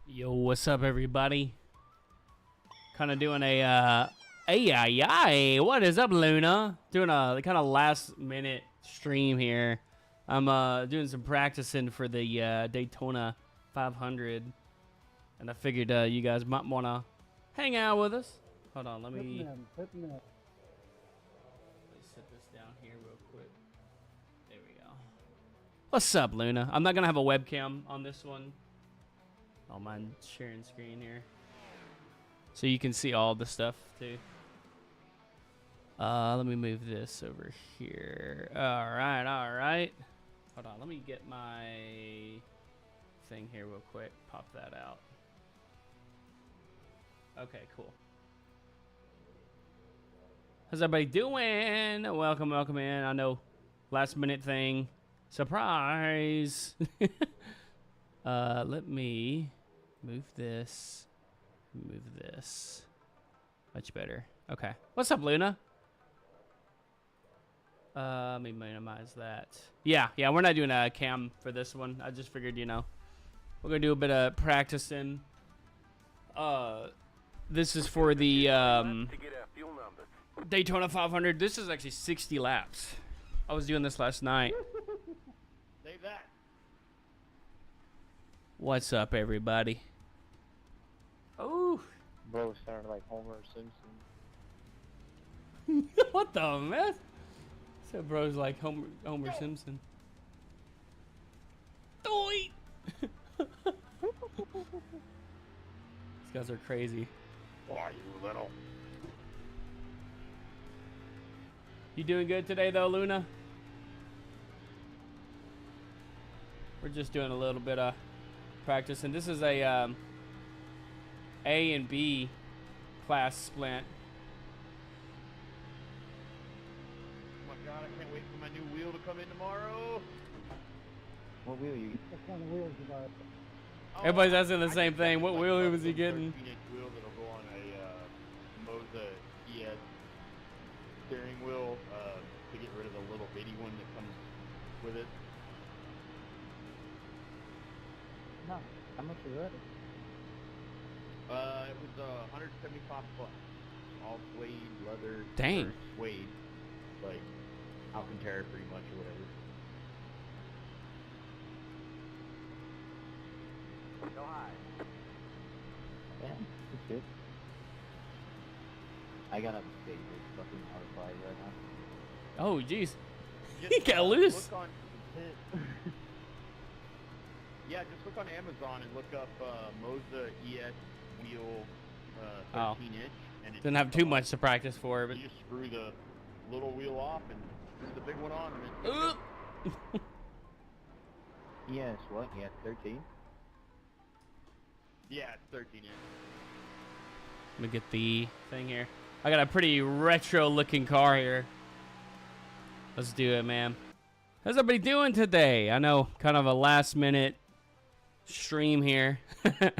Yo, what's up, everybody? Kind of doing a, what is up, Luna? Doing a kind of last-minute stream here. I'm, doing some practicing for the, Daytona 500. And I figured, you guys might want to hang out with us. Hold on, let me set this down here real quick. There we go. What's up, Luna? I'm not going to have a webcam on this one. I don't mind sharing screen here. So you can see all the stuff too. Let me move this over here. Alright. Hold on, let me get my thing here real quick. Pop that out. Okay, cool. How's everybody doing? Welcome in. I know, last minute thing. Surprise! Let me move this. Much better. Okay. What's up, Luna? Let me minimize that. Yeah, we're not doing a cam for this one. I just figured, we're gonna do a bit of practicing. This is for the Daytona 500. This is actually 60 laps. I was doing this last night. Save that. What's up, everybody? Oh, Bro sounded like Homer Simpson. what the mess? So bro's like Homer Simpson. Doit! These guys are crazy. Why, you little? You doing good today, though, Luna? We're just doing a little bit of practice, and this is a A and B class split. Oh my god, I can't wait for my new wheel to come in tomorrow. What wheel you? What kind of wheels you got? Everybody's asking the same thing. What wheel was he getting? 13-inch wheel that'll go on a Moza ES steering wheel to get rid of the little bitty one that comes with it. No. How much is that? It was 175 bucks. All suede, leather. Dang. Suede. Like Alcantara pretty much or whatever. Go high. Yeah, that's good. I got a big fucking RFI right now. Oh, jeez. Just, He got loose. Look on, yeah, just look on Amazon and look up Moza ES wheel 13-inch. And it Didn't have too much to practice for, but you just screw the little wheel off and screw the big one on. And Yes, what? Yeah, 13? yeah, it's 13-inch. let me get the thing here. I got a pretty retro-looking car here. Let's do it, man. How's everybody doing today? I know, kind of a last-minute stream here. I'm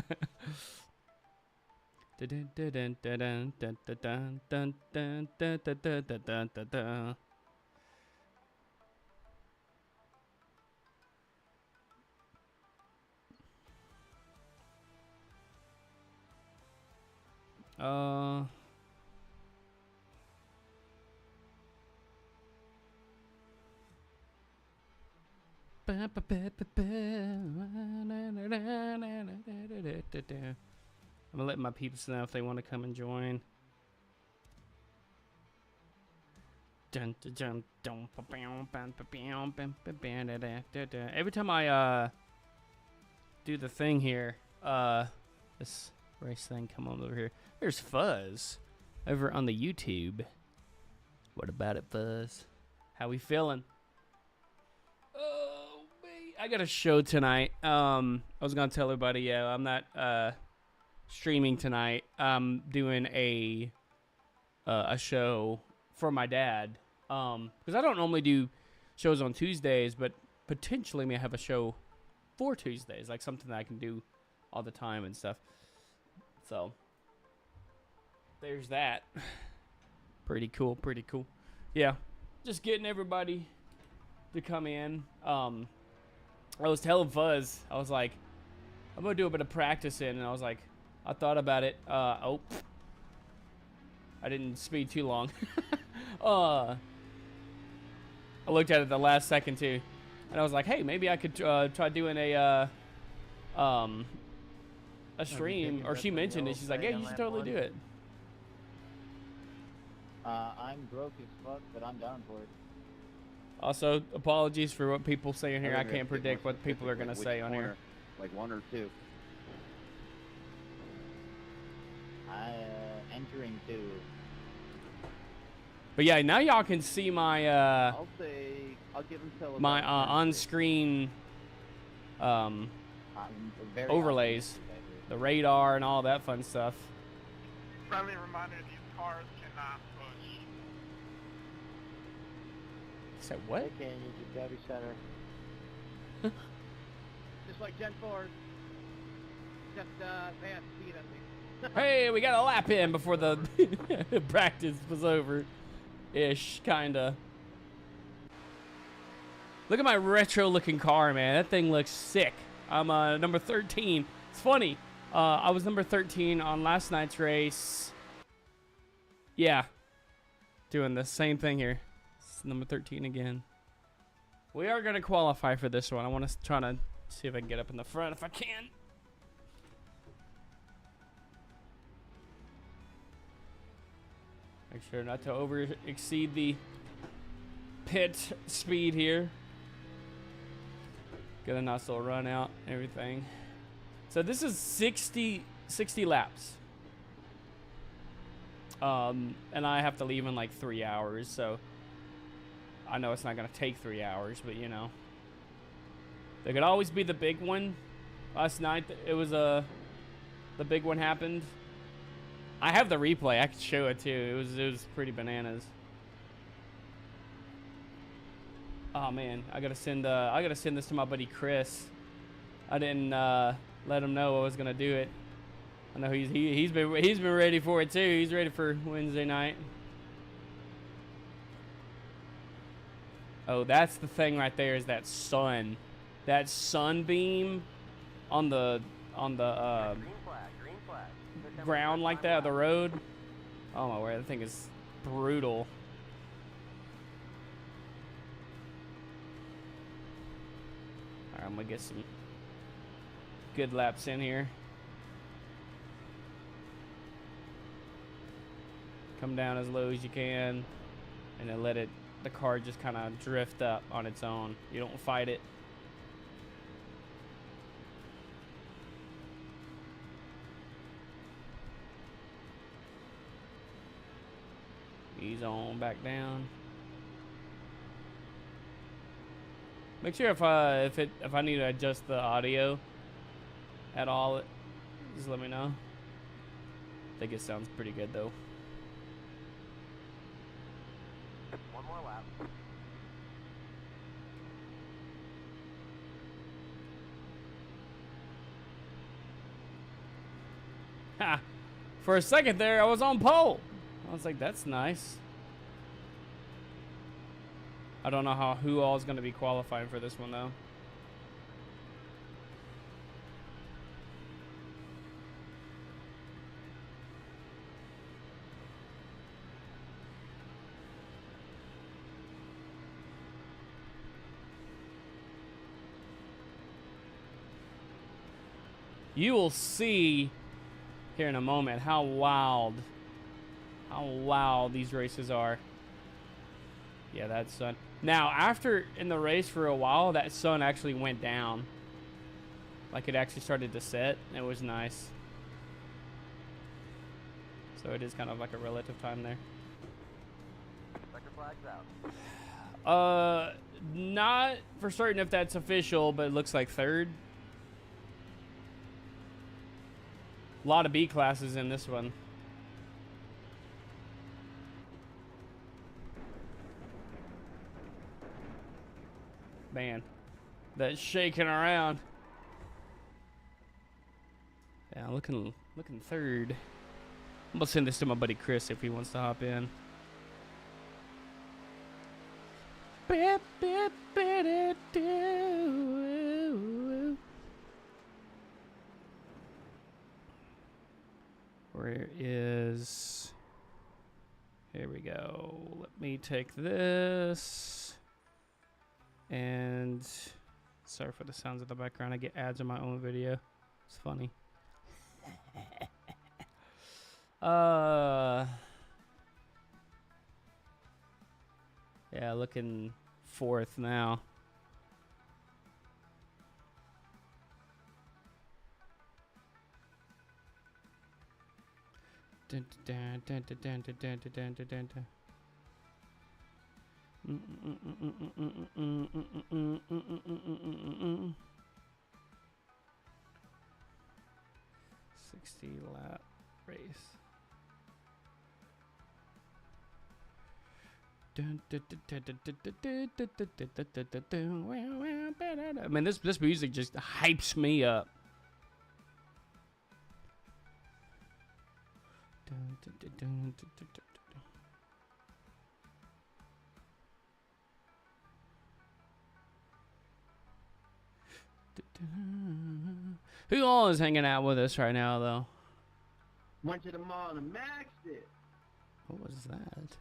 gonna let my peeps know if they want to come and join. Every time I do the thing here, this race thing, come on over here. There's Fuzz over on the YouTube. What about it, Fuzz? How we feeling? Oh, man. I got a show tonight. I was gonna tell everybody, yeah, I'm not streaming tonight. I'm doing a show for my dad. Because I don't normally do shows on Tuesdays, but potentially may have a show for Tuesdays, like something that I can do all the time and stuff. So there's that. Pretty cool. Yeah, just getting everybody to come in. I was telling Fuzz, I was like, I'm gonna do a bit of practicing, and I was like, I thought about it. Oh, I didn't speed too long. I looked at it the last second too, and I was like, hey, maybe I could try doing a stream. Or she mentioned it. She's like, yeah, you should totally do it. I'm broke as fuck, but I'm down for it. Also, apologies for what people say in here. I can't predict what people are gonna say on here. Like 1 or 2. Entering 2. But yeah, now y'all can see my I'll give him till my on-screen overlays, the radar and all that fun stuff. Friendly reminder: these cars cannot push. Said what? Okay, you just gotta be center. Just like Gen 4. Just fast speed on me. Hey, we got a lap in before the practice was over. Ish, kinda. Look at my retro looking car, man. That thing looks sick. I'm number 13. It's funny. I was number 13 on last night's race. Yeah. Doing the same thing here. It's number 13 again. We are going to qualify for this one. I want to try to see if I can get up in the front if I can. Make sure not to over exceed the pit speed here. Get a nice little run out, everything. So this is 60 laps. And I have to leave in like 3 hours, so I know it's not gonna take 3 hours, but you know. There could always be the big one. Last night it was the big one happened. I have the replay. I could show it too. It was pretty bananas. Oh man, I gotta send this to my buddy Chris. I didn't let him know I was gonna do it. I know he's been ready for it too. He's ready for Wednesday night. Oh, that's the thing right there, is that sun. That sunbeam on the ground like that, the road. Oh my word, that thing is brutal. Alright, I'm gonna get some good laps in here. Come down as low as you can, and then let the car just kind of drift up on its own. You don't fight it. Ease on back down. Make sure if I need to adjust the audio at all, just let me know. I think it sounds pretty good though. One more lap. Ha! For a second there, I was on pole. I was like, that's nice. I don't know who all is going to be qualifying for this one though. You will see here in a moment how wild these races are. Yeah, that sun. Now, after in the race for a while, that sun actually went down. Like it actually started to set. It was nice. So it is kind of like a relative time there. Checker flag's out. Not for certain if that's official, but it looks like third. A lot of B classes in this one. Man, that's shaking around. Yeah, looking third. I'm gonna send this to my buddy Chris if he wants to hop in. Where is... Here we go. Let me take this. And... Sorry for the sounds of the background. I get ads in my own video. It's funny. Yeah, looking fourth now. Dun, dun, dun, dun, dun, dun, dun, dun, dun, dun, dun. 60 lap race. I mean, this music just hypes me up. Who all is hanging out with us right now, though? Went to the mall and maxed it. What was that?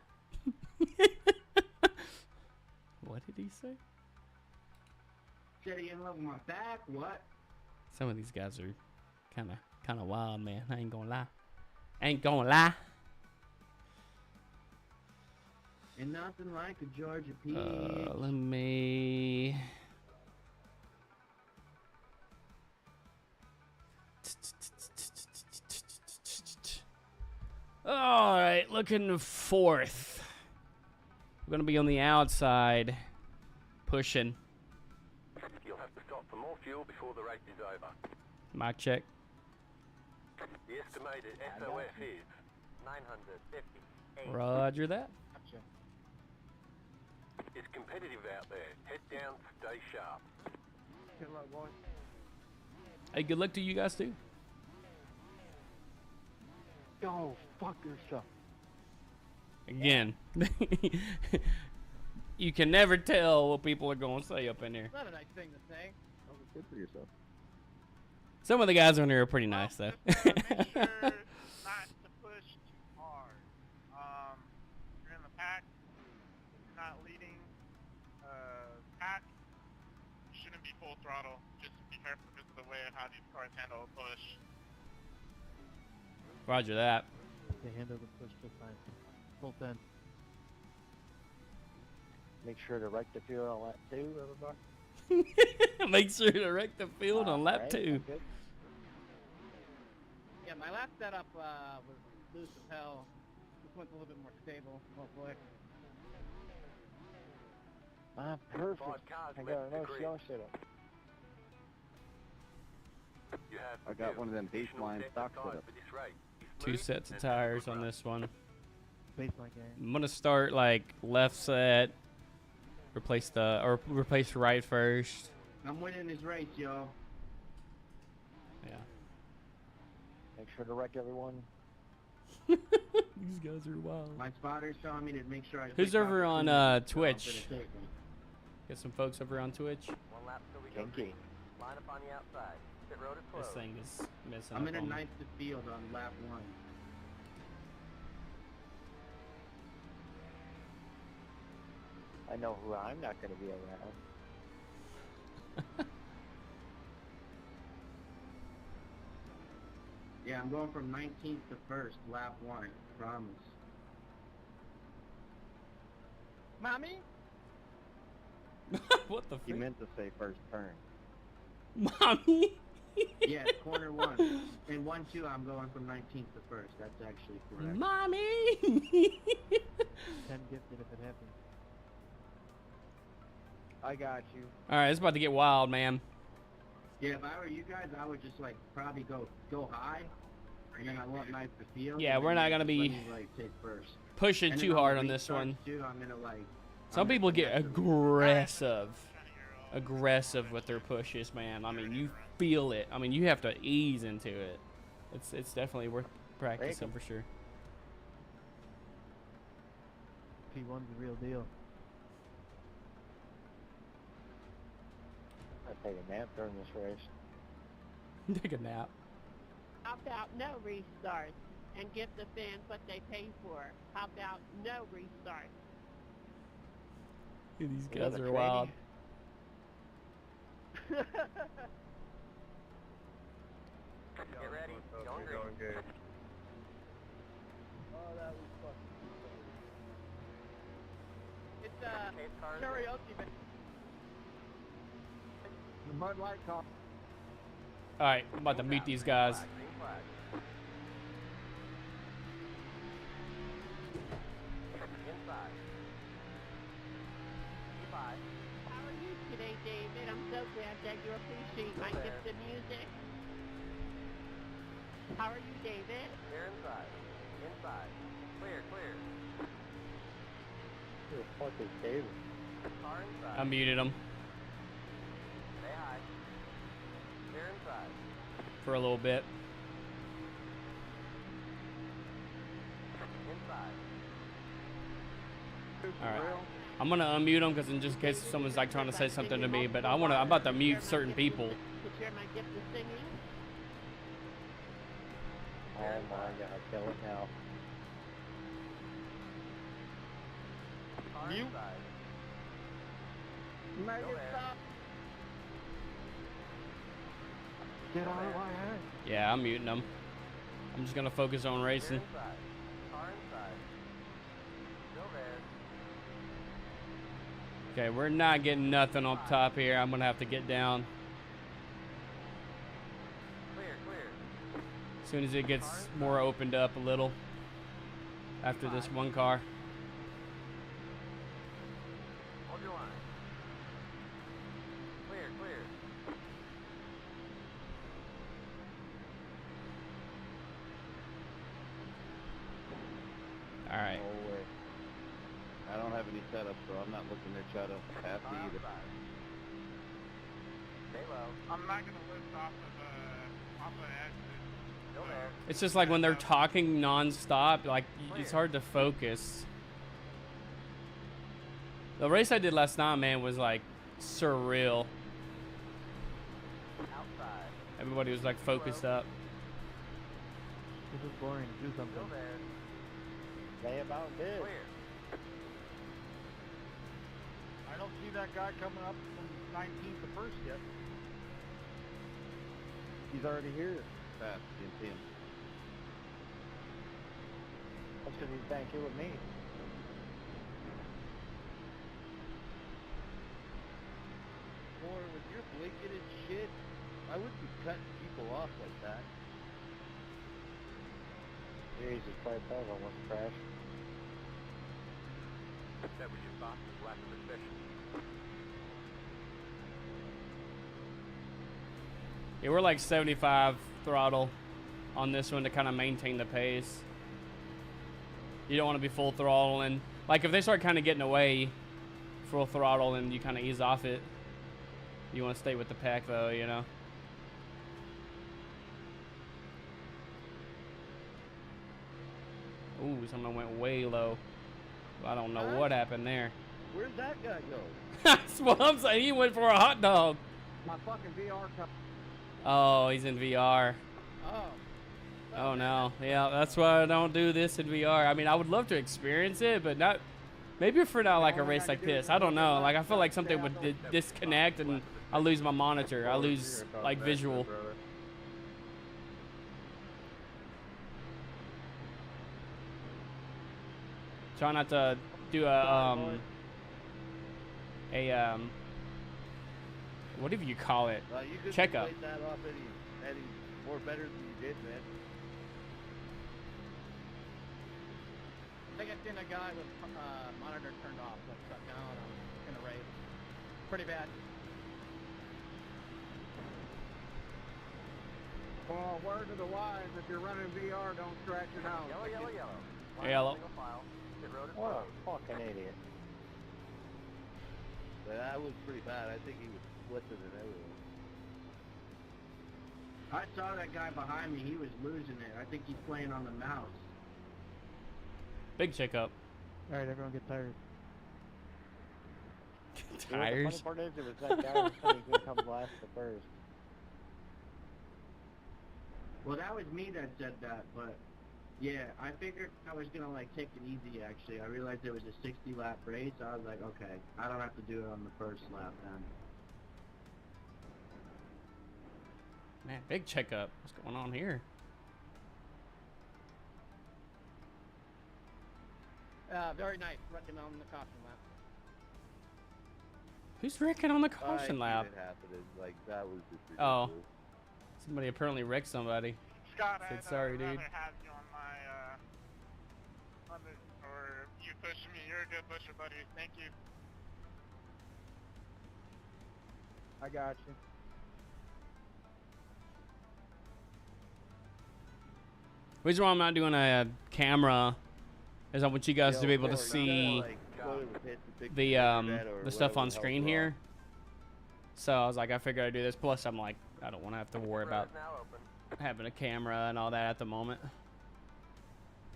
What did he say? Said he in love with my back. What? Some of these guys are kind of wild, man. I ain't gonna lie. Ain't gonna lie. And nothing like a Georgia peach. Let me. All right, looking fourth. We're gonna be on the outside, pushing. You'll have to stop for more fuel before the race is over. Mic check. The estimated SOF is 958. Roger that. Gotcha. It's competitive out there. Head down, stay sharp. Good luck, boy. Hey, good luck to you guys too. Go fuck yourself. Again, you can never tell what people are going to say up in here. Not a nice thing to say. Oh, good for yourself. Some of the guys on here are pretty nice, though. Make sure not to push too hard. You're in the pack. You're not leading. Pack. You shouldn't be full throttle. Just be careful because of the way of how these cars handle a push. Roger that. They handle the push just fine. Full 10. Make sure to wreck the field on lap 2, everybody. Make sure to wreck the field on lap Alright, 2. good. Yeah, my last setup was loose as hell. This one's a little bit more stable, hopefully. Perfect. 5 cars I left got a the nice grid. young setup. You have I got one of them baseline stock setups setups. for this race. Two sets of tires on this one. Baseline game. I'm gonna start like left set, replace right first. I'm winning this race, y'all. Yeah. Make sure to wreck everyone. These guys are wild. My spotter's telling me to make sure I. Who's take over off on the tune, so I'm Twitch? gonna take me. Got some folks over on Twitch. 1 lap till we go Kinky. green. Line up on the outside. Pit road is This closed. thing is messing I'm up in a on me. ninth to field on lap 1. I know who I'm not going to be around. Yeah, I'm going from 19th to 1st, lap 1. Promise. Mommy? What the He frick? meant to say first turn. Mommy? Yeah, corner 1. And 1, 2, I'm going from 19th to 1st. That's actually correct. Mommy? 10 gifted if it happens. I got you. Alright, it's about to get wild, man. Yeah, if I were you guys, I would just like probably go high, and then I want knife the field. Yeah, and we're then not gonna let be me, like take first. Pushing And then too on hard the on this restarts, one. Too, I'm gonna like. Some people get Aggressive. aggressive with their pushes, man. I mean, you feel it. I mean, you have to ease into it. It's definitely worth practicing for sure. P1's the real deal. I'll take a nap during this race. Take a nap. Opt out, no restart. and give the fans what they pay for. How about no restart? These We have guys a are training. wild. Get ready. Going green. good. Oh, that was fucking It's Case cars. karaoke. the Bud Light car. All right, I'm about to meet these guys. Green flag. Inside. E5. How are you today, David? I'm so glad that you appreciate my gift of music. How are you, David? They're inside. Inside. Clear, clear. Who the fuck is David? Car inside. I muted them Say hi. They're inside. for a little bit. Inside. All right. I'm gonna unmute them because in just case someone's like trying to say something to me, but I'm about to mute certain people. To share my gift of singing. Oh my god, kill it now. Car Mute. inside. Make Go it there. stop. Get out of my head. Yeah, I'm muting them. I'm just gonna focus on They're racing. inside. Car inside. Still there. Okay, we're not getting nothing up top here. I'm gonna have to get down Clear, clear. as soon as it gets more opened up a little after this one car. Hold your line. Clear, clear. All right. No way. I don't have any setup, so I'm not looking to try to pass Car either. outside. Stay low. I'm not gonna lift off of exit. Still there. It's just like when they're talking nonstop, like it's hard to focus. The race I did last night, man, was like surreal. Outside. Everybody was like focused up. This is boring. Do Still something. there. They about did. Clear. I don't see that guy coming up from 19th to first yet. He's already here. Fast, you can see him. That's because he's back here with me. Boy, with your blinking and shit, I wouldn't be cutting people off like that. Jesus Christ, that was almost a crash. That was your thought. Lack of suspicion. Yeah, we're like 75 throttle on this one to kind of maintain the pace. You don't want to be full throttle, and like if they start kind of getting away, full throttle, and you kind of ease off it. You want to stay with the pack though, you know. Ooh, someone went way low. I don't know what happened there. Where'd that guy go? That's what I'm saying. He went for a hot dog. My fucking VR cup. Oh, he's in VR. Oh. Oh no. Yeah, that's why I don't do this in VR. I mean, I would love to experience it, but not. Maybe for not like a race like this. I don't know. Like I feel like something would disconnect and I lose my monitor. I lose like visual. Try not to do whatever you call it. You could Checkup. played that off any more better than you did, man. I think I seen a guy with monitor turned off, like shut down in a race. Pretty bad. Oh, word to the wise, if you're running VR, don't scratch it out. Yellow, yellow, yellow. Line Yellow. Single file. Pit road is What closed. a fucking idiot. But that was pretty bad. I think he was flipping it everywhere. I saw that guy behind me. He was losing it. I think he's playing on the mouse. Big checkup. Alright, everyone get tired. Tires. The funny part is, it was that guy who said he was going to come last to first. Well, that was me that said that, but Yeah, I figured I was gonna like take it easy. Actually, I realized there was a 60-lap race. I was like, okay, I don't have to do it on the first lap then. Man, big checkup. What's going on here? Very nice, wrecking on the caution lap. Who's wrecking on the caution lap? It happened. Like, that was just Oh. ridiculous. Somebody apparently wrecked somebody. Scott, Said I'd sorry, rather dude. have you on my, or you pushing me. You're a good pusher, buddy. Thank you. I got you. Reason why I'm not doing a camera is I want you guys to be able to see the stuff on screen here. So I was like, I figured I'd do this. Plus, I'm like, I don't want to have to worry about having a camera and all that at the moment.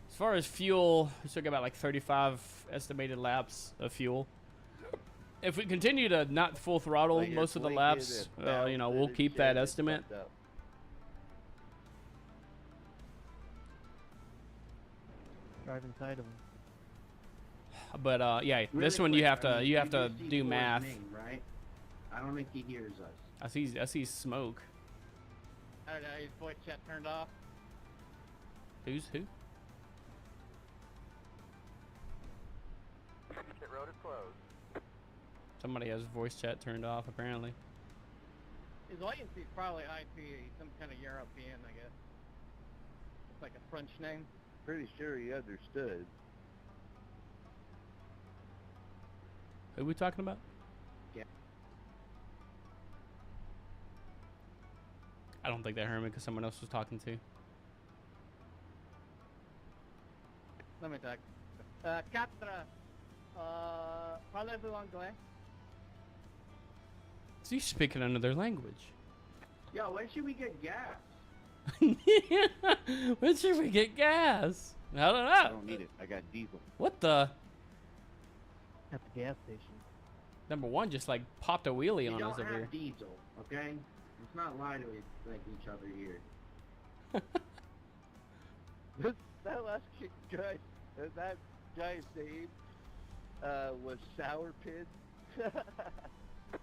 As far as fuel, we still got about like 35 estimated laps of fuel. If we continue to not full throttle most of the laps, you know, we'll keep that estimate. Drive inside of him. But yeah, Really this one quick, you have I to mean, you have to see do Ford's math. name, right? I don't think he hears us. I see smoke. I don't know. His voice chat turned off. Who's who? Pit road is closed. Somebody has voice chat turned off apparently. His latency is probably IP, some kind of European, I guess. It's like a French name. Pretty sure he understood. Who we talking about? Yeah. I don't think they heard me because someone else was talking to. Let me talk. Quatre. Parlez-vous anglais? So you speaking another language? Yo, when should we get gas? When should we get gas? I don't know. I don't need it. I got diesel. What the? At the gas station. Number one just like popped a wheelie We on don't us over have here. diesel, okay? Let's not lie to each other here. That last guy, that guy's name was Sour Pin.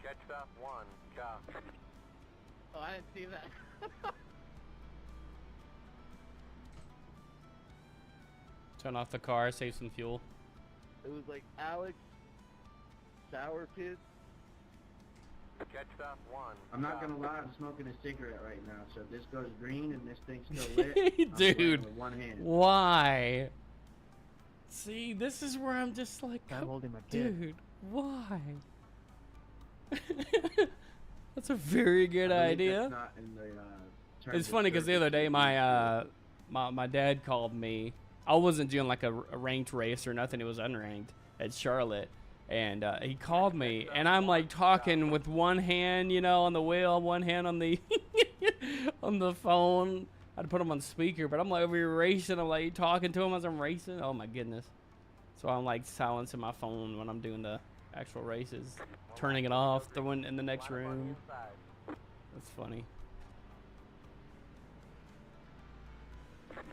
Catch stop 1, car. Oh, I didn't see that. Turn off the car, save some fuel. It was like Alex Sour Pin. Catch stop 1. I'm not gonna lie, I'm smoking a cigarette right now, so if this goes green and this thing's still lit, I'm Dude, smoking with one hand. why? See, this is where I'm just like, I'm holding my kid. dude, why? That's a very good I believe idea. that's not in the, terms It's of funny because the service other day that my my dad called me. I wasn't doing like a ranked race or nothing. It was unranked at Charlotte, and he called me, and I'm like talking with one hand, you know, on the wheel, one hand on the on the phone. I'd put him on speaker, but I'm like over here racing. I'm like talking to him as I'm racing. Oh my goodness! So I'm like silencing my phone when I'm doing the actual races, turning it off, throwing it in the next room. That's funny.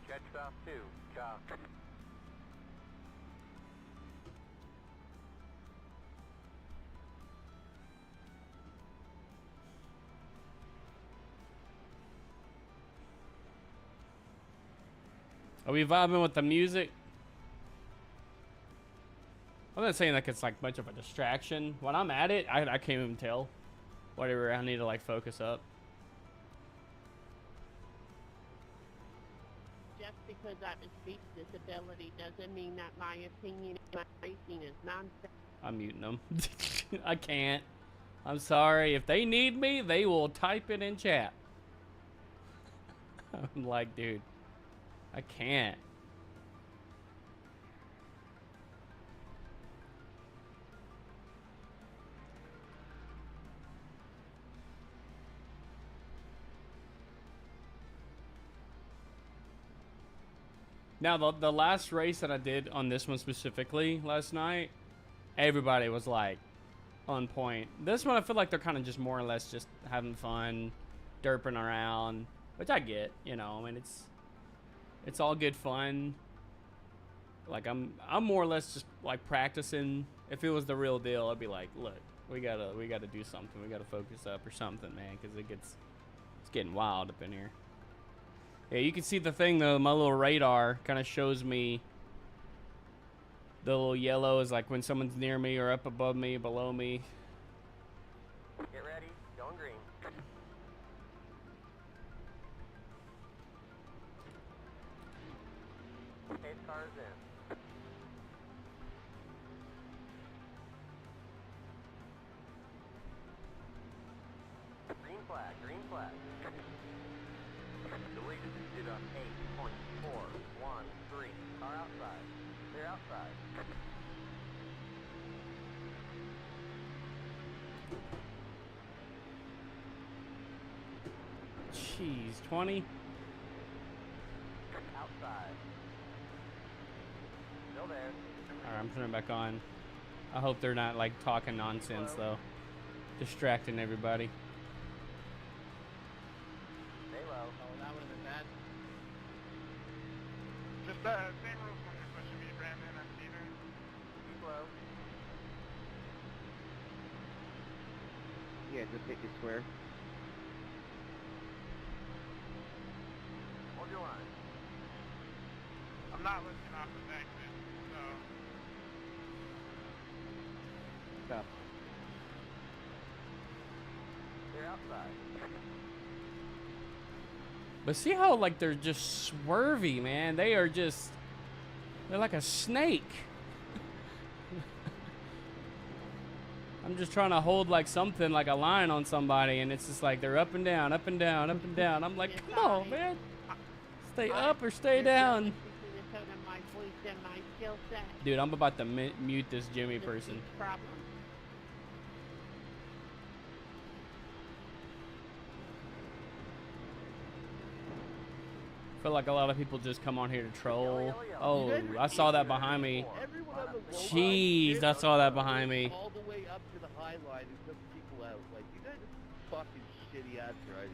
Catch stop 2, car. Are we vibing with the music? I'm not saying like it's like much of a distraction. When I'm at it, I can't even tell. Whatever, I need to like focus up. Just because I have a speech disability doesn't mean that my opinion about racing is nonsense. I'm muting them. I can't. I'm sorry. If they need me, they will type it in chat. I'm like, dude, I can't. Now, the last race that I did on this one specifically last night, everybody was like on point. This one, I feel like they're kind of just more or less just having fun, derping around, which I get, you know. I mean, It's all good fun. Like I'm more or less just like practicing. If it was the real deal, I'd be like, look, we gotta do something. We gotta focus up or something, man, because it's getting wild up in here. Yeah, you can see the thing though. My little radar kind of shows me. The little yellow is like when someone's near me or up above me, below me. Get ready, going green. 8 cars in. Green flag, green flag. The lead is did on 8.413. Car outside. Clear outside. Jeez, 20. Outside. Still there. Alright, I'm turning it back on. I hope they're not like talking nonsense though. Distracting everybody. Stay low. Oh, that would have been bad. Just same rules when you're pushing me, Brandon and Steven. Keep low. Yeah, just hit your square. Hold your line. I'm not lifting off the exit, so Stop. Clear outside. But see how like they're just swervy, man. They're like a snake. I'm just trying to hold like something like a line on somebody, and it's just like they're up and down, up and down, up and down. I'm like, come on, man. Stay up or stay down. Between the tone of my voice and my skill set. Dude, I'm about to mute this Jimmy This person. is the problem. I feel like a lot of people just come on here to troll. Oh, I saw that behind me. Everyone on the low Jeez, line I saw that behind me. all the way up to the high line and took people out. Like, you guys are fucking shitty ass drivers.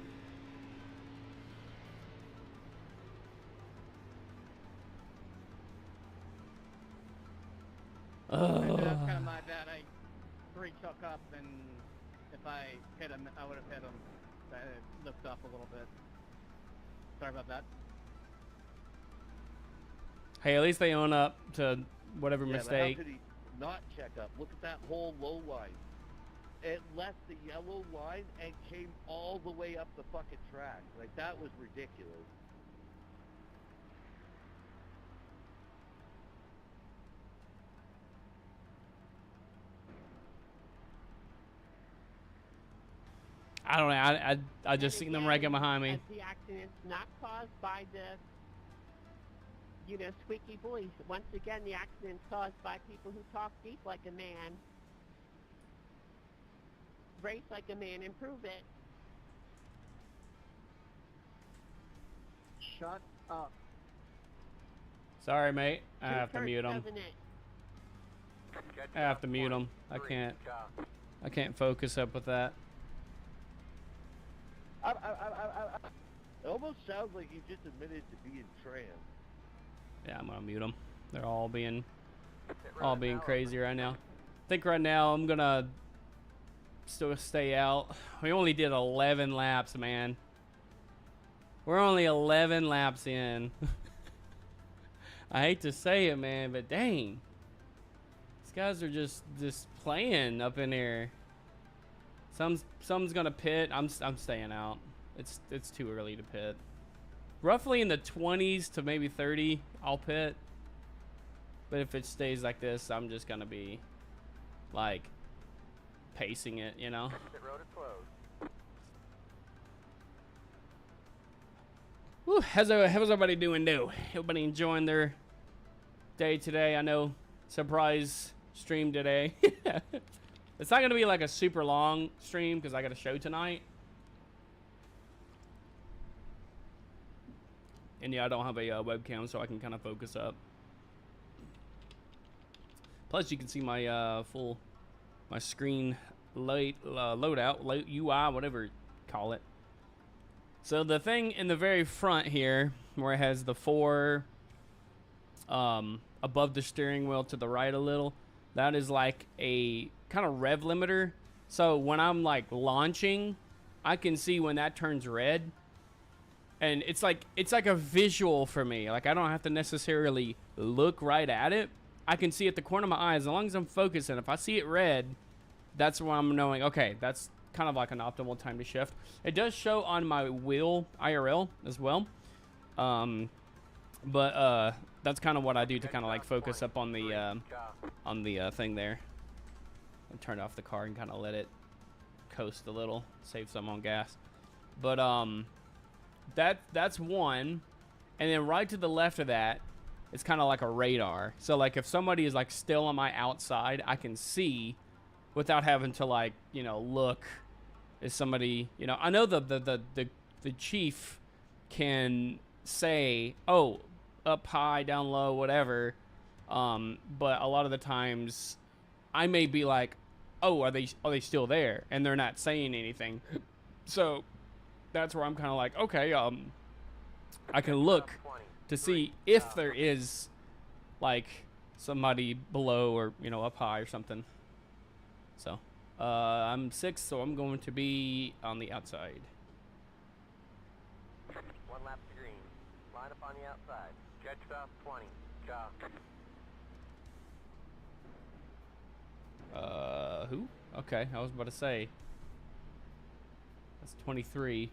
That's kind of my bad. I pre-took up, and if I hit him, I would have hit him. I lift off a little bit. Sorry about that. Hey, at least they own up to whatever Yeah, mistake. But how could he not check up? Look at that whole low line. It left the yellow line and came all the way up the fucking track. Like, that was ridiculous. I don't know. I just seen them wrecking behind me. As the accident's not caused by the, squeaky voice. Once again, the accident's caused by people who talk deep like a man, race like a man, and prove it. Shut up. Sorry, mate. I have to Kurt, mute them. doesn't it? I have to mute them. I can't focus up with that. It almost sounds like you just admitted to being trans. Yeah, I'm gonna mute them. They're all being crazy right now. I think right now I'm gonna still stay out. We only did 11 laps, man. We're only 11 laps in. I hate to say it, man, but dang, these guys are just playing up in there. Some's gonna pit. I'm staying out. It's too early to pit. Roughly in the 20s to maybe 30, I'll pit. But if it stays like this, I'm just gonna be like pacing it, you know. Pit road is closed. Woo, how's everybody doing? Everybody enjoying their day today? I know, surprise stream today. It's not gonna be like a super long stream because I got a show tonight. And yeah, I don't have a webcam, so I can kind of focus up. Plus, you can see my my screen loadout, UI, whatever you call it. So the thing in the very front here, where it has the 4 above the steering wheel to the right a little. That is like a kind of rev limiter. So when I'm like launching, I can see when that turns red. And it's like a visual for me. Like I don't have to necessarily look right at it. I can see at the corner of my eye as long as I'm focusing. If I see it red, that's when I'm knowing, okay, that's kind of like an optimal time to shift. It does show on my wheel IRL as well. But that's kind of what I do to kind of like focus up on the thing there. I turn off the car and kind of let it coast a little, save some on gas. But that's one. And then right to the left of that, it's kind of like a radar. So like if somebody is like still on my outside, I can see without having to like, you know, look. Is somebody, you know, I know the chief can say, oh, up high, down low, whatever. But a lot of the times I may be like, oh, are they still there? And they're not saying anything. So that's where I'm kind of like, okay, I can look to see if there is like somebody below or, you know, up high or something. So I'm 6, so I'm going to be on the outside. 1 lap to green. Line up on the outside. Jet stop 20. Who? Okay, I was about to say. That's 23.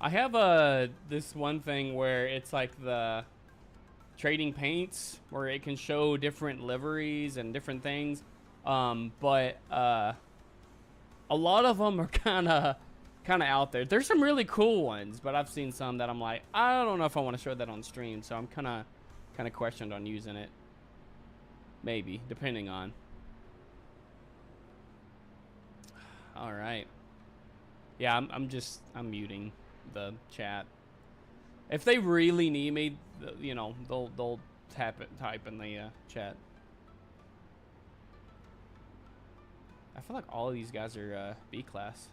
I have this one thing where it's like the trading paints where it can show different liveries and different things. But a lot of them are kind of out there. There's some really cool ones, but I've seen some that I'm like, I don't know if I want to show that on stream, so I'm kind of questioned on using it. Maybe, depending on. All right. Yeah, I'm muting the chat. If they really need me, you know, they'll type in the chat. I feel like all of these guys are B class.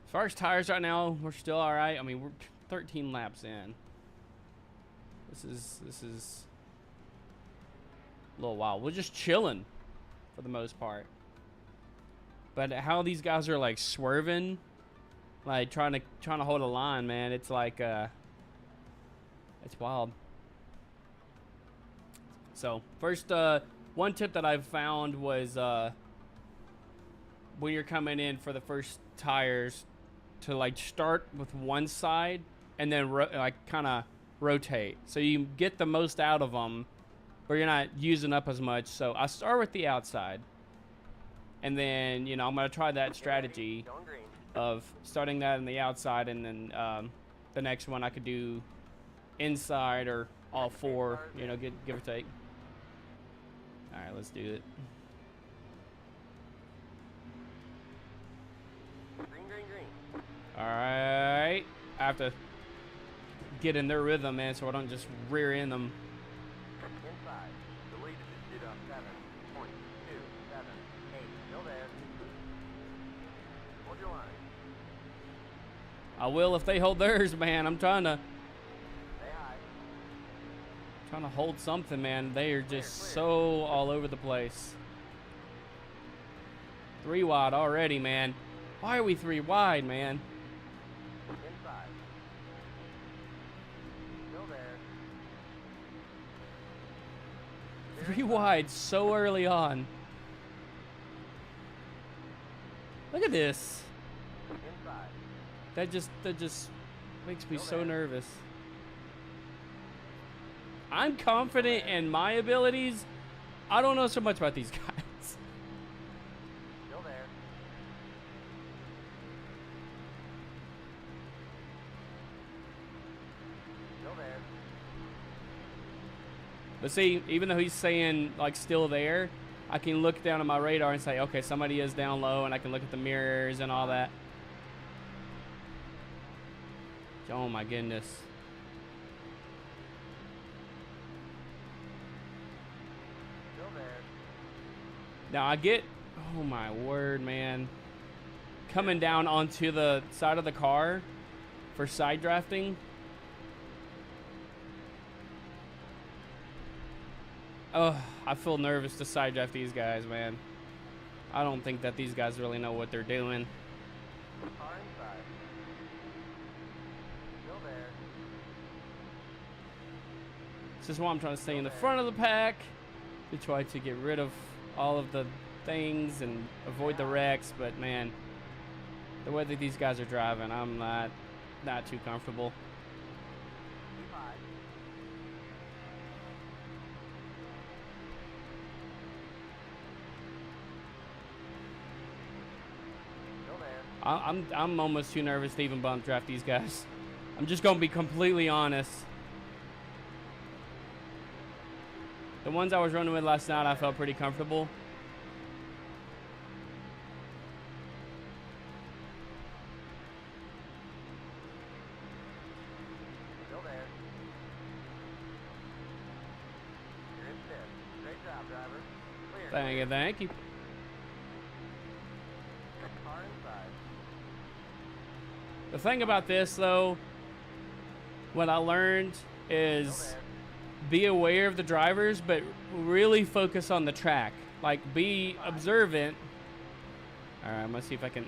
As far as tires right now, we're still all right. I mean, we're 13 laps in. This is a little wild. We're just chilling for the most part. But how these guys are like swerving, like trying to hold a line, man. It's like it's wild. So first, one tip that I've found was when you're coming in for the first tires, to like start with one side and then like kind of rotate, so you get the most out of them, but you're not using up as much. So I start with the outside, and then, you know, I'm gonna try that strategy of starting that in the outside, and then the next one I could do inside or all 4, you know, give or take. All right, let's do it. Green. All right, I have to get in their rhythm, man, so I don't just rear end them. Inside. The lead is 7.278. Still there. Hold your line. I will if they hold theirs, man. I'm trying to hold something, man. They are just so all over the place. 3 wide already, man. Why are we 3 wide, man? Inside. Still there. 3 wide so early on. Look at this. Inside. That just makes me so nervous. I'm confident in my abilities. I don't know so much about these guys. Still there. Still there. But see, even though he's saying like still there, I can look down at my radar and say, okay, somebody is down low, and I can look at the mirrors and all that. Oh my goodness. Now I get Oh my word, man. Coming down onto the side of the car for side drafting. Oh, I feel nervous to side draft these guys, man. I don't think that these guys really know what they're doing. Car inside. Still there. This is why I'm trying to stay in the front of the pack to try to get rid of all of the things and avoid the wrecks. But man, the way that these guys are driving, I'm not too comfortable. I'm almost too nervous to even bump draft these guys. I'm just gonna be completely honest. The ones I was running with last night, I felt pretty comfortable. Still there. You're in fifth. Great job, driver. Clear. Thank you, thank you. Car inside. The thing about this, though, what I learned is be aware of the drivers, but really focus on the track. Like, be observant. All right, I'm gonna see if I can.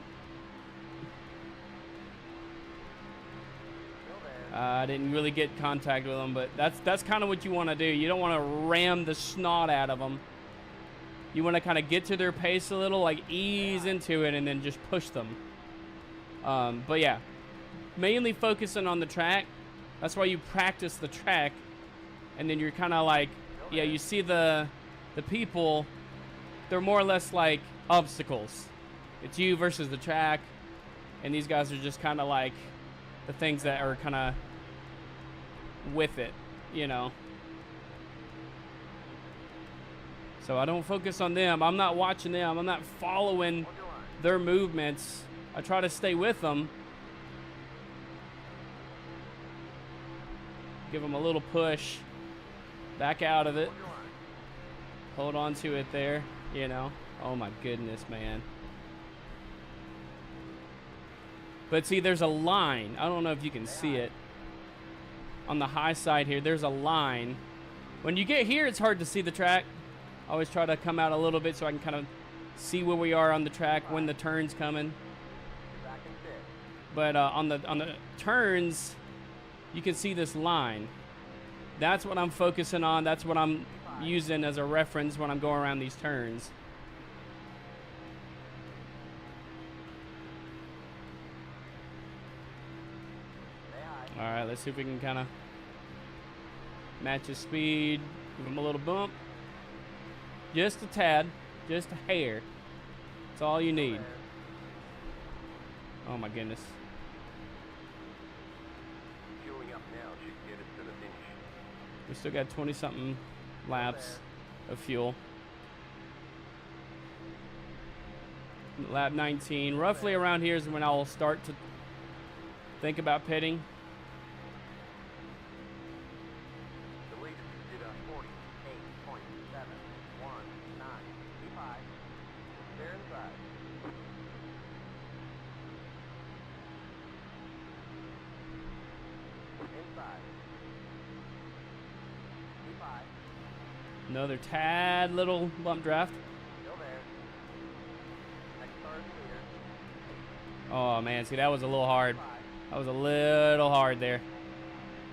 I didn't really get contact with them, but that's kind of what you want to do. You don't want to ram the snot out of them. You want to kind of get to their pace a little, like ease into it, and then just push them. But yeah, mainly focusing on the track. That's why you practice the track, and then you're kind of like, yeah, you see the people. They're more or less like obstacles. It's you versus the track, and these guys are just kind of like the things that are kind of with it, you know. So I don't focus on them. I'm not watching them. I'm not following their movements. I try to stay with them. Give them a little push. Back out of it. Hold on to it there, you know. Oh my goodness, man. But see, there's a line. I don't know if you can see it. On the high side here, there's a line. When you get here, it's hard to see the track. I always try to come out a little bit so I can kind of see where we are on the track when the turn's coming. But on the turns, you can see this line. That's what I'm focusing on. That's what I'm using as a reference when I'm going around these turns. All right, let's see if we can kind of match his speed. Give him a little bump. Just a tad, just a hair. That's all you need. Oh my goodness. Fueling up now should get us to the finish. We still got 20-something laps of fuel. Lap 19, roughly around here is when I'll start to think about pitting. The lead is at 48.719. P5. They're inside. Inside. P5. Another tad little bump draft. Still there. Next car is clear. Oh man, see that was a little hard. That was a little hard there.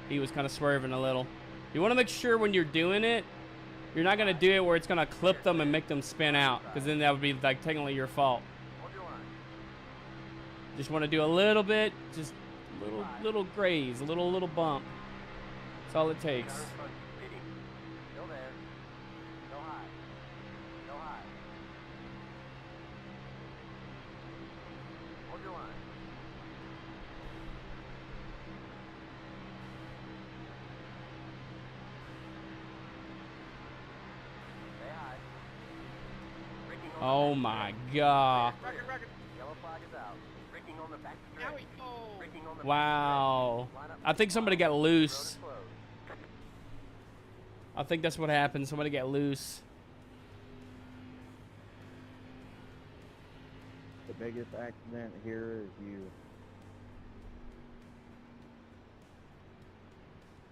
He was kind of swerving a little. You want to make sure when you're doing it, you're not going to do it where it's going to clip them and make them spin out, because then that would be like technically your fault. Hold your line. Just want to do a little bit, just little graze, a little bump. That's all it takes. Still there. Go high. Go high. Hold your line. Stay high. Braking on Oh the back my straight. god. Record. Yellow flag is out. Braking on the back straight. Now we go. Braking on the Wow. back straight. Line up I think somebody got road loose. is closed. I think that's what happened. Somebody got loose. biggest accident here is you.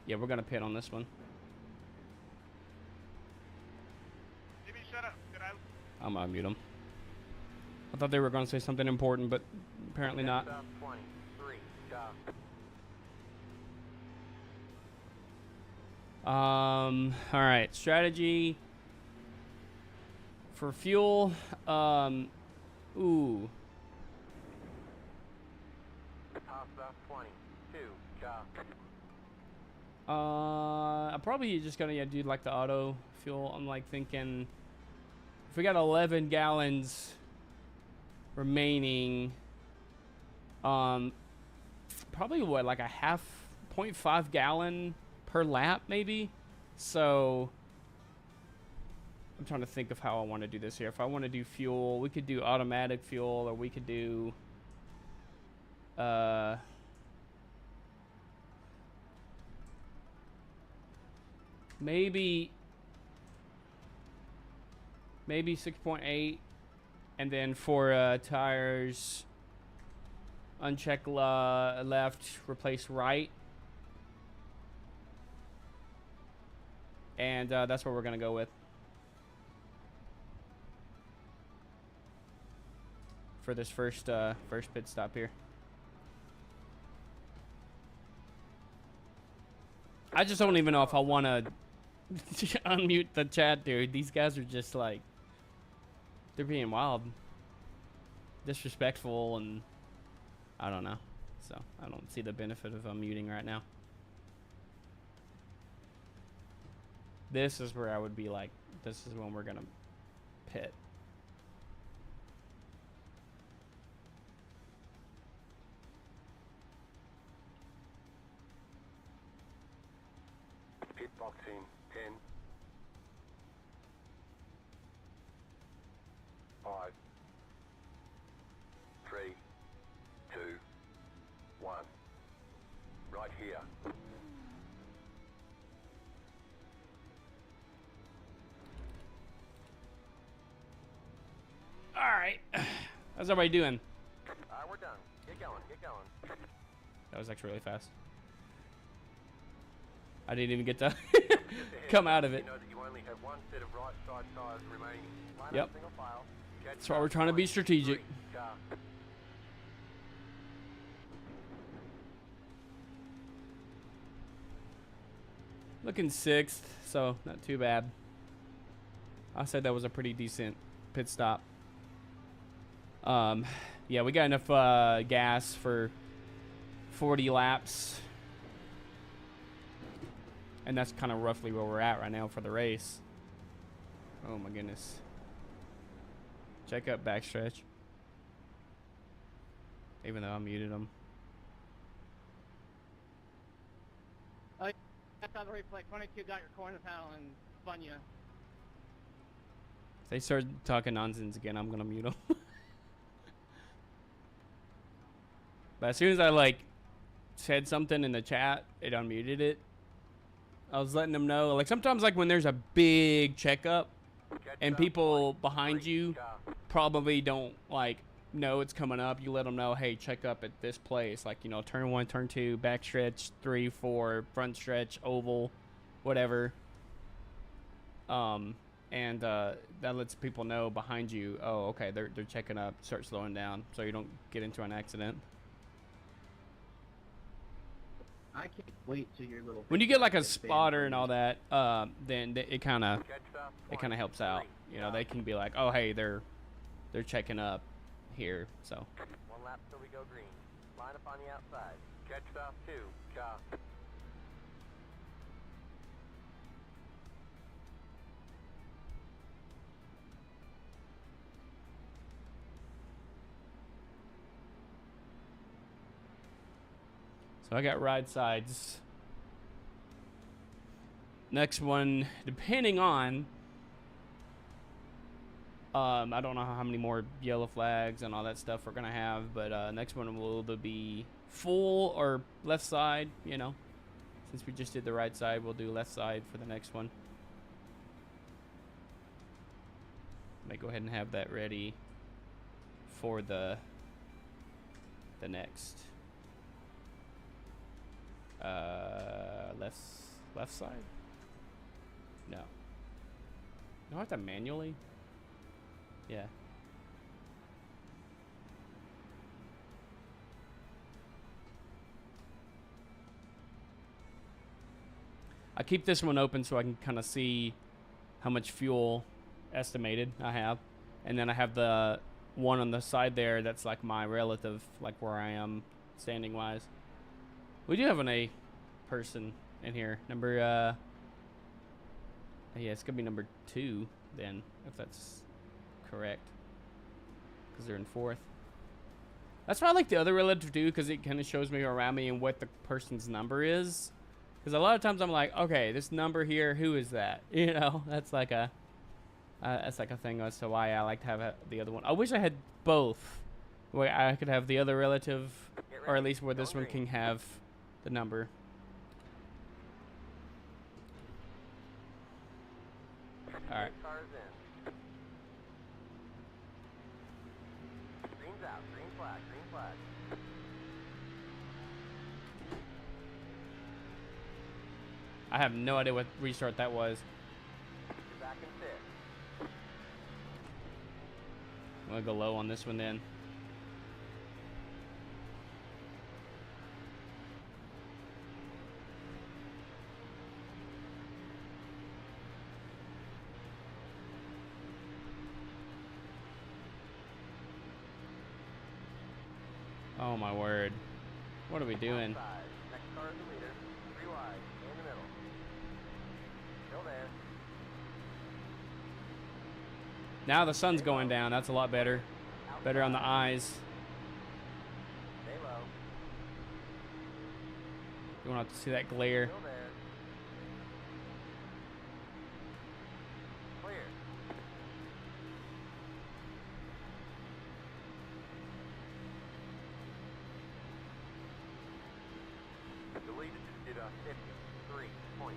Yeah, we're gonna pit on this one. Jimmy, shut up. Did I? I'm gonna mute them. I thought they were gonna say something important, but apparently not. South 23, All right, strategy for fuel. Ooh. Half south 22, I'm probably just gonna do like the auto fuel. I'm like thinking if we got 11 gallons remaining, probably what, like a 0.5 gallon per lap maybe. So I'm trying to think of how I want to do this here. If I want to do fuel, we could do automatic fuel, or we could do maybe 6.8, and then for tires, uncheck left, replace right, and that's what we're gonna go with for this first pit stop here. I just don't even know if I want to unmute the chat, dude. These guys are just like, they're being wild, disrespectful, and I don't know. So I don't see the benefit of unmuting right now. This is where I would be like, this is when we're gonna pit. Pit box in 10, 5, 3, 2, 1. Right here. All right, how's everybody doing? We're done. Get going, get going. That was actually really fast. I didn't even get to come out of it. You know that you only have one set of right side tires remaining. Line Yep. up single file. That's why we're trying to be strategic. Looking 6th, so not too bad. I said that was a pretty decent pit stop. Yeah, we got enough gas for 40 laps. And that's kind of roughly where we're at right now for the race. Oh my goodness. Check up backstretch. Even though I muted them. I saw the replay. 22 got your corner panel and spun you. If they start talking nonsense again, I'm gonna mute them. But as soon as I like said something in the chat, it unmuted it. I was letting them know, like sometimes like when there's a big checkup and people behind you probably don't like know it's coming up, you let them know, hey, check up at this place, like, you know, turn 1, turn 2, back stretch 3, 4, front stretch, oval, whatever. And that lets people know behind you, oh, okay, they're checking up, start slowing down so you don't get into an accident. I can't wait till your little. When you get like a spotter and all that, then it kind of helps out. You know, they can be like, oh, hey, they're checking up here. So. 1 lap till we go green. Line up on the outside. Catch south 2, car. So I got ride sides. Next one, depending on, I don't know how many more yellow flags and all that stuff we're gonna have, but next one will either be full or left side. You know, since we just did the right side, we'll do left side for the next one. May go ahead and have that ready for the next left side. No. No, I have to manually. Yeah. I keep this one open so I can kind of see how much fuel estimated I have. And then I have the one on the side there that's like my relative, like where I am standing wise. We do have an A person in here. Number, yeah, it's going to be number 2 then, if that's correct. Because they're in 4th. That's why I like the other relative too, because it kind of shows me around me and what the person's number is. Because a lot of times I'm like, okay, this number here, who is that? You know, that's like a thing as to why I like to have the other one. I wish I had both. Where I could have the other relative, or at least where this one can have the number. All right. Cars in. Green's out. Green flag. Green flag. I have no idea what restart that was. You're back in 5th. I'm gonna go low on this one then. Oh my word. What are we doing? Outside. Next car is the leader. 3 wide. In the middle. Still there. Now the sun's going down. That's a lot better. Better on the eyes. Stay low. You won't have to see that glare. Still there. Clear. Deleted to 53.69.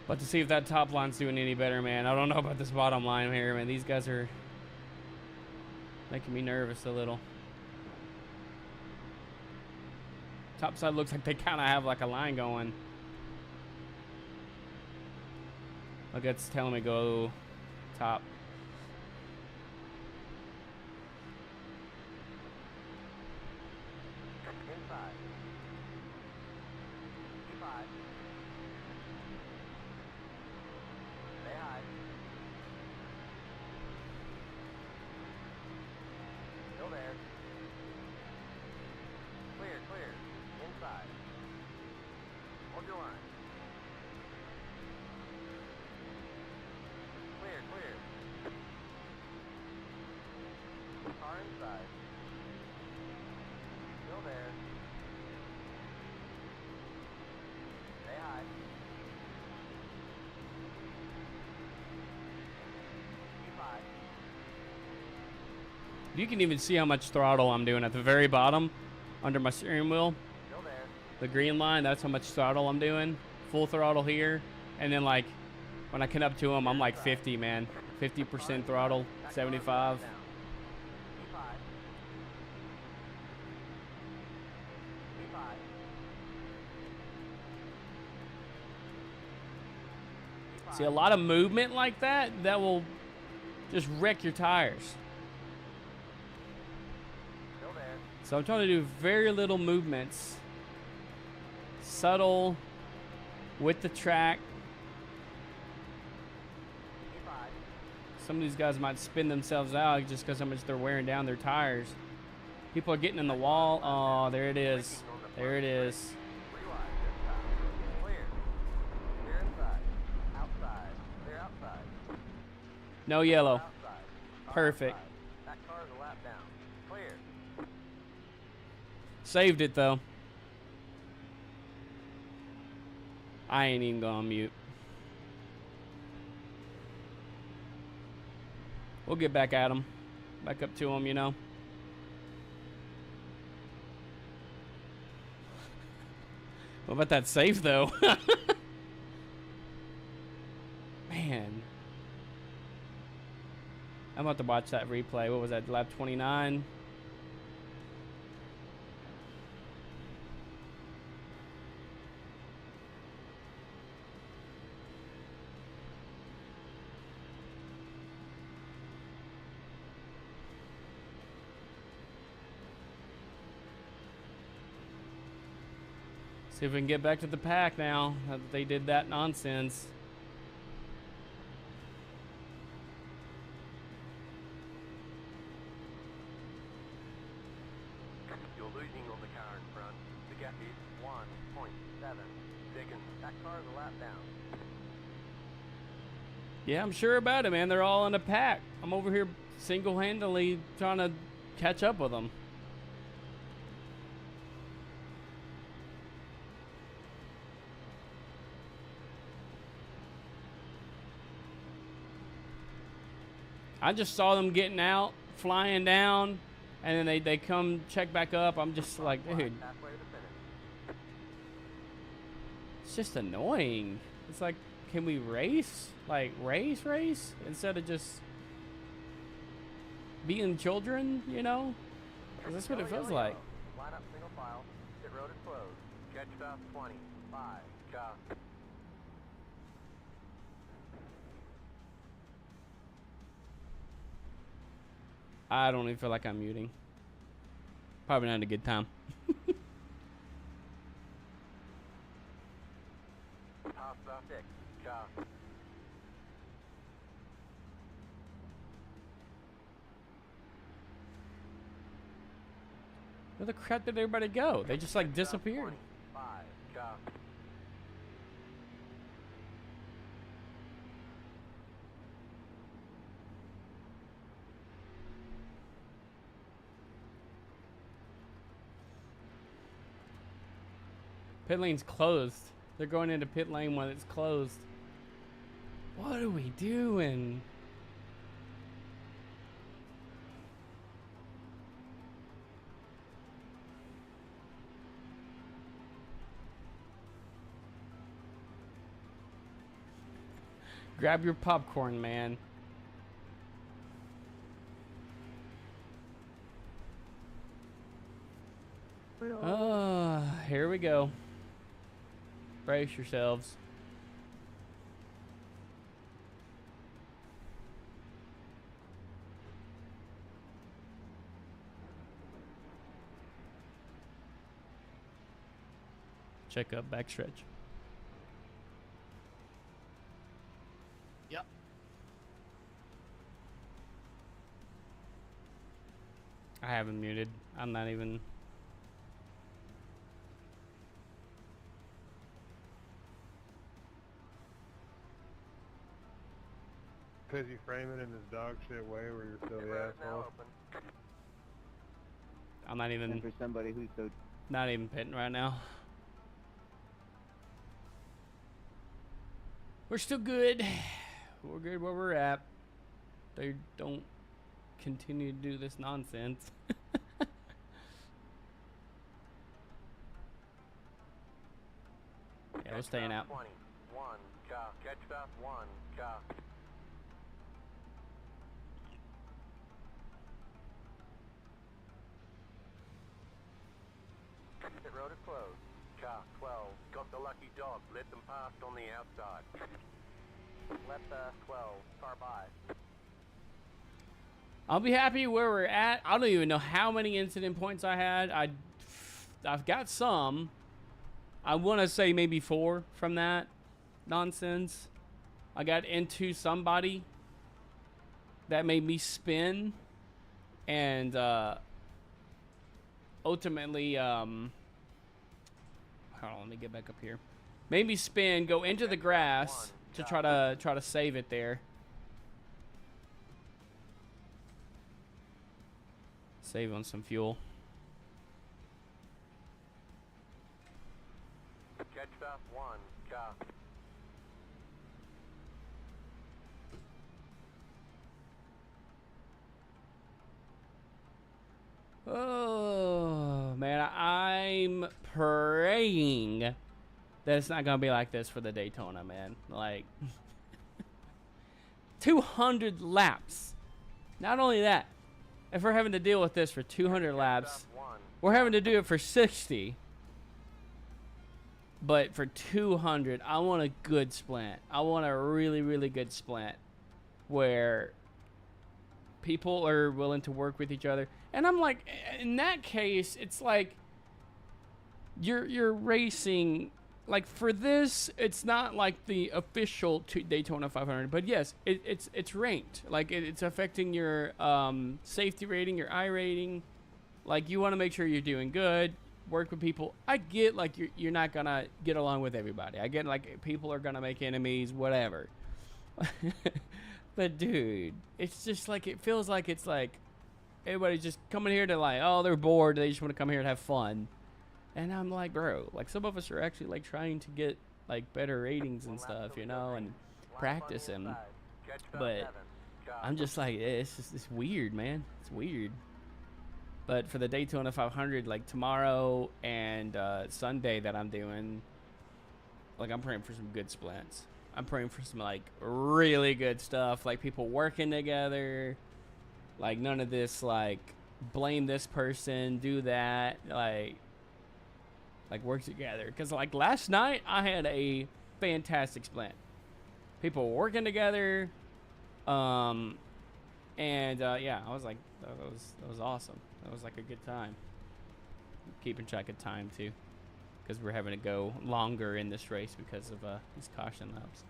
But to see if that top line's doing any better, man. I don't know about this bottom line here, man. These guys are making me nervous a little. Top side looks like they kind of have like a line going. Look, it's telling me go top. Inside. Keep high. Stay high. Still there. Clear, clear. Inside. Hold your line. Clear, clear. Car inside. Still there. Stay high. Keep high. You can even see how much throttle I'm doing at the very bottom under my steering wheel. Still there. The green line, that's how much throttle I'm doing. Full throttle here. And then like when I get up to them, I'm like 50, man. 50% throttle, 75. Keep high. Keep high. Keep high. See, a lot of movement like that, that will just wreck your tires. Still there. So I'm trying to do very little movements. Subtle, with the track. Keep high. Some of these guys might spin themselves out just because how much they're wearing down their tires. People are getting in the wall. Oh, there it is. There it is. 3 wide. This time. Clear. Clear inside. Outside. Clear outside. No yellow. Outside. Car Perfect. outside. That car's a lap down. Clear. Saved it though. I ain't even going on mute. We'll get back at him. Back up to him, you know. What about that save, though? Man. I'm about to watch that replay. What was that, lap 29? See if we can get back to the pack now that they did that nonsense. You're losing on the car in front. The gap is 1.7 seconds. That car is a lap down. Yeah, I'm sure about it, man. They're all in a pack. I'm over here single-handedly trying to catch up with them. I just saw them getting out, flying down, and then they come check back up. I'm just like, dude, Halfway to finish. it's just annoying. It's like, can we race? Like, race? Instead of just being children, you know? 'Cause that's what it feels like. Line up single file. Pit road is closed. Catch about 20. 5. Car. I don't even feel like I'm muting. Probably not a good time. Pass about 6. Car. Where the crap did everybody go? They just like disappeared. 5. Car. Pit lane's closed. They're going into pit lane when it's closed. What are we doing? Grab your popcorn, man. Here we go. Brace yourselves. Check up backstretch. Yep. I haven't muted. I'm not even. Because you frame it in this dog shit way where you're still Pit the road is now asshole. open. I'm not even. And for somebody who's so Not even pitting right now. We're still good. We're good where we're at. They don't continue to do this nonsense. Yeah, we're staying out. 20. 1. Car. Catch about 1. Car. Pit road is closed. Car 12. Got the lucky dog. Let them pass on the outside. Let the 12 car by. I'll be happy where we're at. I don't even know how many incident points I had. I've got some. I want to say maybe 4 from that nonsense. I got into somebody that made me spin, and ultimately, hold on, let me get back up here. Made me spin, go into the grass to try to save it there. Save on some fuel. Catch about 1. Car. Oh, man, I'm praying that it's not going to be like this for the Daytona, man. Like, 200 laps. Not only that, if we're having to deal with this for 200 laps, we're having to do it for 60. But for 200, I want a good splint. I want a really, really good splint where people are willing to work with each other. And I'm like, in that case, it's like you're racing. Like for this, it's not like the official Daytona 500, but yes, it's ranked. Like it's affecting your safety rating, your I rating. Like you want to make sure you're doing good. Work with people. I get like you're not gonna get along with everybody. I get like people are gonna make enemies, whatever. But dude, it's just like it feels like it's like everybody's just coming here to like, oh, they're bored. They just want to come here and have fun. And I'm like, bro, like some of us are actually like trying to get like better ratings and stuff, you know, and practice them. But I'm just like, it's weird, man. It's weird. But for the Daytona 500, like tomorrow and Sunday that I'm doing, like I'm praying for some good splints. I'm praying for some like really good stuff, like people working together, like none of this like blame this person, do that, like work together. Because like last night I had a fantastic splint, people working together, and yeah, I was like that was awesome. That was like a good time. Keeping track of time too, because we're having to go longer in this race because of these caution laps.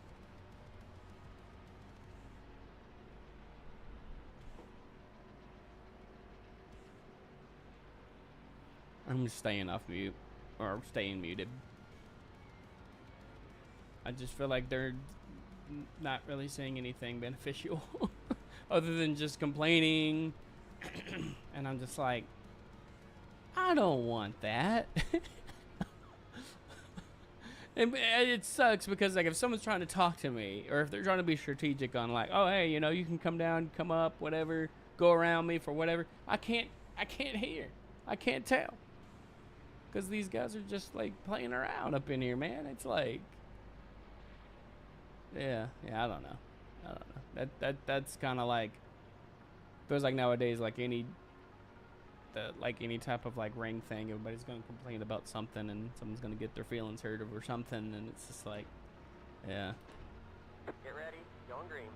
I'm just staying off mute, or staying muted. I just feel like they're not really saying anything beneficial other than just complaining. And I'm just like, I don't want that. And it sucks because like if someone's trying to talk to me, or if they're trying to be strategic on like, oh hey, you know, you can come down, come up, whatever, go around me for whatever, I can't hear, I can't tell, because these guys are just like playing around up in here, man. It's like, yeah, I don't know. That's kind of like, feels like nowadays, like any type of like ring thing, everybody's gonna complain about something, and someone's gonna get their feelings hurt over something, and it's just like, yeah. Get ready, going green.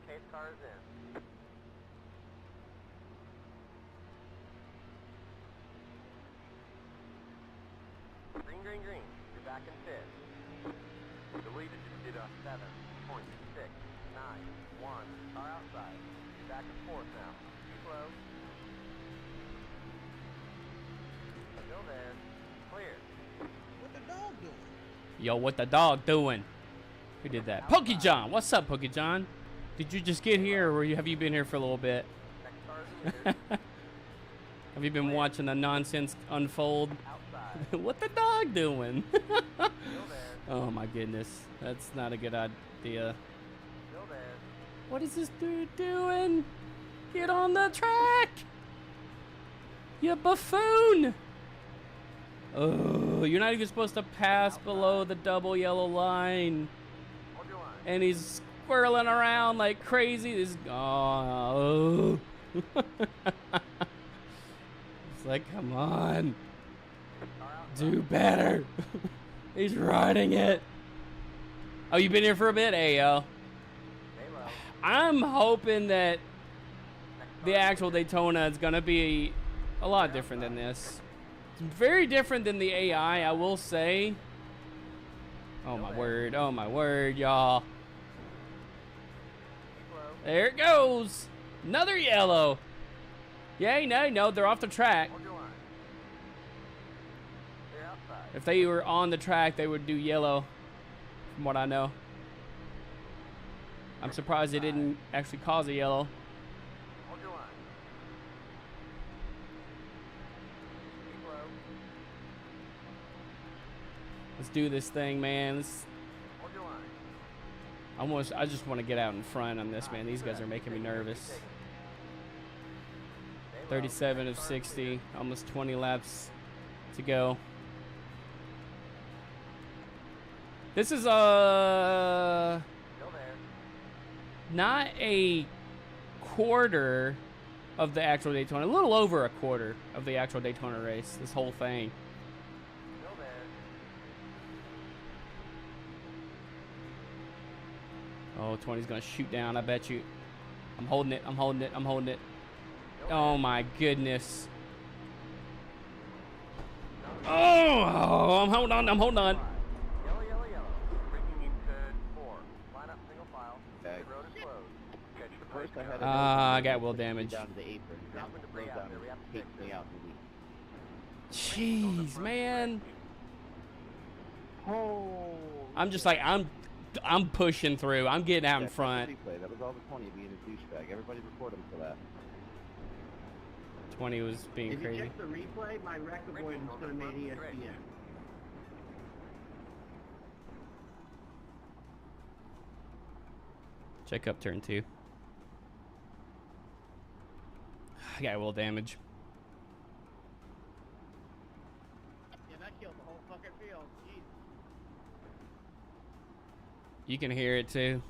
Case car is in. Green. You're back in fifth. The leader just did a 7.691. Car outside. You're back in fourth now. Keep low. Still there. Clear. What the dog doing? Yo, what the dog doing? Who did that? Pokey John. What's up, Pokey John? Did you just get here, or have you been here for a little bit? Have you been watching the nonsense unfold? What the dog doing? Oh my goodness, that's not a good idea. What is this dude doing? Get on the track, you buffoon! Oh, you're not even supposed to pass below the double yellow line, and he's swirling around like crazy. This oh. It's like, come on, do better. He's riding it. Oh, you've been here for a bit? Hey, yo. I'm hoping that the actual Daytona is going to be a lot different than this. It's very different than the AI, I will say. Oh, my word, y'all. There it goes. Another yellow. Yay, no, they're off the track. If they were on the track, they would do yellow, from what I know. I'm surprised they didn't actually cause a yellow. Let's do this thing, man. I just want to get out in front on this, man. These guys are making me nervous. 37 of 60, almost 20 laps to go. This is not a quarter of the actual Daytona, a little over a quarter of the actual Daytona race, this whole thing. Oh, 20's gonna shoot down, I bet you. I'm holding it, I'm holding it, I'm holding it. Oh my goodness. Oh, I'm holding on, I'm holding on. Yellow, yellow, yellow. Bringing in turn 4. Line up single file. The road is closed. Catch the First I first had I got wheel damage. down to the apron. Down to the down and kicked me out in the week. Jeez, man. Oh. I'm just like, I'm pushing through. I'm getting out in That's the front. replay. That was all the 20 being a douchebag. Everybody report him for that. 20 was being If you crazy. check the replay, my wreck avoidance could have made ESPN. Check up turn 2. I got wheel damage. Yeah, that killed the whole fucking field. Jeez. You can hear it too.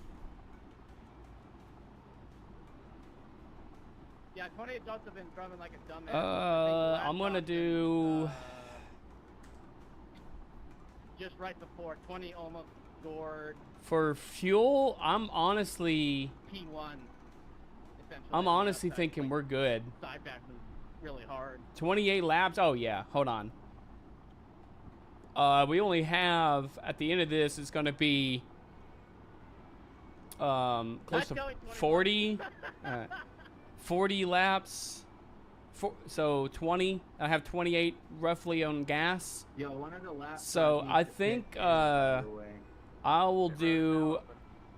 Yeah, 20 adults have been drumming like a dumbass. I'm gonna do. Just right before 20 almost scored For fuel, I'm honestly P1. Essentially. I'm honestly thinking we're good. Side back was really hard. 28 laps. Oh yeah, hold on. We only have at the end of this it's gonna be close That's to going 40 40 laps. So 20. I have 28 roughly on gas. Yo, one of the last. So I think I will do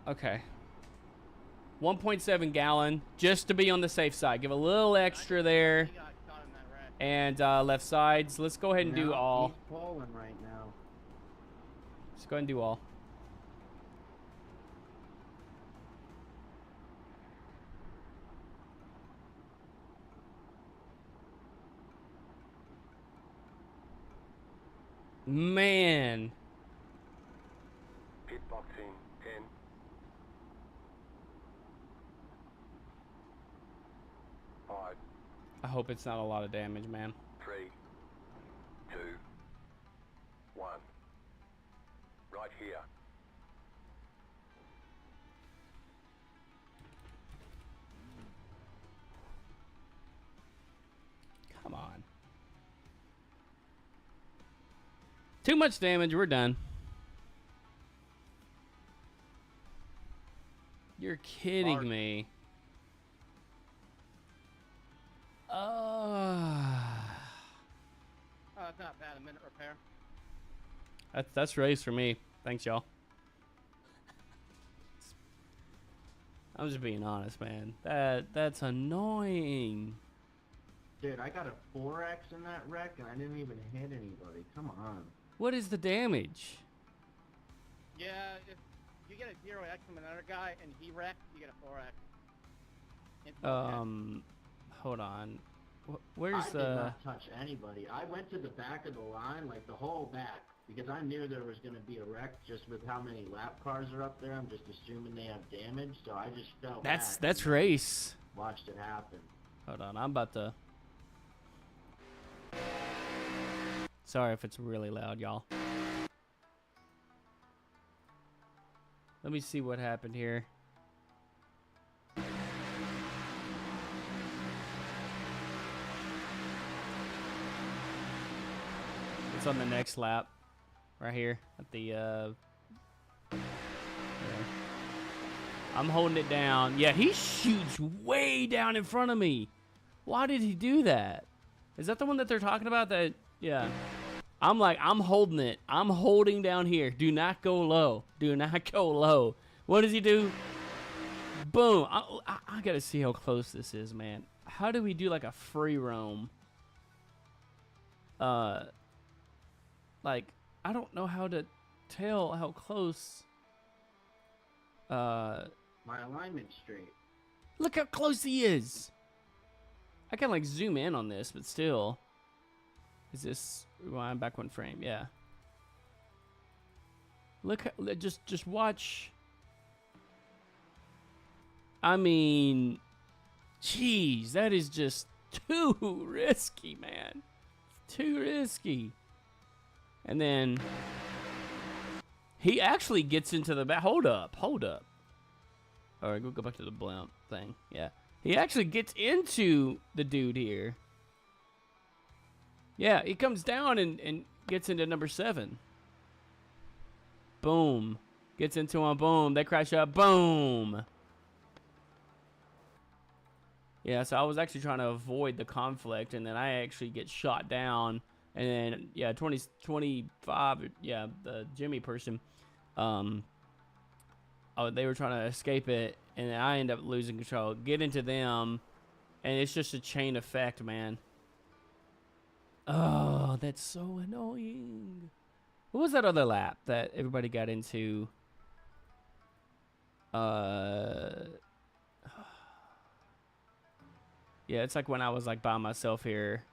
okay. 1.7 gallon just to be on the safe side. Give a little extra there. He got caught in that wreck. And left sides. Let's go ahead and do all. He's falling right now. Let's go ahead and do all. Man. Pit box in 10. Five, I hope it's not a lot of damage, man. 3, 2, 1. Right here. Come on. Too much damage. We're done. You're kidding me. Oh, that's not bad. A minute repair. That's race for me. Thanks, y'all. I'm just being honest, man. That's annoying. Dude, I got a 4X in that wreck and I didn't even hit anybody. Come on. What is the damage? Yeah, if you get a 0X from another guy and he wrecked, you get a 4X. It's Hold on. Where's I did not touch anybody. I went to the back of the line, like the whole back, because I knew there was going to be a wreck just with how many lap cars are up there. I'm just assuming they have damage, so I just fell back That's and race. watched it happen. Hold on, I'm about to. Sorry if it's really loud, y'all. Let me see what happened here. It's on the next lap. Right here at the there. I'm holding it down. Yeah, he shoots way down in front of me. Why did he do that? Is that the one that they're talking about? That, yeah. I'm like, I'm holding it. I'm holding down here. Do not go low. Do not go low. What does he do? Boom. I gotta see how close this is, man. How do we do like a free roam? Like, I don't know how to tell how close. My alignment's straight. Look how close he is. I can like zoom in on this, but still. Is this rewind back one frame? Yeah. Look, just watch. I mean, jeez, that is just too risky, man. Too risky. And then he actually gets into the back. Hold up. All right, we'll go back to the blimp thing. Yeah. He actually gets into the dude here. Yeah, he comes down and gets into number 7. Boom. Gets into him. Boom. They crash up. Boom. Yeah, so I was actually trying to avoid the conflict, and then I actually get shot down. And then, yeah, 25, yeah, the Jimmy person, they were trying to escape it, and I end up losing control. Get into them, and it's just a chain effect, man. Oh, that's so annoying. What was that other lap that everybody got into? Yeah, it's like when I was like by myself here.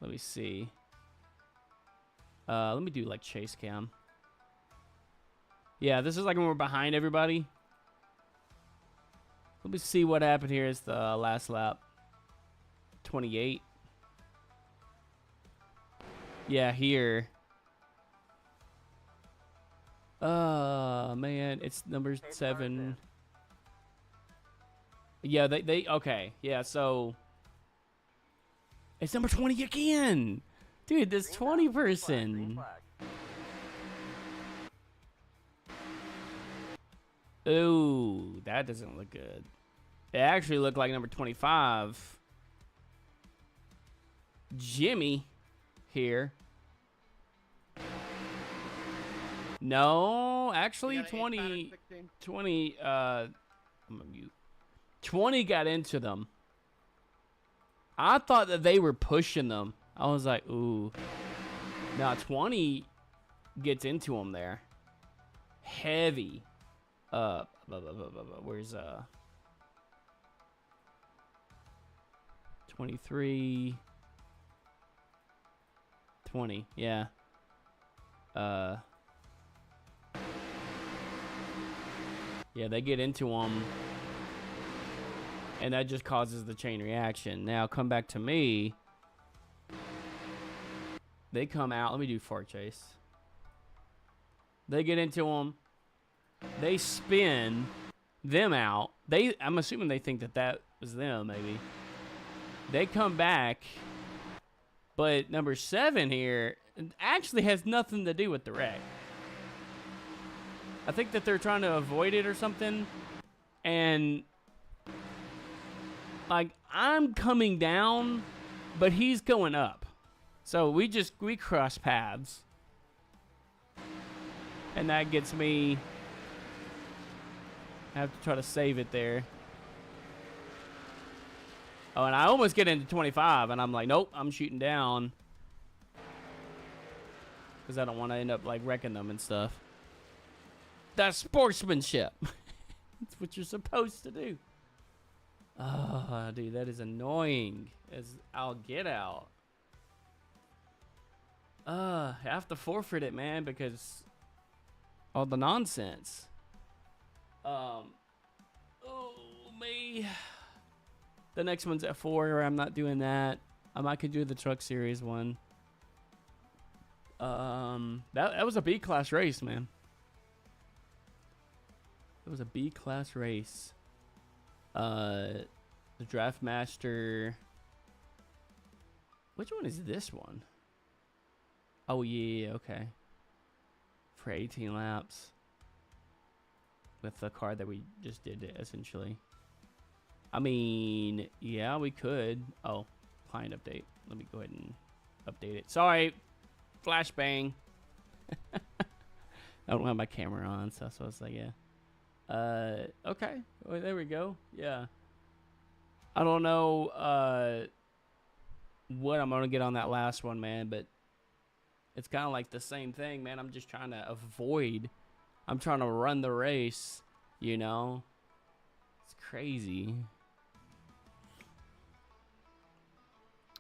Let me see. Let me do like chase cam. Yeah, this is like when we're behind everybody. Let me see what happened here. It's the last lap. 28. Yeah, here. Man, it's number 7. Yeah, they okay. Yeah, so it's number 20 again. Dude, this 20 person. Ooh, that doesn't look good. It actually looked like number 25. Jimmy here. No, actually 20 I'm gonna mute. 20 got into them. I thought that they were pushing them. I was like, ooh. Now 20 gets into them there. Heavy. Where's 23 20, yeah. Yeah, they get into them. And that just causes the chain reaction. Now, come back to me. They come out. Let me do fork chase. They get into them. They spin them out. I'm assuming they think that that was them, maybe. They come back. But number 7 here actually has nothing to do with the wreck. I think that they're trying to avoid it or something. And like, I'm coming down, but he's going up. So we cross paths. And that gets me. I have to try to save it there. Oh, and I almost get into 25, and I'm like, nope, I'm shooting down. Because I don't want to end up, like, wrecking them and stuff. That's sportsmanship. That's what you're supposed to do. Oh, dude, that is annoying as I'll get out. I have to forfeit it, man, because all the nonsense. Oh, me. The next one's at 4, I'm not doing that. I might could do the truck series one. That was a B-class race, man. It was a B-class race. The Draft Master. Which one is this one? Oh, yeah, okay. For 18 laps. With the car that we just did, essentially. I mean, yeah, we could. Oh, client update. Let me go ahead and update it. Sorry. Flashbang. I don't have my camera on, so I was like, yeah. Okay. Well, there we go. Yeah. I don't know what I'm gonna get on that last one, man, but it's kind of like the same thing, man. I'm just trying to avoid I'm trying to run the race, you know? It's crazy.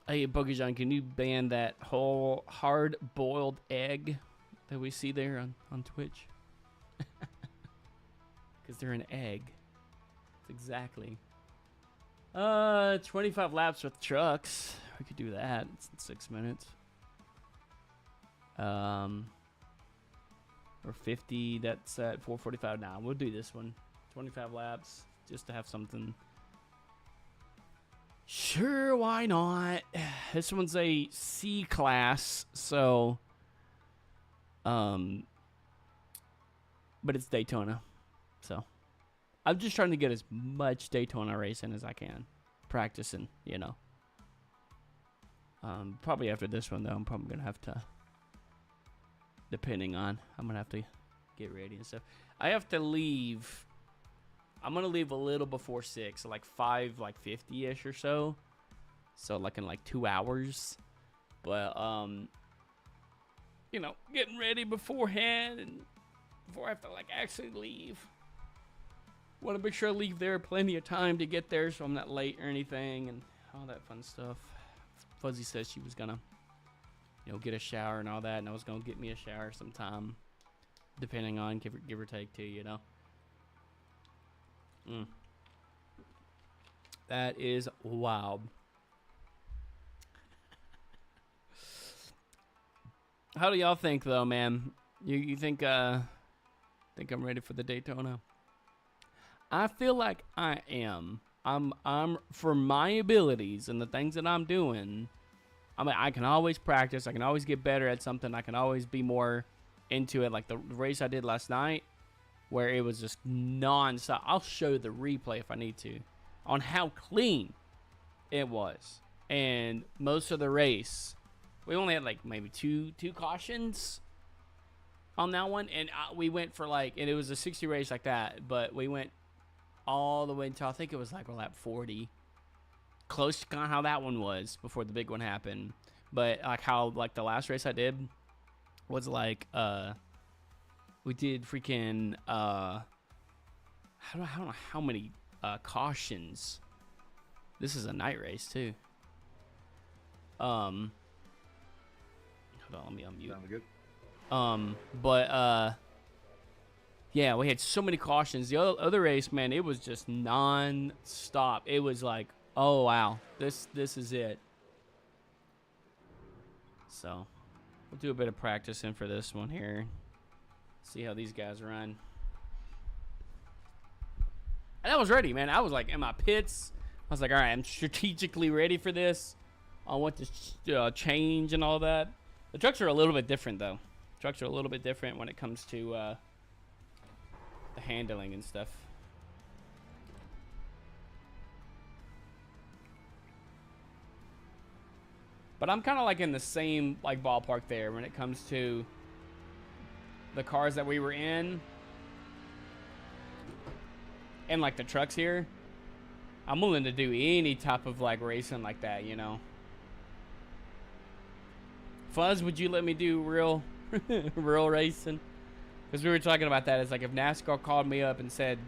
Hey, Boogie John, can you ban that whole hard-boiled egg that we see there on Twitch? Because they're an egg. That's exactly. 25 laps with trucks. We could do that. It's in 6 minutes. Or 50, that's at 4:45 now. We'll do this one. 25 laps, just to have something. Sure, why not? This one's a C class, so but it's Daytona. So I'm just trying to get as much Daytona racing as I can. Practicing, you know. Probably after this one though, I'm probably gonna have to, depending on, I'm gonna have to get ready and stuff. I have to leave. I'm gonna leave a little before 6, so like 5:50ish or so. So like in like 2 hours. But you know, getting ready beforehand and before I have to like actually leave. Want to make sure I leave there plenty of time to get there, so I'm not late or anything and all that fun stuff. Fuzzy says she was gonna, you know, get a shower and all that, and I was gonna get me a shower sometime, depending on give or take too, you know. That is wild. How do y'all think though, man? You think I'm ready for the Daytona? I feel like I am. I'm for my abilities and the things that I'm doing. I mean, I can always practice. I can always get better at something. I can always be more into it. Like the race I did last night, where it was just non-stop. I'll show the replay if I need to on how clean it was. And most of the race, we only had like maybe two cautions on that one, and we went for like, and it was a 60 race like that, but we went all the way until I think it was like lap 40. Close to kind of how that one was before the big one happened. But like how like the last race I did was like we did freaking I don't know how many cautions. This is a night race too. Hold on, let me unmute. Sound good? But yeah, we had so many cautions. The other race, man, it was just non-stop. It was like, oh wow, this is it. So we'll do a bit of practicing for this one here. See how these guys run. And I was ready, man. I was like in my pits. I was like, all right, I'm strategically ready for this. I want to change and all that. The trucks are a little bit different, though. Trucks are a little bit different when it comes to the handling and stuff. But I'm kind of like in the same like ballpark there when it comes to the cars that we were in and like the trucks here. I'm willing to do any type of like racing like that, you know. Fuzz, would you let me do real racing? Because we were talking about that. It's like if NASCAR called me up and said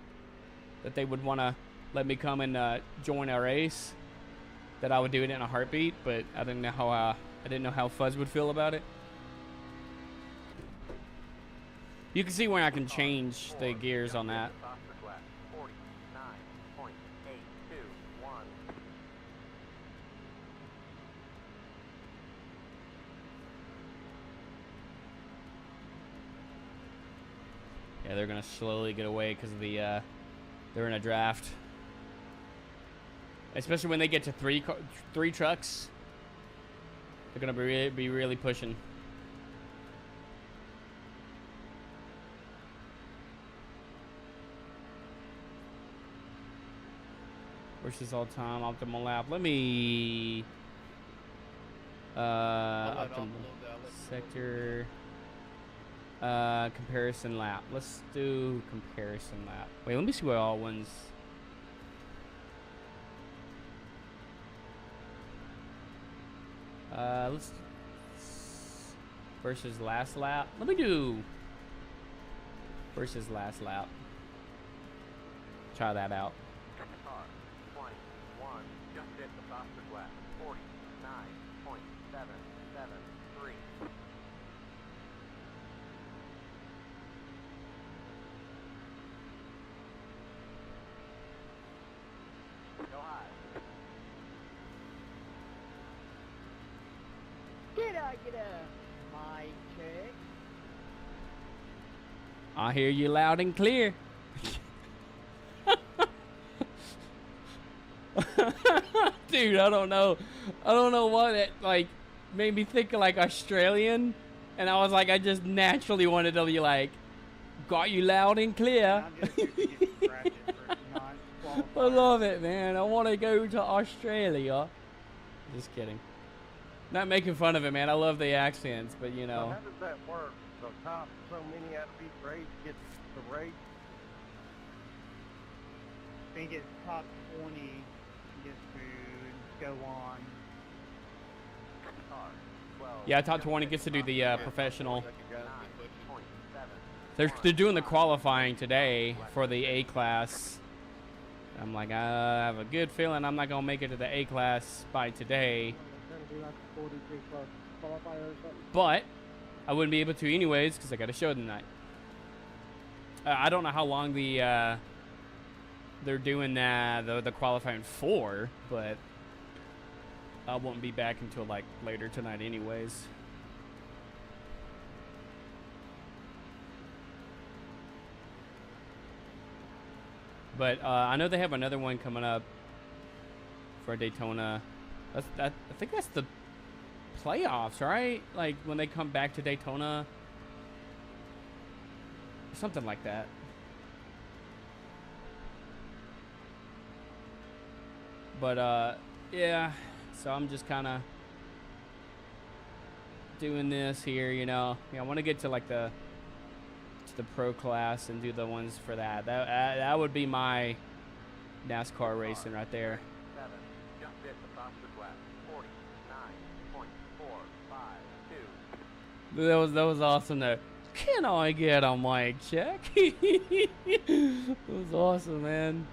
that they would want to let me come and join a race, that I would do it in a heartbeat. But I didn't know how Fuzz would feel about it. You can see where I can change the gears on that. Yeah, they're gonna slowly get away because of the they're in a draft. Especially when they get to three trucks, they're gonna be really pushing. Versus all time optimal lap. Let me optimal sector. Comparison lap. Let's do comparison lap. Wait, let me see what all ones. Let's versus last lap. Let me do. Where's his last lap? Try that out. Car 21 just hit the fastest lap. 49.773. Go high. Get up, my chick. I hear you loud and clear. Dude, I don't know what it like made me think of like Australian, and I was like, I just naturally wanted to be like, got you loud and clear. I'm just here to get distracted for non-qualifiers. I love it, man. I want to go to Australia. Just kidding. Not making fun of it, man. I love the accents, but you So know. how does that work? So top so many out of each race gets the race? I think it's top 20 gets food, go on. Car 12 Yeah, top just 20 hit gets to the do the fastest lap. professional. 9.7. They're doing the qualifying today for the A class. I'm like, I have a good feeling I'm not gonna make it to the A class by today. But I wouldn't be able to anyways because I got a show tonight. I don't know how long the they're doing the qualifying for, but I won't be back until like later tonight anyways. But I know they have another one coming up for Daytona. I think that's the playoffs, right? Like when they come back to Daytona, something like that. But yeah, so I'm just kind of doing this here, you know. I want to get to like the pro class and do the ones for that. That would be my NASCAR racing right there. 7 just hit the fastest lap. 49.452. That was awesome though. Can I get a mic check? That was awesome, man.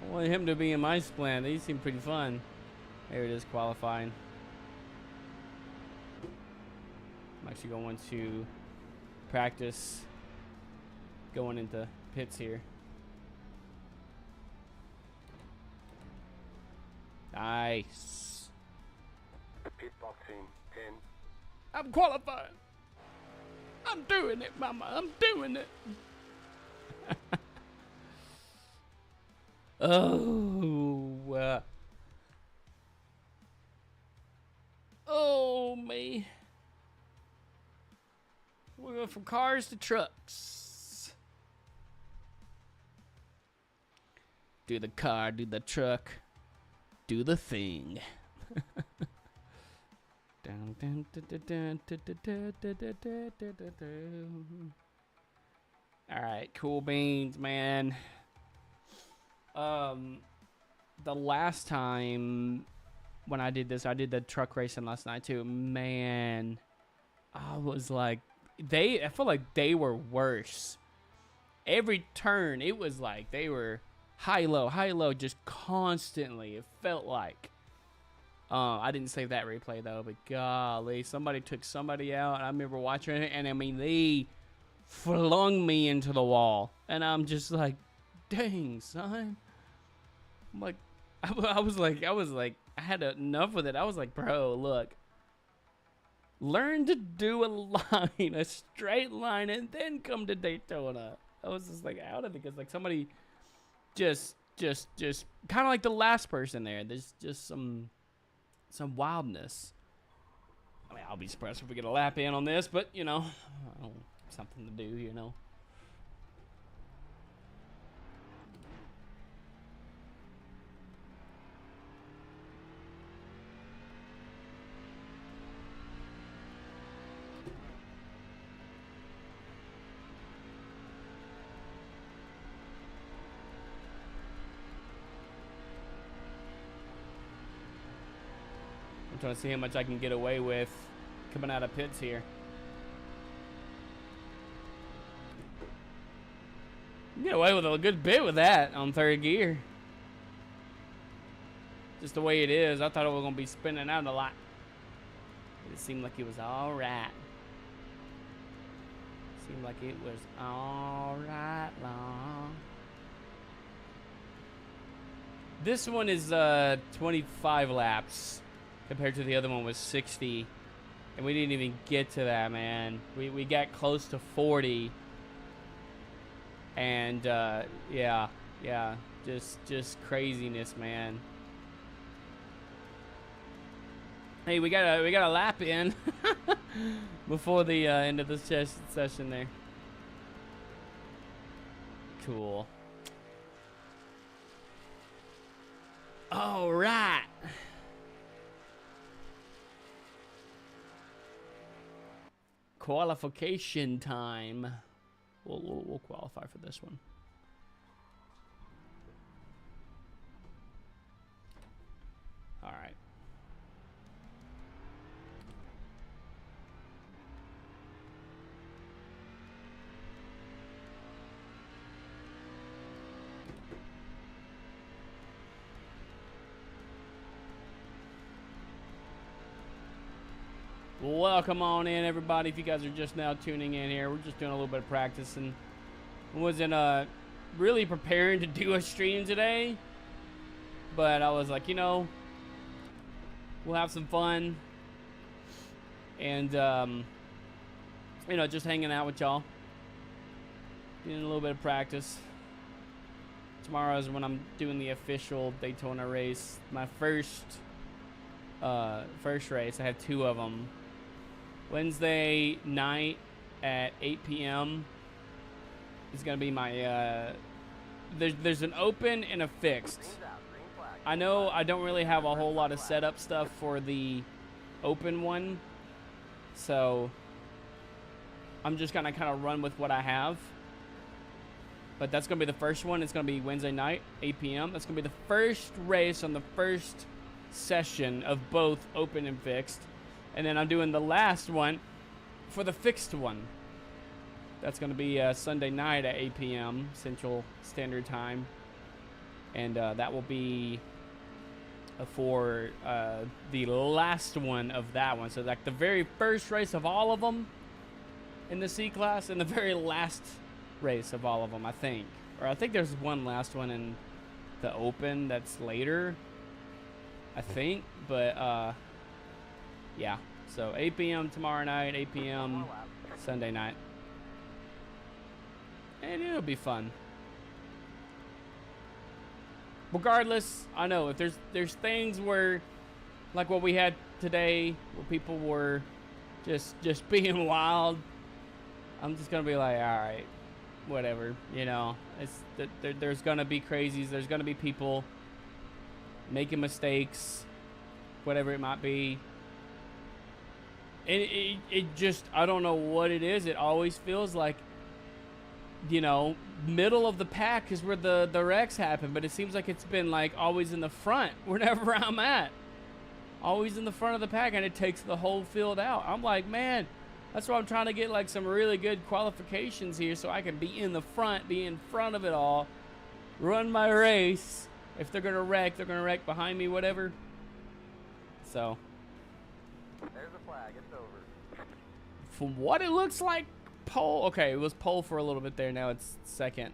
I want him to be in my split. These seem pretty fun. Here it is, qualifying. I'm actually going to practice going into pits here. Nice. Pit boxing 10. I'm qualified. I'm doing it, mama. I'm doing it. Oh, me. We went from cars to trucks. Do the car, do the truck, do the thing. All right, cool beans, man. The last time when I did this, I did the truck racing last night too. Man, I was like, I feel like they were worse. Every turn, it was like they were high, low, just constantly. It felt like. I didn't save that replay though, but golly, somebody took somebody out. And I remember watching it, and I mean, they flung me into the wall, and I'm just like, dang, son. I'm like, I was like, I had enough with it. I was like, bro, look, learn to do a line, a straight line, and then come to Daytona. I was just like out of it because like somebody just kind of like the last person there. There's just some wildness. I mean, I'll be surprised if we get a lap in on this, but you know, something to do, you know. I'm trying to see how much I can get away with coming out of pits here. You get away with a good bit with that on third gear. Just the way it is. I thought it was going to be spinning out a lot. It seemed like it was all right. Seemed like it was all right long. This one is 25 laps compared to the other one was 60. And we didn't even get to that, man. We got close to 40. And yeah, just craziness, man. Hey, we got a lap in before the end of this session there. Cool. All right. Qualification time. We'll qualify for this one. All right. Welcome on in, everybody. If you guys are just now tuning in here, we're just doing a little bit of practice and wasn't really preparing to do a stream today, but I was like, you know, we'll have some fun and you know, just hanging out with y'all, doing a little bit of practice. Tomorrow is when I'm doing the official Daytona race, my first race. I have 2 of them. Wednesday night at 8 p.m. is going to be my, there's an open and a fixed. I know I don't really have a whole lot of setup stuff for the open one, so I'm just going to kind of run with what I have. But that's going to be the first one. It's going to be Wednesday night, 8 p.m. That's going to be the first race on the first session of both open and fixed. And then I'm doing the last one for the fixed one. That's going to be Sunday night at 8 p.m. Central Standard Time. And that will be for the last one of that one. So like the very first race of all of them in the C-Class and the very last race of all of them, I think. Or I think there's one last one in the open that's later, I think. But yeah, so 8 p.m. tomorrow night, 8 p.m. Sunday night. And it'll be fun. Regardless, I know if there's things where, like what we had today, where people were just being wild, I'm just gonna be like, all right, whatever, you know. It's there's gonna be crazies. There's gonna be people making mistakes, whatever it might be. And it just, I don't know what it is. It always feels like, you know, middle of the pack is where the wrecks happen, but it seems like it's been like always in the front wherever I'm at. Always in the front of the pack, and it takes the whole field out. I'm like, man, that's why I'm trying to get like some really good qualifications here so I can be in the front, be in front of it all, run my race. If they're gonna wreck, they're gonna wreck behind me, whatever. So There's a flag. It's over. from what it looks like, pole. Okay, it was pole for a little bit there. Now it's second.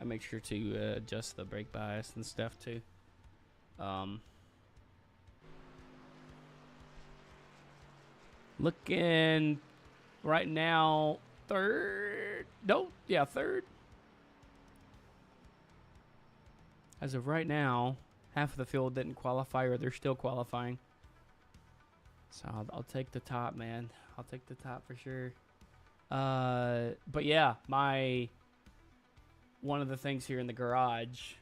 I make sure to adjust the brake bias and stuff too. Looking right now, third. No, yeah, third. As of right now, half of the field didn't qualify, or they're still qualifying. So I'll take the top, man. I'll take the top for sure. But yeah, one of the things here in the garage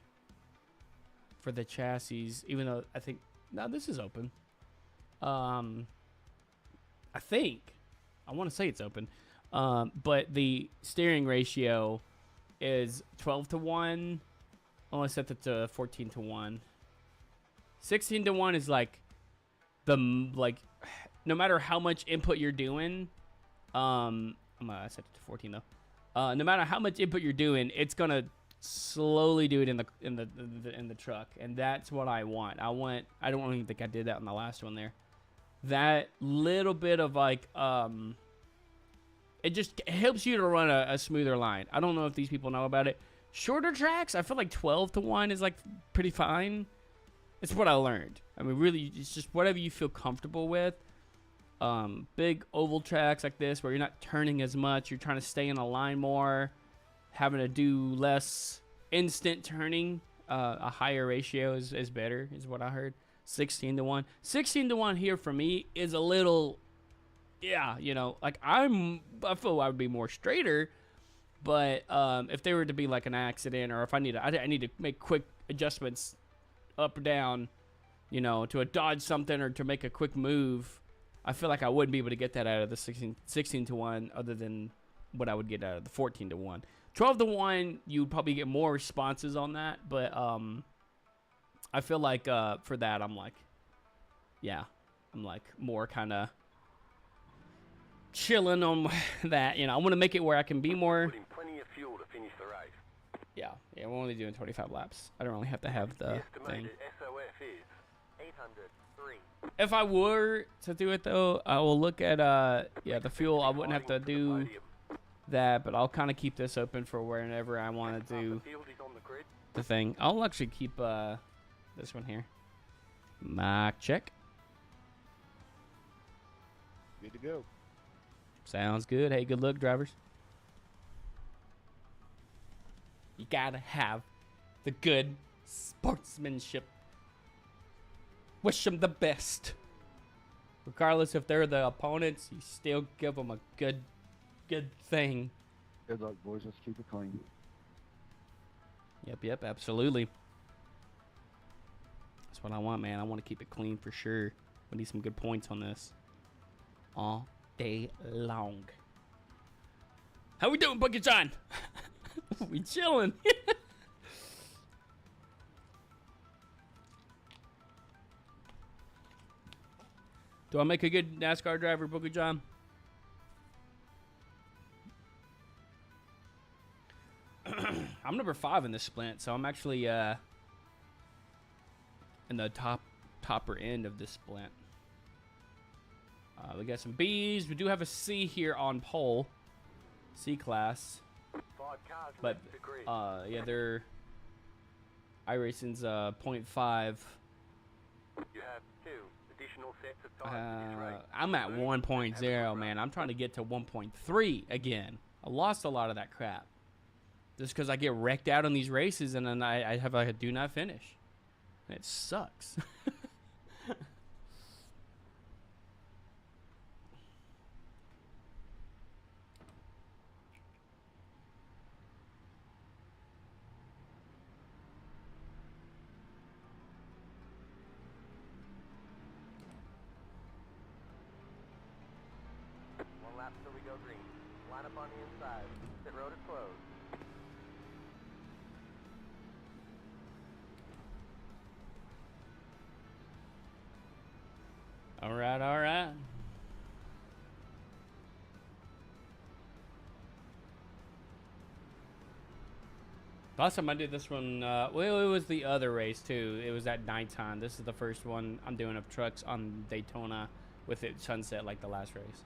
for the chassis, even though I think, no, this is open. I want to say it's open. But the steering ratio is 12-1. I want to set that to 14-1. 16-1 is like no matter how much input you're doing, I set it to 14 though. No matter how much input you're doing, it's gonna slowly do it in the truck, and that's what I want. I don't even think I did that in the last one there. That little bit of like, it just helps you to run a smoother line. I don't know if these people know about it. Shorter tracks, I feel like 12-1 is like pretty fine. It's what I learned. I mean, really, it's just whatever you feel comfortable with. Big oval tracks like this where you're not turning as much, you're trying to stay in a line more, having to do less instant turning, a higher ratio is better, is what I heard. 16-1. 16-1 here for me is a little, yeah, you know, like I feel I would be more straighter, but if there were to be like an accident, or if I need to make quick adjustments up or down, you know, to dodge something or to make a quick move, I feel like I wouldn't be able to get that out of the 16-1 other than what I would get out of the 14-1. 12-1, you'd probably get more responses on that, but I feel like for that, I'm like more kind of chilling on that. You know, I want to make it where I can be more. Putting plenty of fuel to finish the race. Yeah, we're only doing 25 laps. I don't really have to have the thing. SOF is 803. If I were to do it though, I will look at the fuel. I wouldn't have to do that, but I'll kind of keep this open for whenever I want to do the thing. I'll actually keep this one here. Mic check. Good to go. Sounds good. Hey, good luck, drivers. You gotta have the good sportsmanship. Wish them the best. Regardless if they're the opponents, you still give them a good thing. Good luck, boys. Let's keep it clean. Yep, absolutely. That's what I want, man. I want to keep it clean for sure. We need some good points on this. All day long. How we doing, Bucket John? We chilling. Do I make a good NASCAR driver, Booker John? I'm number 5 in this splint, so I'm actually in the topper end of this splint. We got some B's. We do have a C here on pole, C class. But yeah, they're iRacing's 0.5. You have 2 additional sets of tires. I'm at 1.0, man. I'm trying to get to 1.3 again. I lost a lot of that crap just because I get wrecked out on these races, and then I have like a do not finish. It sucks. Lap till we go green. Line up on the inside. Pit road is closed. All right. Last time I did this one, well, it was the other race too. It was at nighttime. This is the first one I'm doing of trucks on Daytona with it sunset like the last race.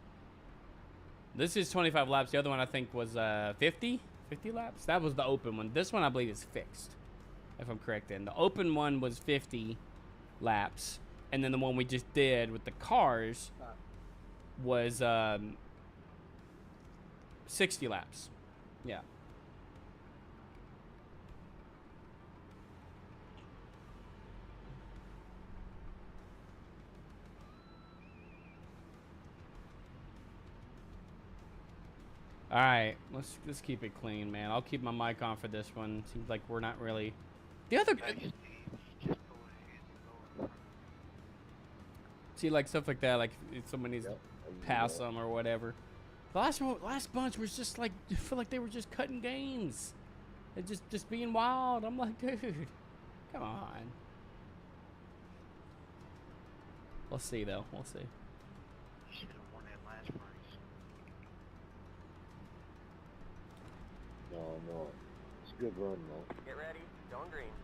This is 25 laps. The other one I think was 50 laps. That was the open one. This one I believe is fixed, if I'm correct. Then the open one was 50 laps, and then the one we just did with the cars was 60 laps. Yeah. All right, let's keep it clean, man. I'll keep my mic on for this one. Seems like we're not really. The other. See, like stuff like that, like if someone needs to pass them or whatever. The last bunch was just like, I feel like they were just cutting gains, and just being wild. I'm like, dude, come on. We'll see though. We'll see. no. It's a good run, though. Get ready. Going green.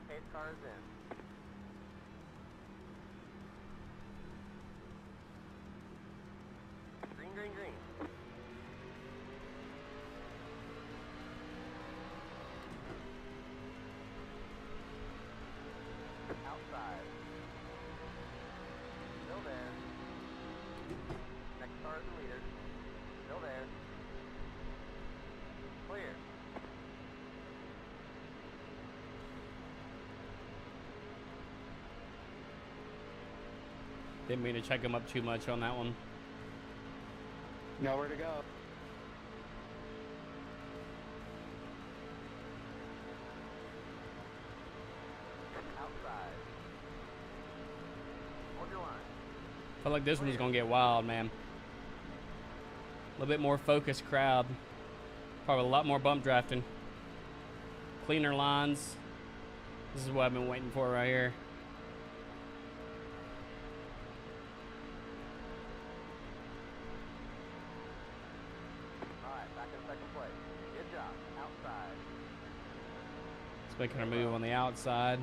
Pace cars in. Green, green, green. Outside. Still there. Next car is the leader. Still there. Clear. Didn't mean to check him up too much on that one. Nowhere to go. Outside. Hold your line. Felt like this one's gonna get wild, man. A little bit more focused crowd. Probably a lot more bump drafting. Cleaner lines. This is what I've been waiting for right here. Alright, back in second place. Good job. Outside. It's making a move on the outside.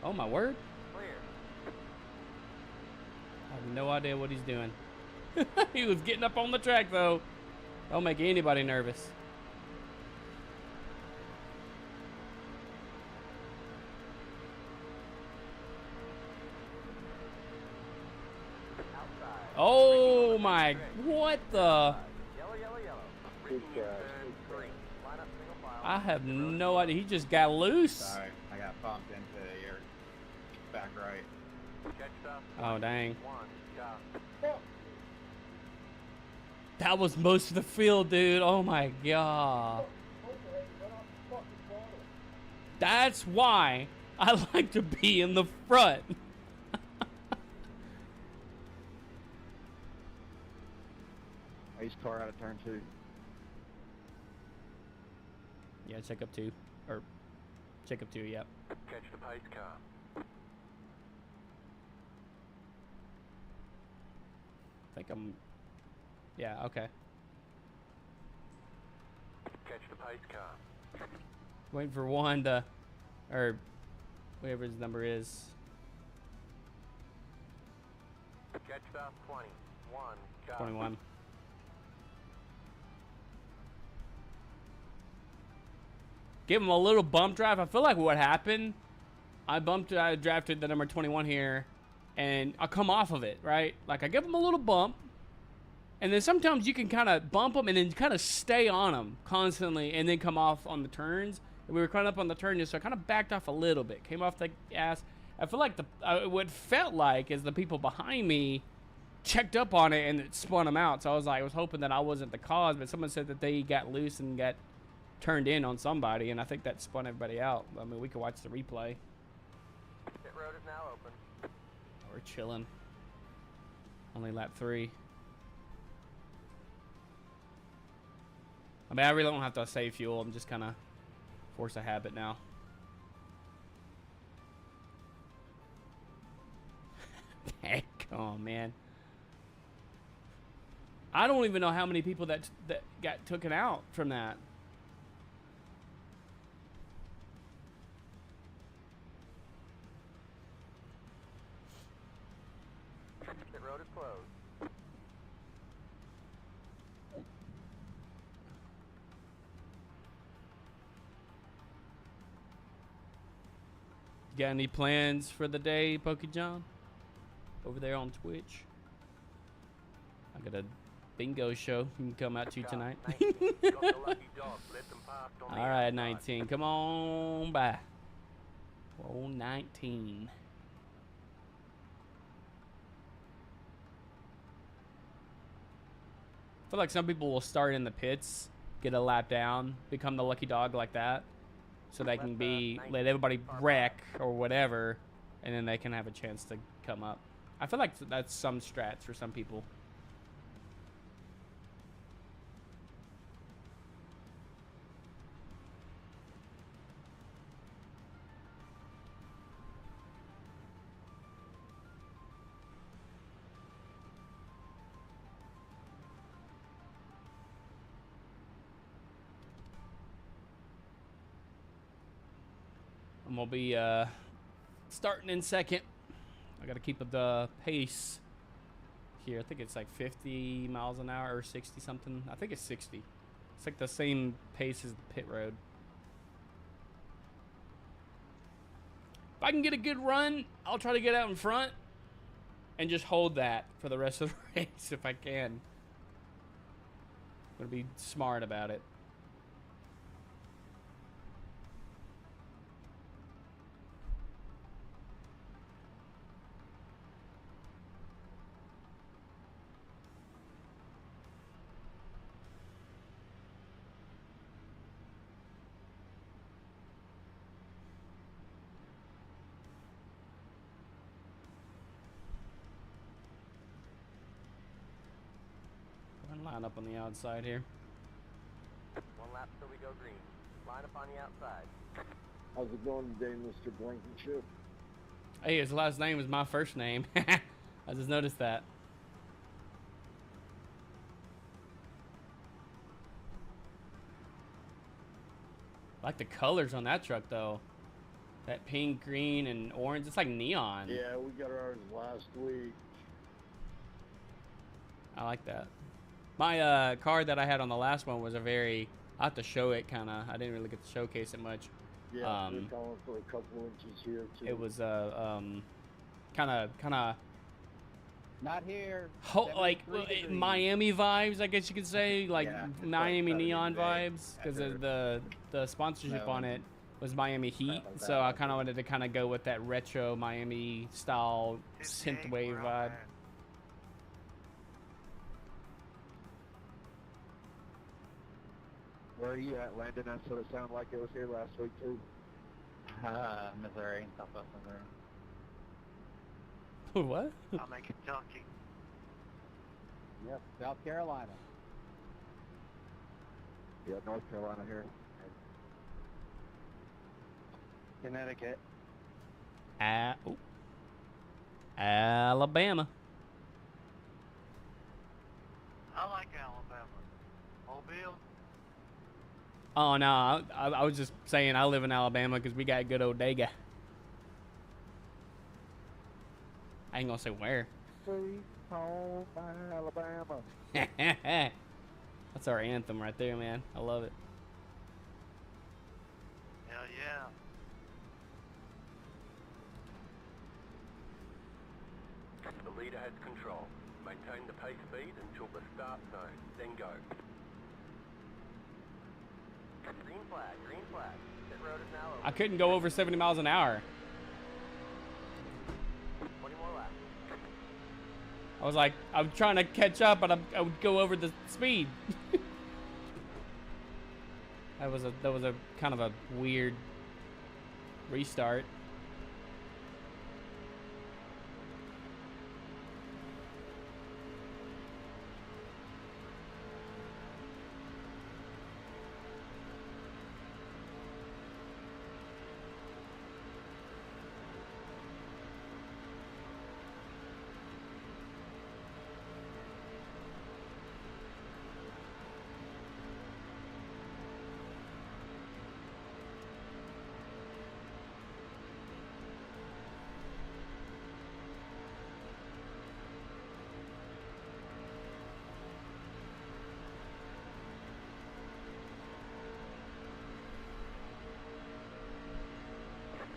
Oh my word. Clear. I have no idea what he's doing. He was getting up on the track though. Don't make anybody nervous. Outside. Oh my, what the? Yellow, yellow, yellow. Good Ricky crash. turn green. Line up single file. I have no idea. He just got loose. Sorry, I got bumped into your back right. Catch up. Oh dang. One. Go. That was most of the field, dude. Oh my god. That's why I like to be in the front. Ace car out of turn 2. Yeah, check up 2. Or check up 2, yep. Catch the pace car. I think I'm. Yeah, okay. Catch the pace car. Waiting for one to. Or whatever his number is. Catch stop 20. 1. Go. 21. Give him a little bump drive. I feel like what happened, I drafted the number 21 here, and I come off of it, right? Like, I give him a little bump, and then sometimes you can kind of bump him and then kind of stay on him constantly and then come off on the turns. And we were coming up on the turn, so I kind of backed off a little bit, came off the gas. I feel like what felt like is the people behind me checked up on it and it spun them out. So I was hoping that I wasn't the cause, but someone said that they got loose and got turned in on somebody, and I think that spun everybody out. I mean, we could watch the replay. Pit road is now open. We're chilling. Only lap 3. I mean, I really don't have to save fuel. I'm just kind of force a habit now. Heck, oh man. I don't even know how many people that got taken out from that. Pit road is closed. You got any plans for the day, Pokejohn? Over there on Twitch. I got a bingo show you can come out to tonight. All right, 19. Come on by. Oh, 19. I feel like some people will start in the pits, get a lap down, become the lucky dog like that, so they can let everybody wreck or whatever, and then they can have a chance to come up. I feel like that's some strats for some people. And we'll be starting in second. I got to keep up the pace here. I think it's like 50 miles an hour or 60 something. I think it's 60. It's like the same pace as the pit road. If I can get a good run, I'll try to get out in front and just hold that for the rest of the race if I can. I'm going to be smart about it. Line up on the outside here. One lap till we go green. Line up on the outside. How's it going today, Mr. Blankenship? Hey, his last name is my first name. I just noticed that. I like the colors on that truck though. That pink, green, and orange. It's like neon. Yeah, we got ours last week. I like that. My car that I had on the last one was a very... I have to show it kind of. I didn't really get to showcase it much. Yeah, we're calling for a couple inches here too. It was kind of Not here. like 73 degrees. Miami vibes, I guess you could say, like Yeah, Miami Saturday neon today. vibes, because After- the sponsorship No. on it was Miami Heat, Like so that. I kind of wanted to kind of go with that retro Miami style synthwave vibe. Where are you at, Landon? That's what it sounded like it was here last week, too. Missouri, Southwest Missouri. What? I'm in Kentucky. Yep, South Carolina. Yeah, North Carolina here. Connecticut. Alabama. I like Alabama. Mobile. Oh no, I was just saying I live in Alabama because we got good old Dega. I ain't gonna say where. Sweet home Alabama. That's our anthem right there, man. I love it. Hell yeah. The leader has control. Maintain the pace speed until the start zone, then go. Green flag, green flag. Pit road is now I open. couldn't go over 70 miles an hour. 20 more laps. I was like, I'm trying to catch up, but I would go over the speed. That was a kind of a weird restart.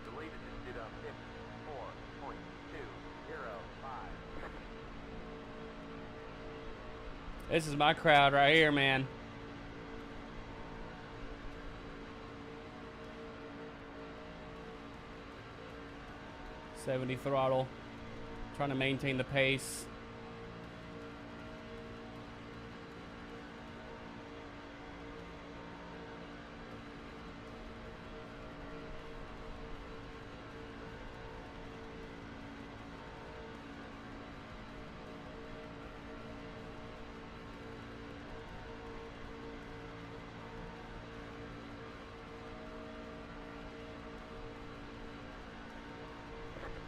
The leader just did a 54.205. This is my crowd right here, man. .70 throttle. Trying to maintain the pace.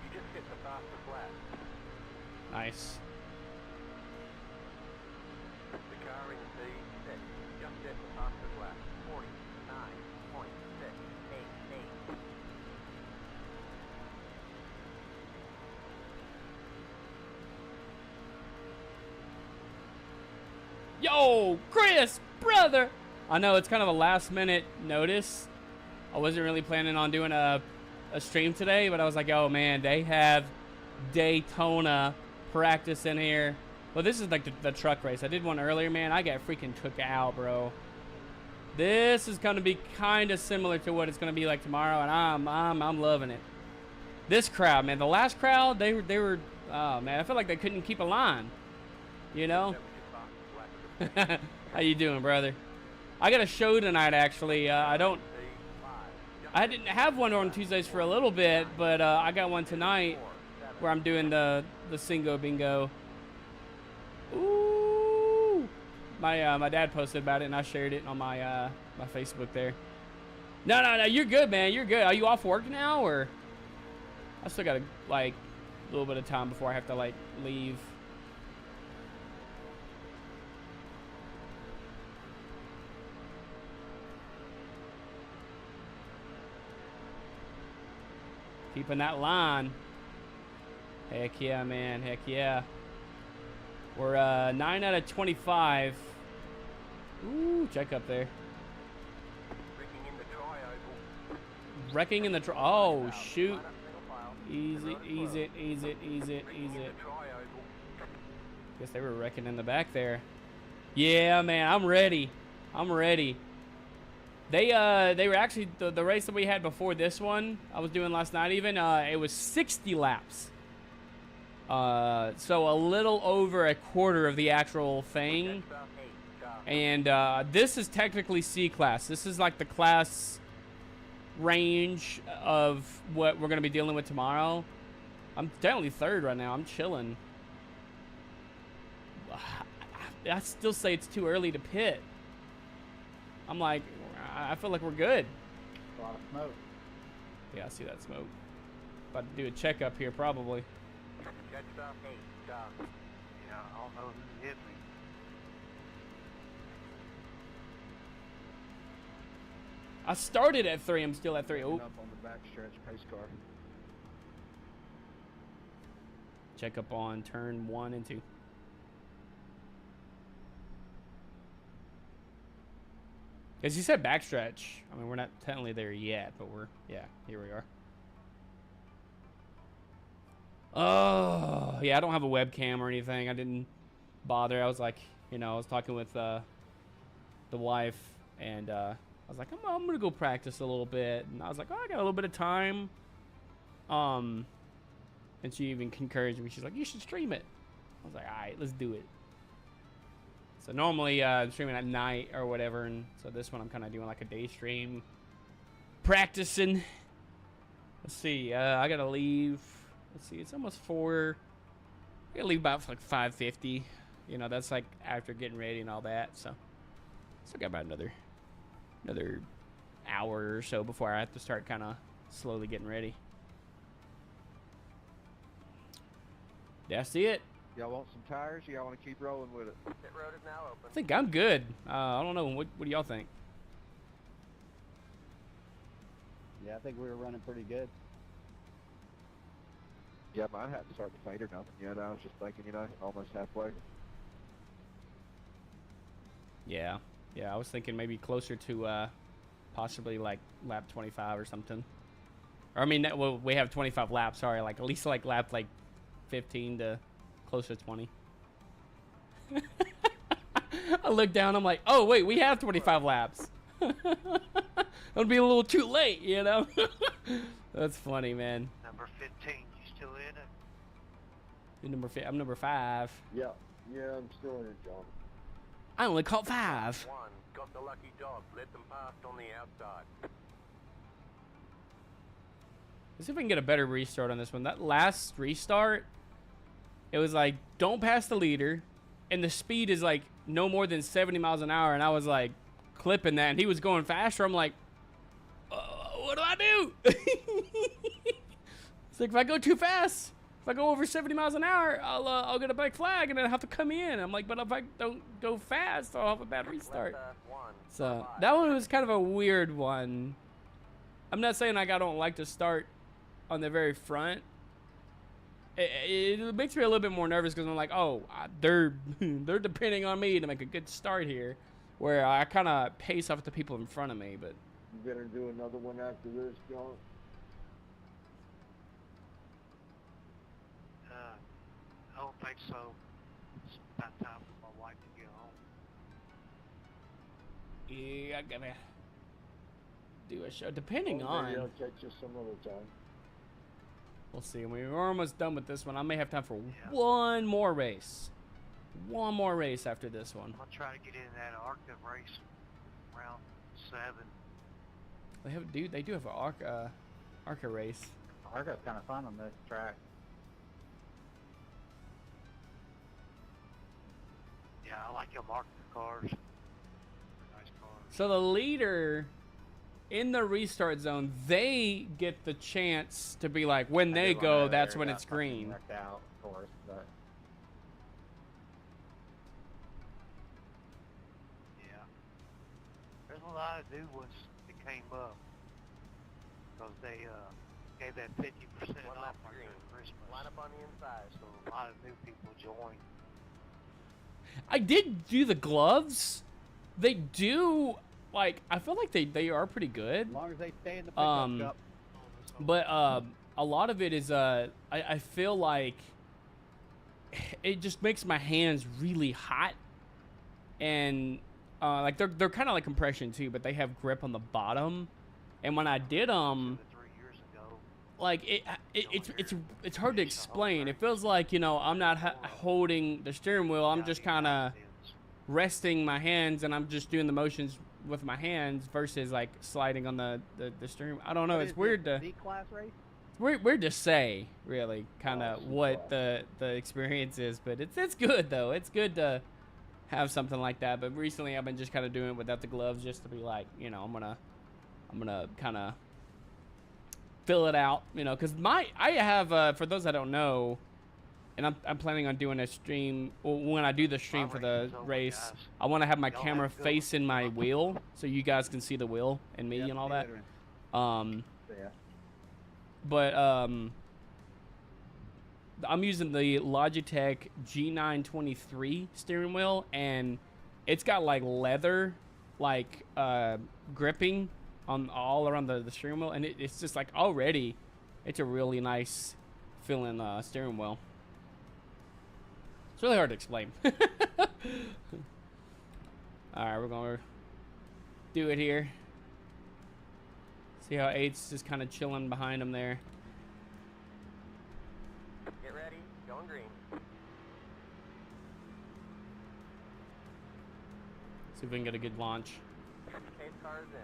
You just hit the fastest lap. Nice. The car in P6 just hit the fastest lap. 49.688. Oh, Chris, brother. I know it's kind of a last minute notice. I wasn't really planning on doing a stream today, but I was like, oh man, they have Daytona practice in here. Well, this is like the truck race. I did one earlier, man. I got freaking took out, bro. This is going to be kind of similar to what it's going to be like tomorrow, and I'm loving it. This crowd, man, the last crowd, they were, oh man, I feel like they couldn't keep a line, you know? How you doing, brother? I got a show tonight, actually. I didn't have one on Tuesdays for a little bit, but I got one tonight where I'm doing the Singo Bingo. Ooh! My dad posted about it, and I shared it on my my Facebook there. No, you're good, man. You're good. Are you off work now, or? I still got like a little bit of time before I have to like leave. Keeping that line. Heck yeah, man. Heck yeah. We're 9 out of 25. Ooh, check up there. Wrecking in the oh, shoot. Easy. Guess they were wrecking in the back there. Yeah, man, I'm ready. They were actually, the race that we had before this one, I was doing last night even, it was 60 laps. So a little over a quarter of the actual thing. And this is technically C class. This is like the class range of what we're going to be dealing with tomorrow. I'm definitely third right now. I'm chilling. I still say it's too early to pit. I'm like, I feel like we're good. A lot of smoke. Yeah, I see that smoke. About to do a checkup here, probably. Yeah, I don't know who hit me. I started at 3. I'm still at 3. Oh. Up on the backstretch, pace car. Check up on turn 1 and 2. As you said, backstretch. I mean, we're not technically there yet, but yeah, here we are. Oh, yeah, I don't have a webcam or anything. I didn't bother. I was like, you know, I was talking with the wife, and I was like, I'm going to go practice a little bit. And I was like, oh, I got a little bit of time. And she even encouraged me. She's like, you should stream it. I was like, all right, let's do it. So normally I'm streaming at night or whatever, and so this one I'm kind of doing like a day stream, practicing. Let's see, I gotta leave. Let's see, it's almost 4. I gotta leave about like 5:50. You know, that's like after getting ready and all that. So still got about another hour or so before I have to start kind of slowly getting ready. That's it. Y'all want some tires? Y'all want to keep rolling with it? Pit road is now open. I think I'm good. I don't know. What do y'all think? Yeah, I think we were running pretty good. Yeah, mine hadn't started to fade or nothing yet. I was just thinking, you know, almost halfway. Yeah, I was thinking maybe closer to possibly like lap 25 or something. Or I mean, well, we have 25 laps. Sorry, like at least like lap like 15 to close to 20. I look down. I'm like, oh wait, we have 25 laps. It'll be a little too late, you know. That's funny, man. Number 15, you still in it? You're number I'm number 5. Yeah, I'm still in it, John. I only caught 5. One, got the lucky dog, let them past on the outside. Let's see if I can get a better restart on this one. That last restart, it was like, don't pass the leader, and the speed is like no more than 70 miles an hour, and I was like clipping that, and he was going faster. I'm like, what do I do? It's like, if I go too fast, if I go over 70 miles an hour, I'll get a black flag, and then I have to come in. I'm like, but if I don't go fast, I'll have a bad restart. So that one was kind of a weird one. I'm not saying like I don't like to start on the very front, it makes me a little bit more nervous because I'm like, oh, they're they're depending on me to make a good start here, where I kind of pace off the people in front of me. But You better do another one after this, John. I don't think so. It's about time for my wife to get home. yeah, I gotta do a show. Depending Maybe on, I'll catch you some other time. we'll see. We're almost done with this one. I may have time for one more race. One more race after this one. I'm gonna try to get in that ARCA race round 7. They do have an ARCA race. Argo's kind of fun on this track. Yeah, I like them ARCA cars. They're nice cars. So the leader in the restart zone, they get the chance to be like, when they go, that's when it's green. Wrecked out, of course, but Yeah. There's a lot of new ones that came up. Because they gave that 50% One off lap right green. there Christmas. Line up on the inside. So a lot of new people joined. I did do the gloves. They do, like, I feel like they are pretty good. as long as they stay in the pickup cup. But a lot of it is I feel like it just makes my hands really hot, and like they're kind of like compression too, but they have grip on the bottom. And when I did 3 years ago. like it's hard to explain. It feels like, you know, I'm not holding the steering wheel. I'm just kind of resting my hands, and I'm just doing the motions with my hands versus like sliding on the steering. I don't know. What It's is weird this, to Z-class race? weird to say, really, kind of what the experience is. But it's good though. It's good to have something like that. But recently I've been just kind of doing it without the gloves, just to be like, you know, I'm gonna kind of fill it out, you know, because I have for those that don't know, and I'm planning on doing a stream. Well, when I do the stream for the race, I want to have my camera facing my wheel so you guys can see the wheel and me and all that. Yeah. But I'm using the Logitech G923 steering wheel, and it's got like leather, like gripping on all around the steering wheel, and it's just like already, it's a really nice feeling steering wheel. It's really hard to explain. All right, we're gonna do it here. See how 8's just kind of chilling behind him there. Get ready. Going green. See if we can get a good launch. Pace cars in.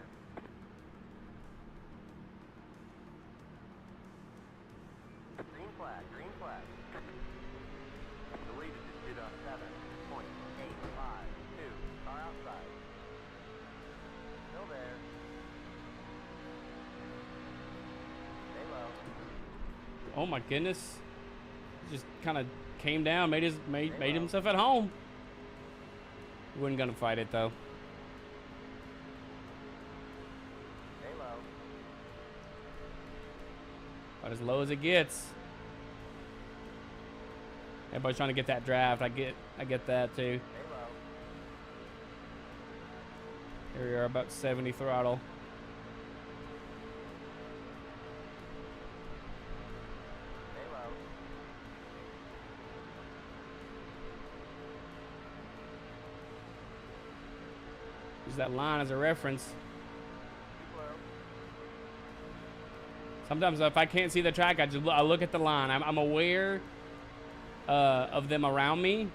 Green flag. Green flag. The lead is at 7.852. Car outside. Still there. Stay low. Oh my goodness! Just kind of came down, made himself at home. He wasn't gonna fight it though. Stay low. About as low as it gets. Everybody's trying to get that draft. I get that too. Stay low. Here we are, about 70 throttle. Stay low. Use that line as a reference. Keep low. Sometimes if I can't see the track, I look at the line. I'm aware of them around me,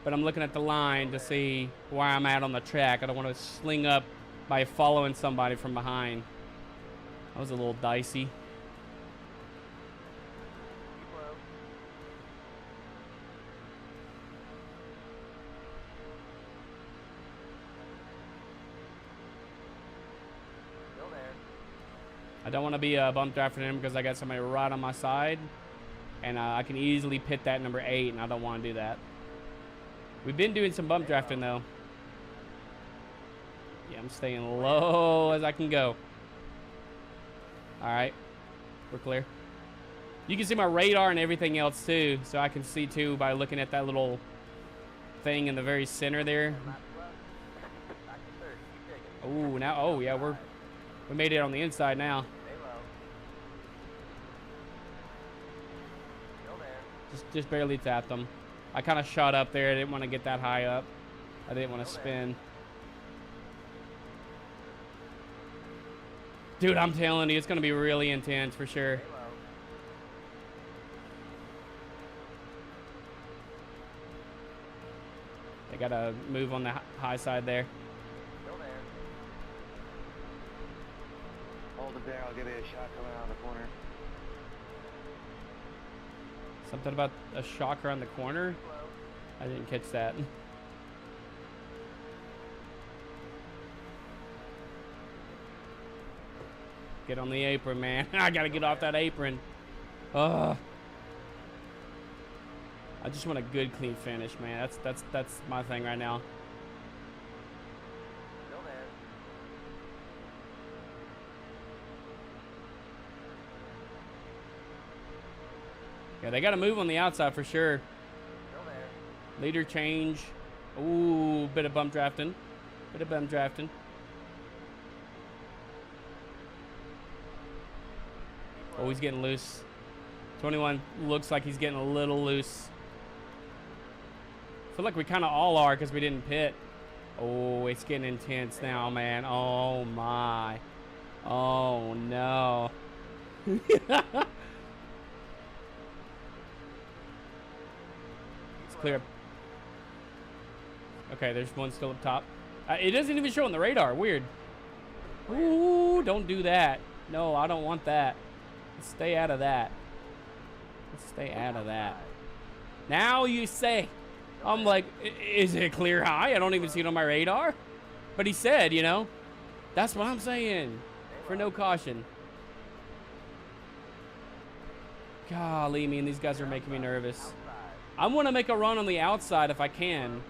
but I'm looking at the line to see where I'm at on the track. I don't want to sling up by following somebody from behind. That was a little dicey. Keep low. Still there. I don't want to be bump drafting him because I got somebody right on my side, and I can easily pit that number 8, and I don't want to do that. We've been doing some bump drafting though. Yeah, I'm staying low as I can go. All right, we're clear. You can see my radar and everything else too, so I can see too by looking at that little thing in the very center there. Oh, now, oh yeah, we made it on the inside now. Just barely tapped them. I kind of shot up there. I didn't want to get that high up. I didn't want to spin. Dude, I'm telling you, it's going to be really intense for sure. They got to move on the high side there. Hold it there, I'll give you a shot coming out of the corner. Something about a shock around the corner? I didn't catch that. Get on the apron, man. I gotta get off that apron. Ugh. I just want a good, clean finish, man. That's my thing right now. Yeah, they got to move on the outside for sure. Leader change. Ooh, bit of bump drafting. Bit of bump drafting. Oh, he's getting loose. 21 looks like he's getting a little loose. I feel like we kind of all are because we didn't pit. Oh, it's getting intense now, man. Oh, my. Oh, no. Clear. Okay, there's one still up top. It doesn't even show on the radar. Weird. Ooh, don't do that. No, I don't want that. Let's stay out of that. Let's stay out of that. Now you say. I'm like, is it clear high? I don't even see it on my radar. But he said, you know. That's what I'm saying. For no caution. Golly, me and these guys are making me nervous. I want to make a run on the outside if I can.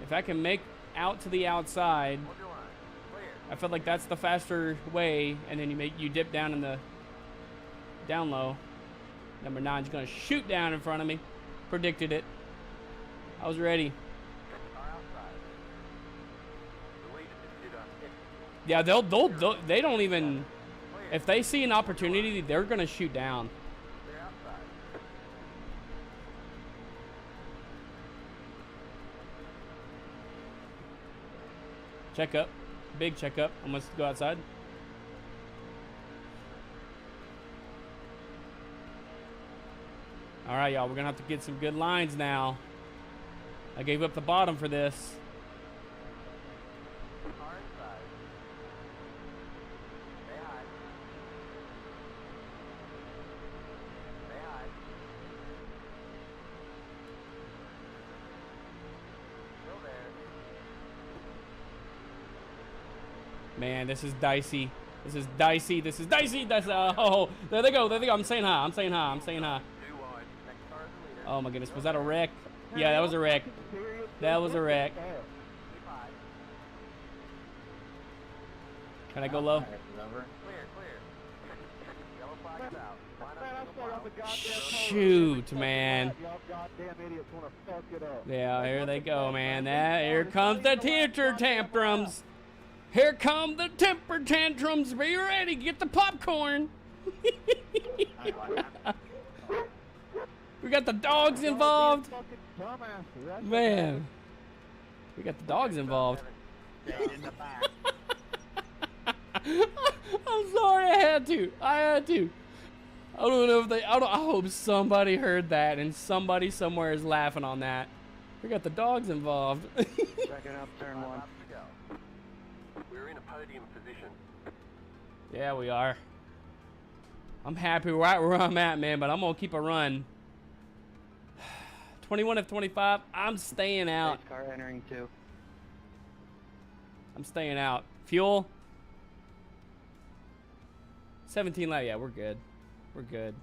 If I can make out to the outside, I feel like that's the faster way. And then you dip down in the down low. Number 9's gonna shoot down in front of me. Predicted it. I was ready. Yeah, they don't even. If they see an opportunity, they're gonna shoot down. Check up. Big check up. I must go outside. All right, y'all. We're going to have to get some good lines now. I gave up the bottom for this. Man, this is dicey. This is dicey. This is dicey. That's oh, there they go. There they go. I'm saying hi. I'm saying hi. I'm saying hi. Oh my goodness, was that a wreck? Yeah, that was a wreck. That was a wreck. Can I go low? Shoot, man. Yeah, here they go, man. Here comes the temper tantrums. Here come the temper tantrums. Be ready. Get the popcorn. We got the dogs involved. Man. We got the dogs involved. I'm sorry, I had to. I don't know if they. I hope somebody heard that and somebody somewhere is laughing on that. We got the dogs involved. Second up, turn 1. We're in a podium position. Yeah, we are. I'm happy right where I'm at, man, but I'm gonna keep a run. 21 of 25. I'm staying out. Car entering 2. I'm staying out. Fuel. 17 lap. Yeah, we're good. We're good.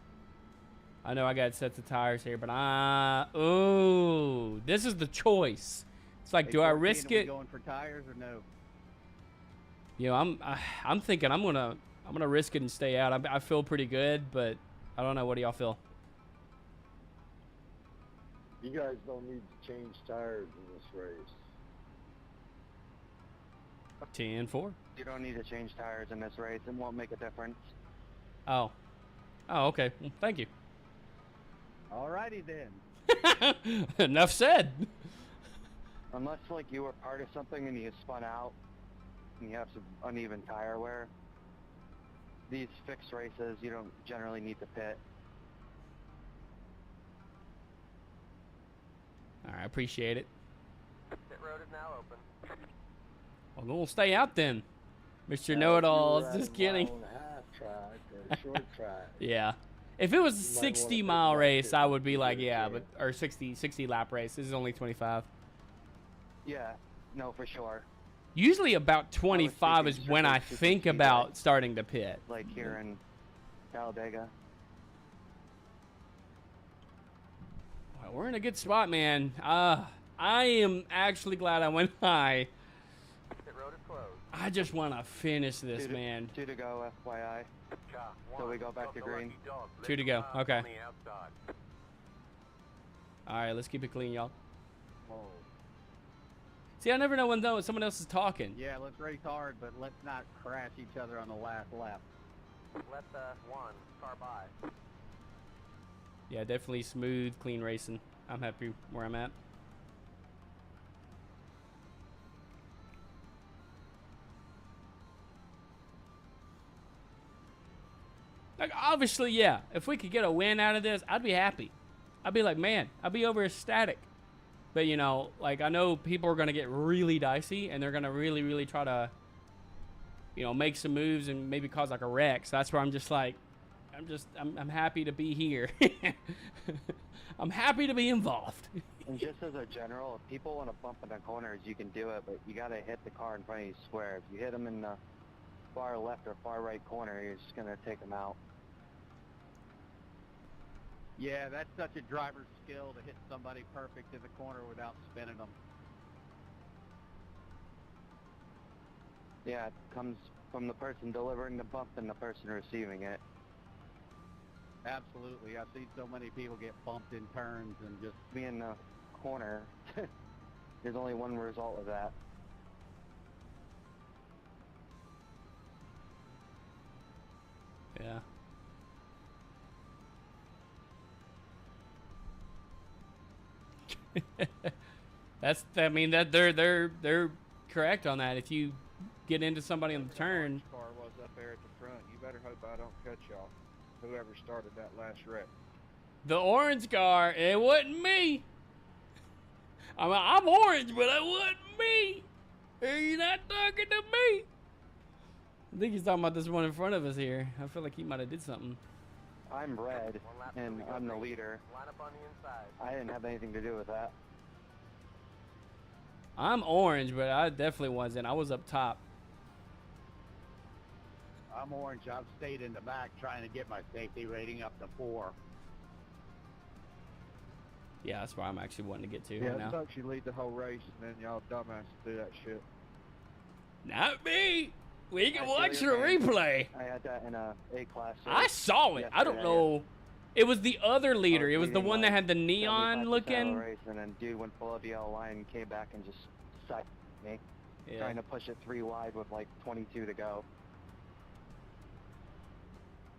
I know I got sets of tires here, but ooh, this is the choice. It's like, do I risk it? Going for tires or no? You know, I'm thinking I'm gonna risk it and stay out. I feel pretty good, but I don't know. What do y'all feel? You guys don't need to change tires in this race. 10-4. You don't need to change tires in this race. It won't make a difference. Oh. Oh, okay. Well, thank you. Alrighty then. Enough said. Unless, like, you were part of something and you spun out and you have some uneven tire wear, these fixed races, you don't generally need to pit. All right, I appreciate it. Pit road is now open. Well, we'll stay out then, Mr. Know-it-all. Just kidding. Half track or short track. Yeah. If it was a You might wanna 60-mile put race, that I would be like, in yeah, there. but or 60 lap race. This is only 25. Yeah, no, for sure. Usually about 25 is speaking when I strictly think speed, about right? starting to pit. Like here in Talladega. Well, we're in a good spot, man. I am actually glad I went high. Pit road is closed. I just want to finish this, man. 2 to go, FYI. Car So we 1, go back got to the green. lucky dog. Let 2 to them go. pass Okay. on the outside. All right, let's keep it clean, y'all. Oh. See, I never know when someone else is talking. Yeah, let's race hard, but let's not crash each other on the last lap. Let the 1 car by. Yeah, definitely smooth, clean racing. I'm happy where I'm at. Like, obviously, yeah. If we could get a win out of this, I'd be happy. I'd be like, man, I'd be over ecstatic. But, you know, like, I know people are going to get really dicey, and they're going to really, really try to, you know, make some moves and maybe cause, like, a wreck. So that's where I'm just like, I'm happy to be here. I'm happy to be involved. And just as a general, if people want to bump in the corners, you can do it, but you got to hit the car in front of you square. If you hit them in the far left or far right corner, you're just going to take them out. Yeah, that's such a driver's skill to hit somebody perfect in the corner without spinning them. Yeah, it comes from the person delivering the bump and the person receiving it. Absolutely. I've seen so many people get bumped in turns and just... Be in the corner. There's only one result of that. Yeah. I mean that they're correct on that. If you get into somebody on the turn, Car was up there at the front. You better hope I don't cut y'all. Whoever started that last wreck. the orange car, it wasn't me. I'm orange, but it wasn't me. He's not talking to me. I think he's talking about this one in front of us here. I feel like he might have did something. I'm red, 1 lap and till we go I'm the green. leader. Line up on the inside. I didn't have anything to do with that. I'm orange, but I definitely wasn't. I was up top. I'm orange. I've stayed in the back trying to get my safety rating up to 4. Yeah, that's where I'm actually wanting to get to Yeah, right it now. sucks you lead the whole race and then y'all dumbasses do that shit. Not me. We can I feel watch the your pain. replay. I had that in a A-class. I saw it. I don't yesterday. know. It was the other leader. I It was the leading, one that like, had the 75% neon of the looking. race, and then dude went below the yellow line and came back and just sucked me, Yeah. trying to push it 3 wide with like 22 to go.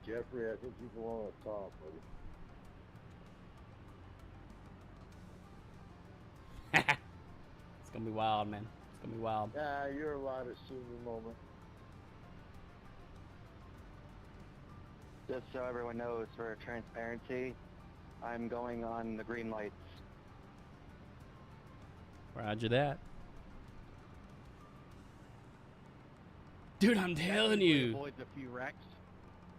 Jeffrey, I think you belong on top, buddy. It's gonna be wild, man. It's gonna be wild. Yeah, you're allowed a senior moment. Just so everyone knows, for transparency, I'm going on the green lights. Roger that. Dude, I'm telling you. Avoids a few wrecks.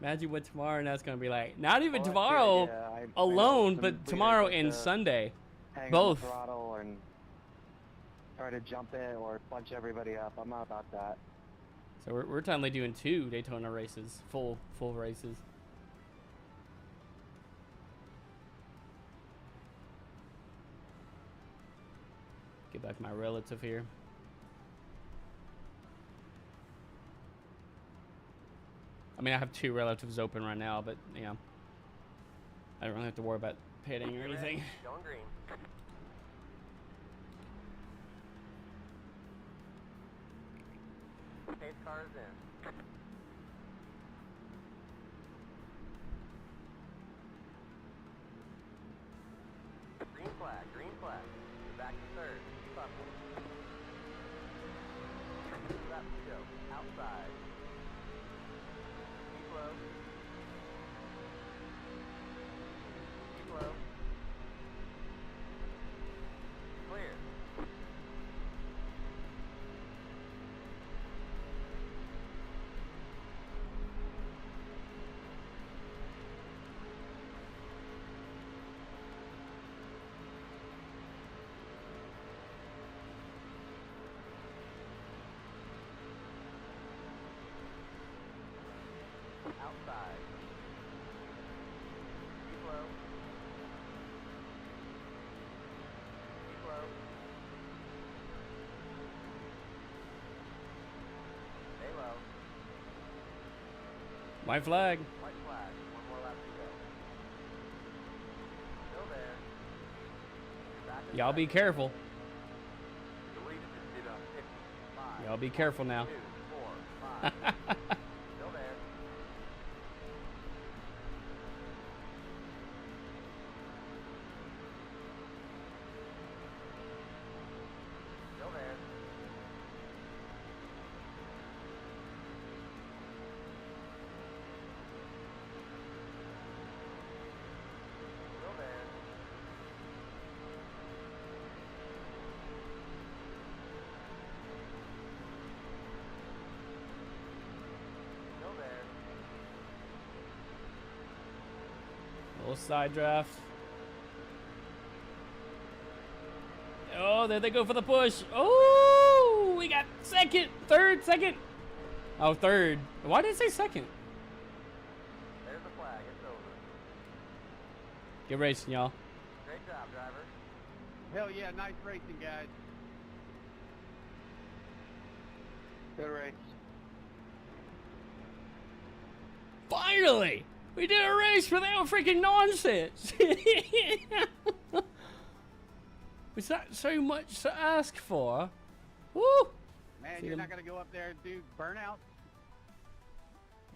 Imagine what tomorrow and that's gonna be like. Not even Well, that's tomorrow good, yeah, I know alone, some but leaders tomorrow like and to Sunday. hang Both. on the throttle and try to jump it or bunch everybody up. I'm not about that. So we're totally doing 2 Daytona races, full races. Get back my relative here. I mean, I have 2 relatives open right now, but yeah. I don't really have to worry about pitting or anything. Going green. Pace car is in. Green flag, green flag. You're back to third. Keep up. Left to go. Outside. Keep low. Keep low. Clear. Outside. Keep low. Keep low. Stay low. White flag. White flag. One more lap to go. Still there. You're back in Y'all be second. careful. The leader just did a 55. Y'all be careful now. 2, 4, 5. Still there. Still there. Still there. Still there. Little side draft. Oh, there they go for the push. Oh, we got second, second. Oh, third. Why did it say second? There's the flag. It's over. Get racing, y'all. Great job, driver. Hell yeah, nice racing, guys. Good race. Finally, we did a race without freaking nonsense. Was that so much to ask for? Woo! Man, See you're them- not gonna go up there and do burnout?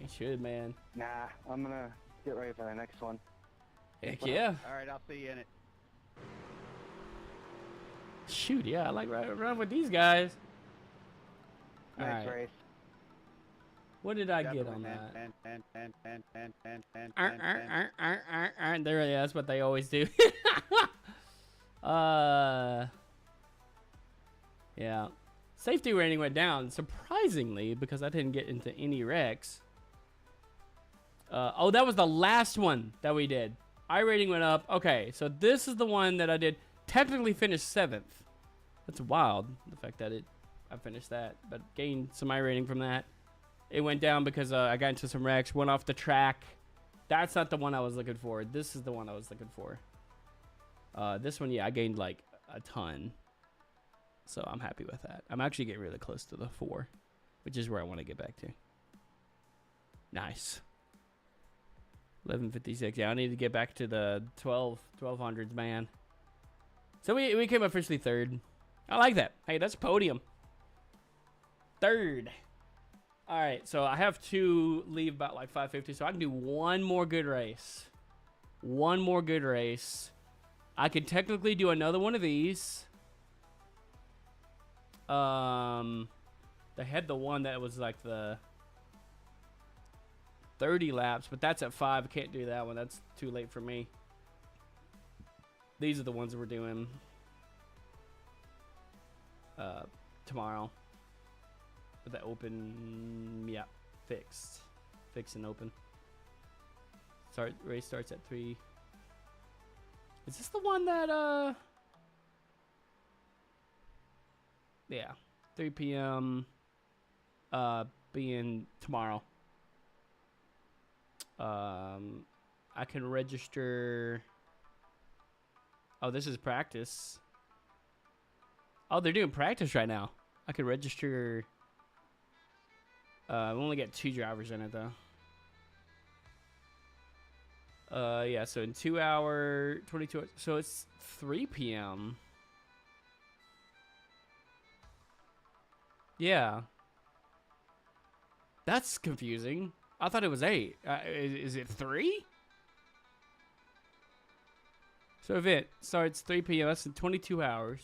You should, man. Nah, I'm gonna get ready for the next one. Heck yeah. All right, I'll see you in it. Shoot, yeah, I like running with these guys. All Nice right. race. What did I get on that? There, yeah, that's what they always do. Yeah. Safety rating went down, surprisingly, because I didn't get into any wrecks. Oh, that was the last one that we did. iRating went up. Okay, so this is the one that I did. Technically finished 7th. That's wild, the fact that I finished that, but gained some iRating from that. It went down because I got into some wrecks, went off the track. That's not the one I was looking for. This is the one I was looking for. This one, yeah, I gained like a ton. So I'm happy with that. I'm actually getting really close to the 4, which is where I want to get back to. Nice. 1156. Yeah, I need to get back to the 1200s, man. So we came officially 3rd. I like that. Hey, that's podium. 3rd. All right, so I have to leave about like 5:50, so I can do one more good race. One more good race. I can technically do another one of these. They had the one that was like the 30 laps, but that's at 5. I can't do that one. That's too late for me. These are the ones that we're doing tomorrow. With the open, yeah, fixed and open. Race starts at 3. Is this the one that yeah, 3 p.m. Being tomorrow. I can register. Oh, this is practice. Oh, they're doing practice right now. I could register. We only get 2 drivers in it though. Yeah, so in 2 hour, 22 hours, so it's 3 p.m. Yeah. That's confusing. I thought it was 8. Is it 3? So event starts 3 p.m. That's in 22 hours.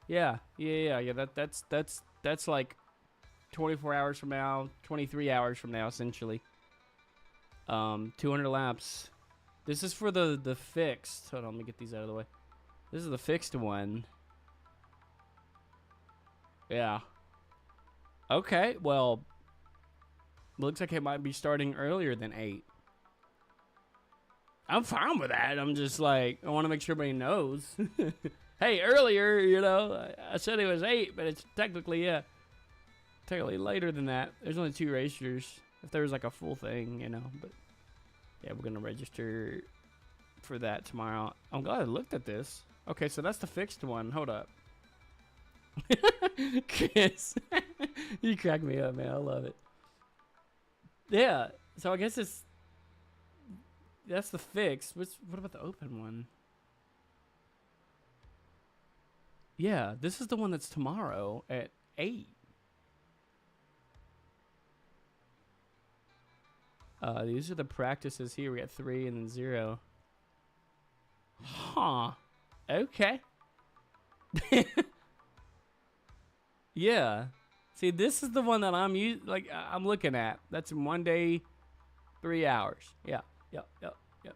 Yeah. That's like 24 hours from now, 23 hours from now, essentially. 200 laps. This is for the fixed. Hold on, let me get these out of the way. This is the fixed one. Yeah. Okay, well, looks like it might be starting earlier than 8. I'm fine with that. I'm just like, I want to make sure everybody knows. Hey, earlier, you know, I said it was 8, but it's technically, yeah, technically later than that. There's only 2 racers. If there was like a full thing, you know, but yeah, we're going to register for that tomorrow. I'm glad I looked at this. Okay, so that's the fixed one. Hold up. Chris, you crack me up, man. I love it. Yeah, so I guess that's the fixed. What about the open one? Yeah, this is the one that's tomorrow at 8. These are the practices here. We got 3 and then 0. Huh. Okay. Yeah. See, this is the one that I'm looking at. That's in 1 day, 3 hours. Yeah.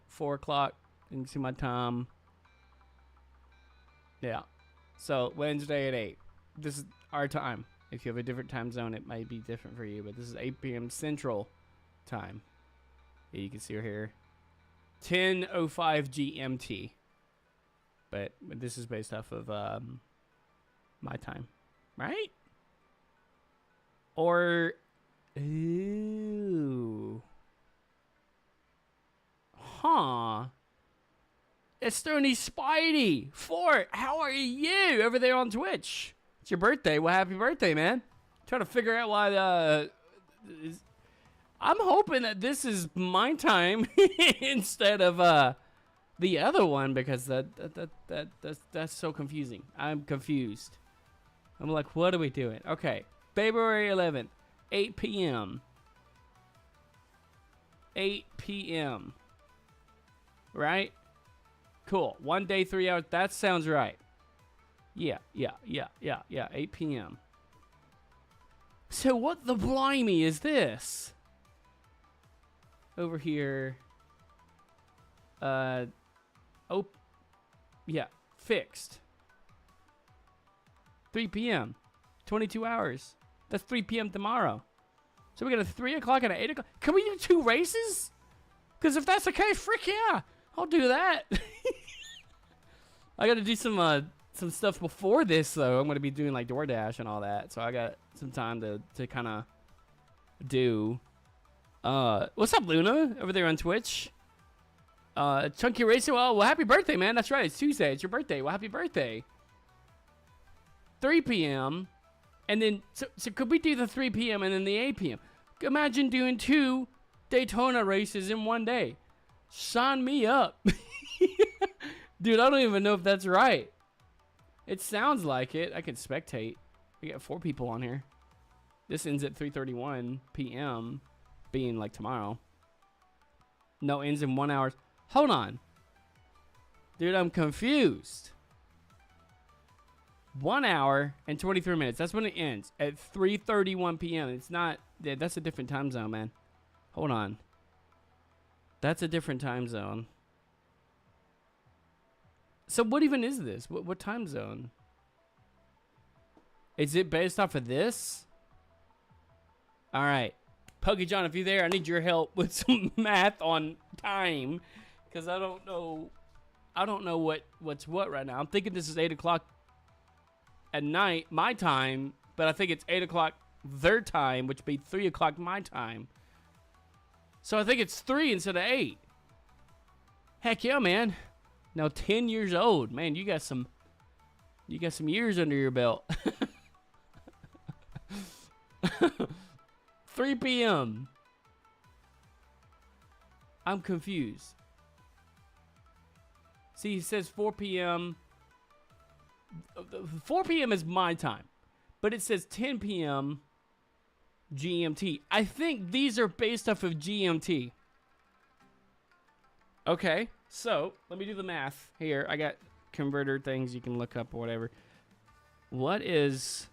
4 o'clock. You can see my time. Yeah. So Wednesday at 8. This is our time. If you have a different time zone, it might be different for you. But this is 8 p.m. Central time. Yeah, you can see her here. 10:05 GMT. But this is based off of my time, right? Or ooh, huh? It's Stoney Spidey. Fort, how are you over there on Twitch? It's your birthday. Well, happy birthday, man. Trying to figure out why I'm hoping that this is my time instead of the other one, because that's so confusing. I'm confused. I'm like, what are we doing? Okay, February 11th, 8 p.m. 8 p.m. Right? Cool. 1 day, 3 hours. That sounds right. Yeah. 8 p.m. So what the blimey is this? Over here. Oh, yeah, fixed. 3 p.m. 22 hours. That's 3 p.m. tomorrow. So we got a 3 o'clock and an 8 o'clock. Can we do 2 races? Because if that's the case, frick yeah, I'll do that. I got to do some stuff before this, though. I'm going to be doing like DoorDash and all that. So I got some time to kind of do. What's up, Luna? Over there on Twitch. Chunky Racer. Well, happy birthday, man. That's right. It's Tuesday. It's your birthday. Well, happy birthday. 3 p.m. And then, so could we do the 3 p.m. and then the 8 p.m.? Imagine doing 2 Daytona races in 1 day. Sign me up. Dude, I don't even know if that's right. It sounds like it. I can spectate. We got 4 people on here. This ends at 3:31 p.m. being like tomorrow. No, ends in 1 hour. Hold on. Dude, I'm confused. 1 hour and 23 minutes. That's when it ends. At 3:31 p.m. It's not... Yeah, that's a different time zone, man. Hold on. That's a different time zone. So what even is this? What time zone? Is it based off of this? All right. Pokey John, if you're there, I need your help with some math on time, because I don't know what's what right now. I'm thinking this is 8 o'clock at night, my time, but I think it's 8 o'clock their time, which would be 3 o'clock my time. So I think it's 3 instead of 8. Heck yeah, man. Now 10 years old, man. You got some years under your belt. 3 p.m. I'm confused. See, he says 4 p.m. 4 p.m. is my time, but it says 10 p.m. GMT. I think these are based off of GMT. Okay, so let me do the math here. I got converter things you can look up or whatever. What is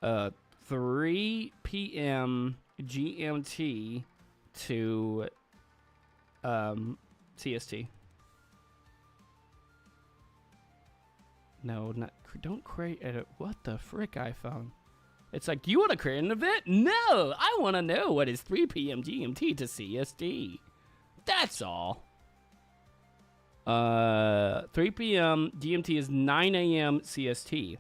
3 p.m. GMT to CST? No, not don't create a what the frick iPhone. It's like, you want to create an event? No, I want to know what is 3 p.m. GMT to CST. That's all. 3 p.m. GMT is 9 a.m. CST.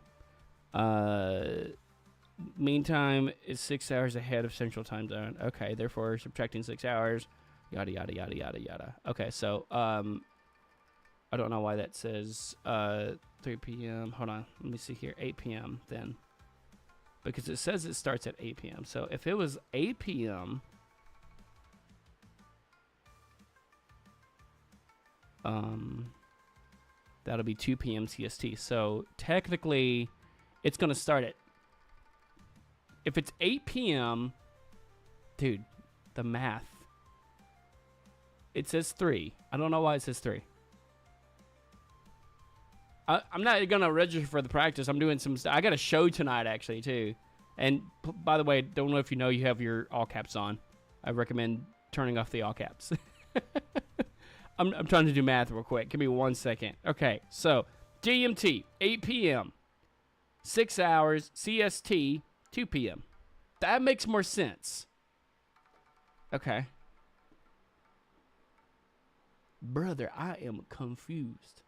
Meantime is 6 hours ahead of Central Time Zone. Okay, therefore subtracting 6 hours. Yada yada yada yada yada. Okay, so I don't know why that says 3 p.m. Hold on, let me see here. 8 p.m. then, because it says it starts at 8 p.m. So if it was 8 p.m. That'll be 2 p.m. CST. So technically, it's gonna start at. If it's 8 p.m., dude, the math. It says 3. I don't know why it says 3. I'm not gonna register for the practice. I'm doing some. I got a show tonight actually too. And by the way, don't know if you know you have your all caps on. I recommend turning off the all caps. I'm trying to do math real quick. Give me 1 second. Okay, so GMT 8 p.m. 6 hours. CST 2 p.m. That makes more sense. Okay. Brother, I am confused.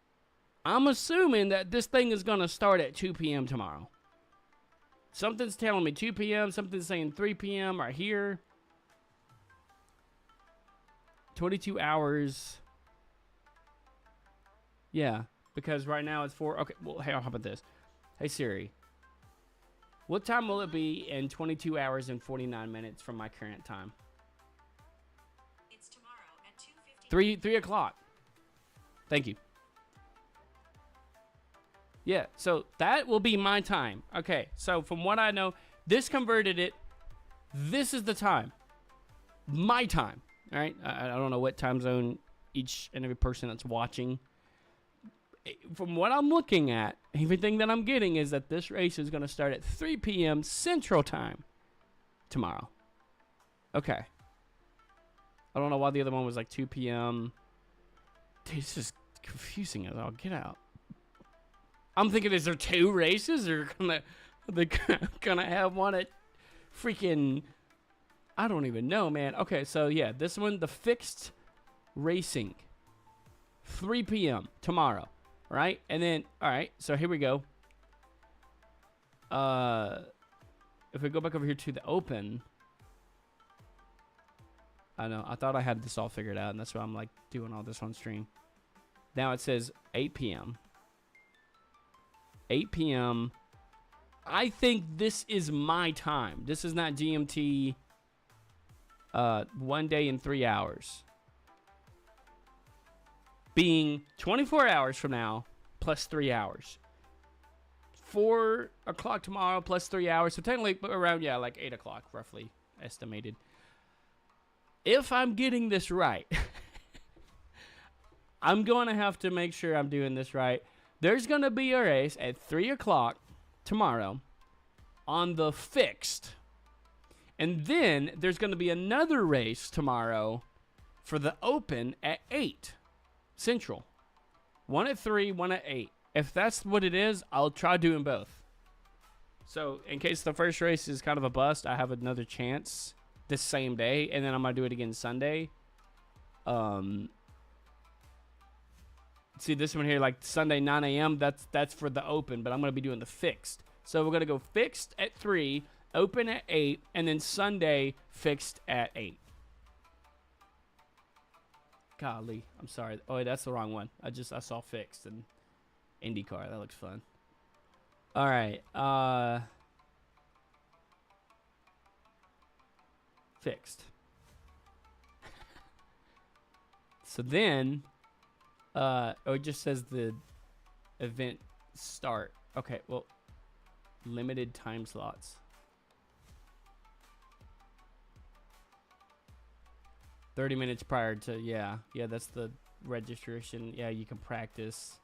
I'm assuming that this thing is going to start at 2 p.m. tomorrow. Something's telling me 2 p.m. Something's saying 3 p.m. right here. 22 hours. Yeah, because right now it's 4. Okay, well, hey, how about this? Hey, Siri. What time will it be in 22 hours and 49 minutes from my current time? It's tomorrow at 2:50. 3 o'clock. Thank you. Yeah, so that will be my time. Okay, so from what I know, this converted it. This is the time. My time. All right? I don't know what time zone each and every person that's watching. From what I'm looking at, everything that I'm getting is that this race is going to start at 3 p.m. Central Time tomorrow. Okay. I don't know why the other one was like 2 p.m. Dude, it's just confusing as all get out. I'm thinking, is there 2 races? They're gonna have one at freaking, I don't even know, man. Okay, so yeah, this one, the fixed racing, 3 p.m. tomorrow, right? And then, all right, so here we go. If we go back over here to the open, I know, I thought I had this all figured out, and that's why I'm like doing all this on stream. Now it says 8 p.m. 8 p.m. I think this is my time. This is not GMT 1 day and 3 hours. Being 24 hours from now plus 3 hours. 4 o'clock tomorrow plus 3 hours. So technically around, yeah, like 8 o'clock roughly estimated. If I'm getting this right, I'm going to have to make sure I'm doing this right. There's going to be a race at 3 o'clock tomorrow on the fixed. And then there's going to be another race tomorrow for the open at 8 Central. 1 at 3, 1 at 8. If that's what it is, I'll try doing both. So in case the first race is kind of a bust, I have another chance this same day. And then I'm going to do it again Sunday. See this one here, like Sunday 9 a.m. That's for the open, but I'm gonna be doing the fixed. So we're gonna go fixed at 3, open at 8, and then Sunday fixed at 8. Golly, I'm sorry. Oh, that's the wrong one. I saw fixed and IndyCar. That looks fun. All right, fixed. So then Oh, it just says the event start. Okay, well, limited time slots. "30 minutes prior to," yeah, that's the registration. Yeah, you can practice.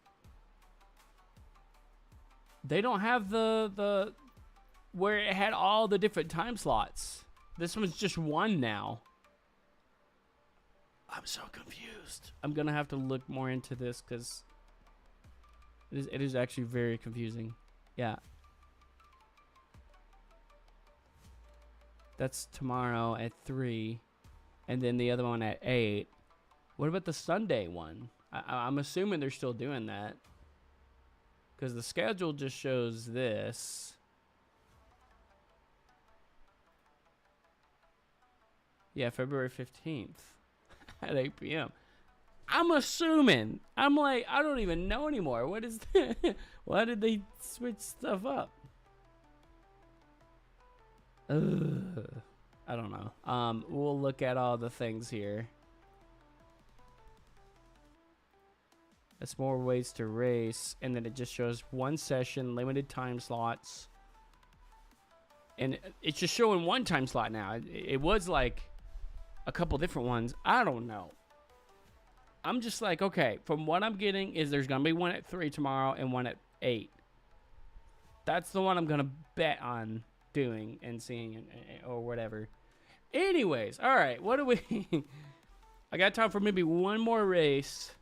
They don't have the where it had all the different time slots. This one's just one now. I'm so confused. I'm gonna have to look more into this because it is actually very confusing. Yeah. That's tomorrow at 3, and then the other one at 8. What about the Sunday one? I'm assuming they're still doing that because the schedule just shows this. Yeah, February 15th at 8 p.m. I'm assuming. I'm like, I don't even know anymore. What is that? Why did they switch stuff up? Ugh. I don't know. We'll look at all the things here. That's more ways to race. And then it just shows one session, limited time slots. And it's just showing one time slot now. It was like a couple different ones. I don't know. I'm just like, okay, from what I'm getting is there's going to be one at 3 tomorrow and one at 8. That's the one I'm going to bet on doing and seeing or whatever. Anyways, all right, what do we... I got time for maybe one more race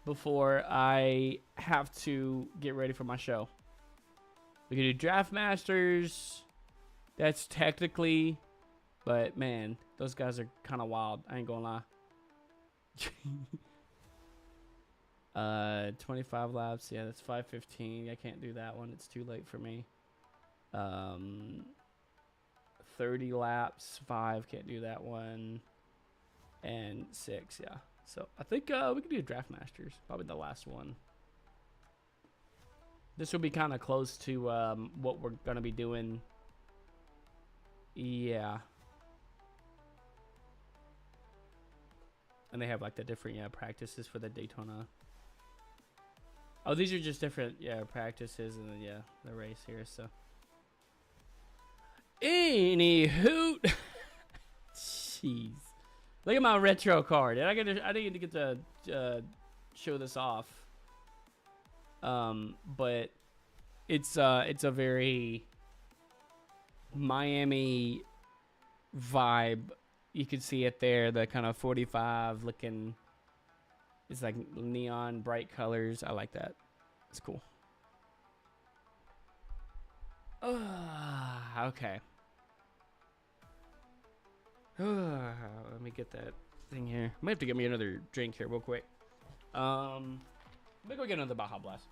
before I have to get ready for my show. We can do Draft Masters. That's technically... But, man, those guys are kind of wild. I ain't gonna lie. 25 laps. Yeah, that's 5:15. I can't do that one. It's too late for me. 30 laps. 5. Can't do that one. And 6. Yeah. So, I think we can do Draft Masters. Probably the last one. This will be kind of close to what we're going to be doing. Yeah. And they have like the different practices for the Daytona. Oh, these are just different practices and then the race here. So, any hoot. Jeez, look at my retro card. I didn't get to show this off. But it's a very Miami vibe. You can see it there, the kind of 45 looking. It's like neon bright colors. I like that. It's cool. Okay. Let me get that thing here. I might have to get me another drink here real quick. Let me go get another Baja Blast.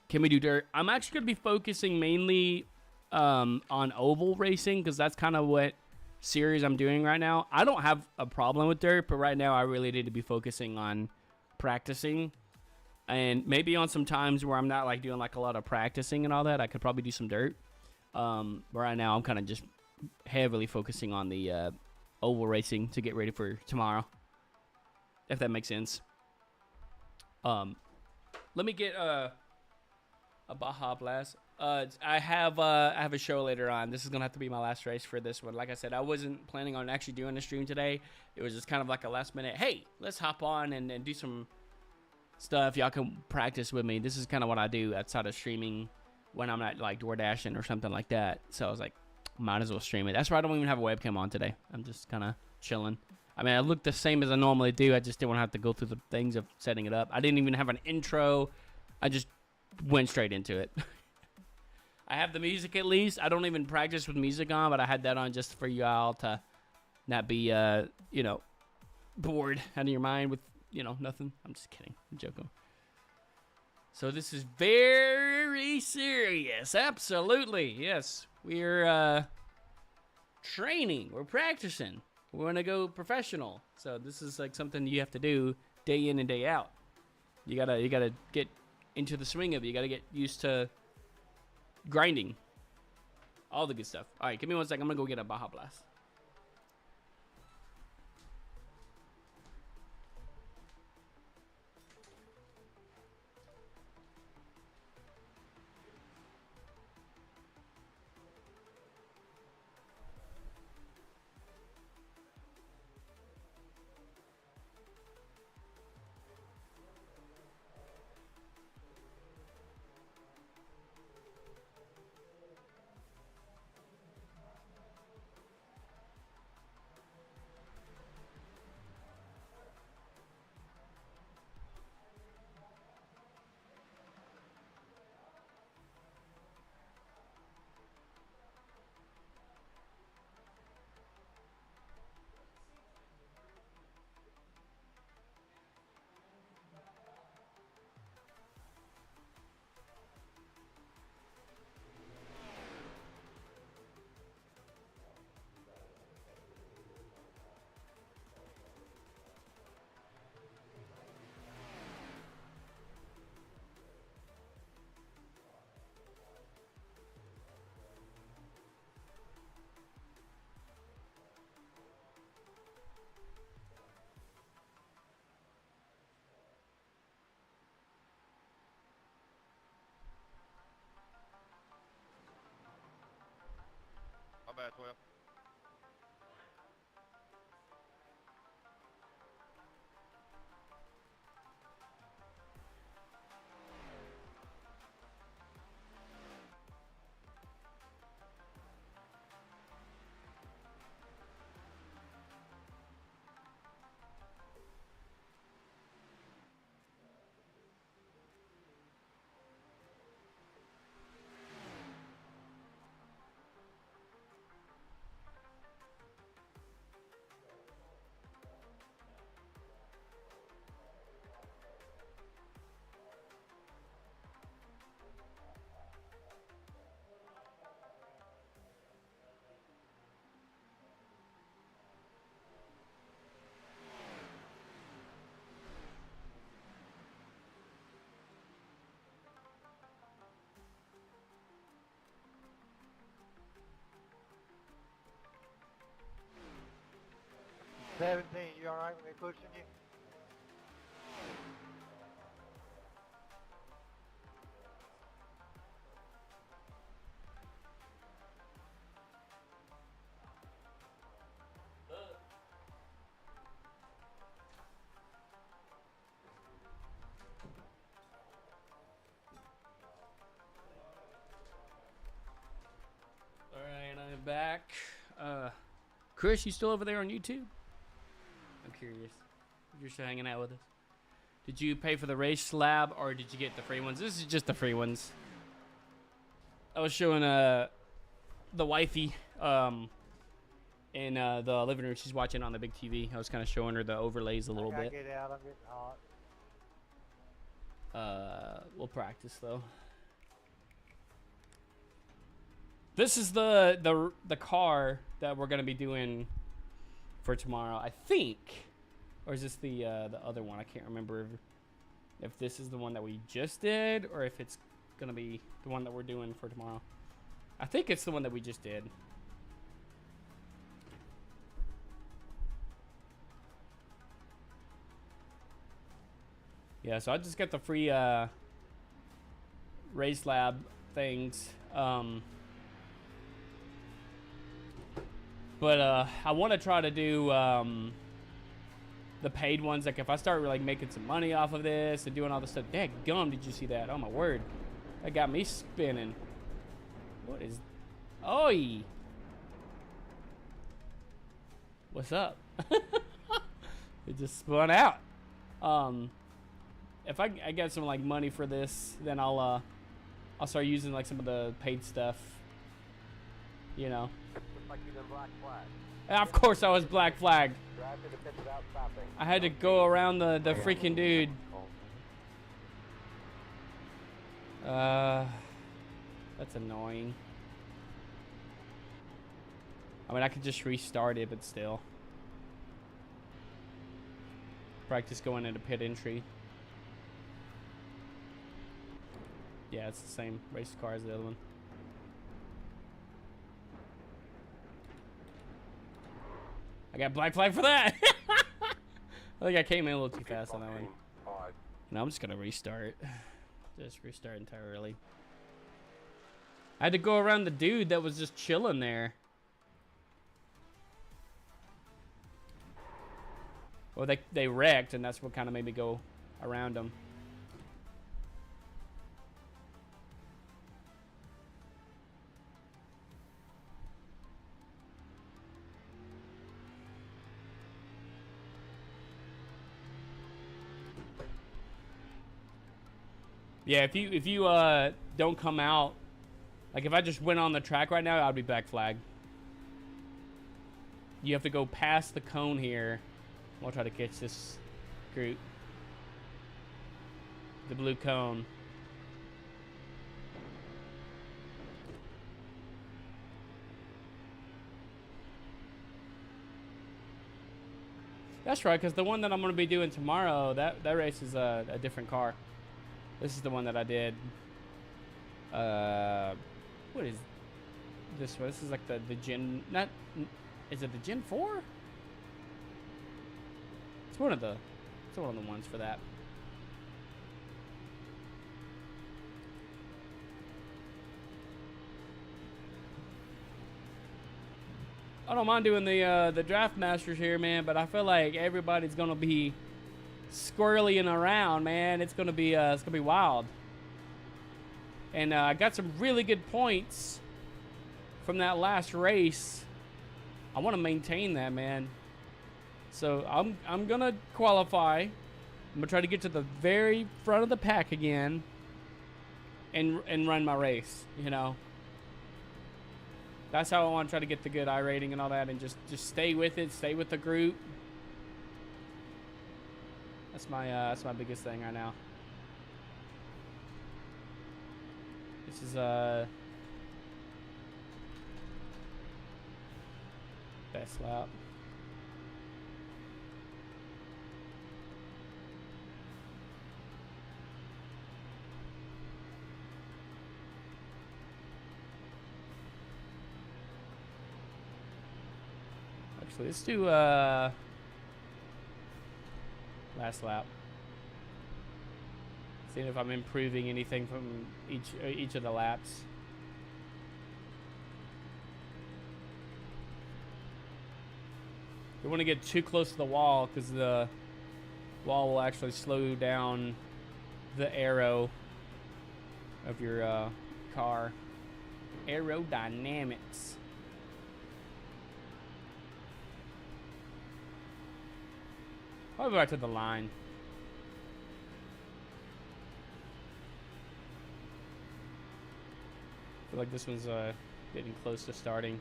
Can we do dirt? I'm actually going to be focusing mainly on oval racing because that's kind of what series I'm doing right now. I don't have a problem with dirt, but right now I really need to be focusing on practicing. And maybe on some times where I'm not like doing like a lot of practicing and all that, I could probably do some dirt. But right now I'm kind of just heavily focusing on the oval racing to get ready for tomorrow. If that makes sense. Let me get a Baja Blast. I have a show later on. This is gonna have to be my last race for this one. Like I said, I wasn't planning on actually doing a stream today. It was just kind of like a last minute, hey, let's hop on and do some stuff. Y'all can practice with me. This is kind of what I do outside of streaming when I'm not like DoorDashing or something like that. So I was like, might as well stream it. That's why I don't even have a webcam on today. I'm just kind of chilling. I mean, I look the same as I normally do. I just didn't want to have to go through the things of setting it up. I didn't even have an intro. I just went straight into it. I have the music at least. I don't even practice with music on, but I had that on just for y'all to not be, bored out of your mind with, nothing. I'm just kidding. I'm joking. So this is very serious. Absolutely. Yes. We're training. We're practicing. We want to go professional. So this is like something you have to do day in and day out. You gotta get into the swing of it. You gotta get used to grinding. All the good stuff. All right, give me 1 second. I'm gonna go get a Baja Blast. 12. You alright with me pushing you? All right, I'm back. Chris, you still over there on YouTube? I'm curious. You're still hanging out with us. Did you pay for the race slab or did you get the free ones? This is just the free ones. I was showing the wifey in the living room. She's watching on the big TV. I was kind of showing her the overlays a little bit. Get out, I'm getting hot. We'll practice though. This is the car that we're gonna be doing for tomorrow, I think, or is this the other one? I can't remember if this is the one that we just did or if it's gonna be the one that we're doing for tomorrow. I think it's the one that we just did. Yeah, so I just got the free race lab things. But I want to try to do the paid ones. Like if I start like making some money off of this and doing all this stuff. Dang gum, did you see that? Oh my word, that got me spinning. What is? Oi! What's up? It just spun out. If I get some like money for this, then I'll start using like some of the paid stuff. You know. Like you've been black flag. And of course I was black flagged. Drive to the pit without stopping. I had to go around the freaking dude. That's annoying. I mean, I could just restart it, but still. Practice going into pit entry. Yeah, it's the same race car as the other one. I got black flag for that. I think I came in a little too fast on that one. No, I'm just gonna restart. Just restart entirely. I had to go around the dude that was just chilling there. Well, they wrecked, and that's what kind of made me go around them. Yeah, if you don't come out, like if I just went on the track right now, I'd be back flagged. You have to go past the cone here. We'll try to catch this group. The blue cone. That's right, because the one that I'm going to be doing tomorrow, that race is a different car. This is the one that I did. What is this one? This is like the Gen... Not... Is it the Gen 4? It's one of the ones for that. I don't mind doing the draft masters here, man, but I feel like everybody's gonna be squirreling around, man. It's gonna be wild. And I got some really good points from that last race. I want to maintain that, man. So I'm gonna qualify. I'm gonna try to get to the very front of the pack again, and run my race. You know. That's how I want to try to get the good iRating and all that, and just stay with it, stay with the group. That's my biggest thing right now. This is best lap. Actually, let's do last lap. Seeing if I'm improving anything from each of the laps. You want to get too close to the wall because the wall will actually slow down the aero of your car. Aerodynamics. I'll go back to the line. I feel like this one's getting close to starting.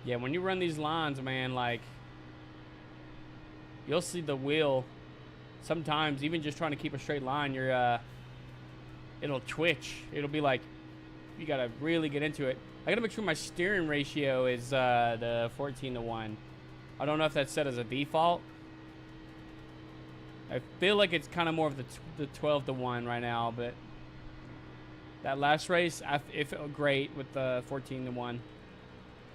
Yeah, when you run these lines, man, like, you'll see the wheel. Sometimes, even just trying to keep a straight line, you're it'll twitch. It'll be like, you gotta really get into it. I gotta make sure my steering ratio is the 14:1. I don't know if that's set as a default. I feel like it's kind of more of the 12:1 right now, but that last race, it felt great with the 14:1.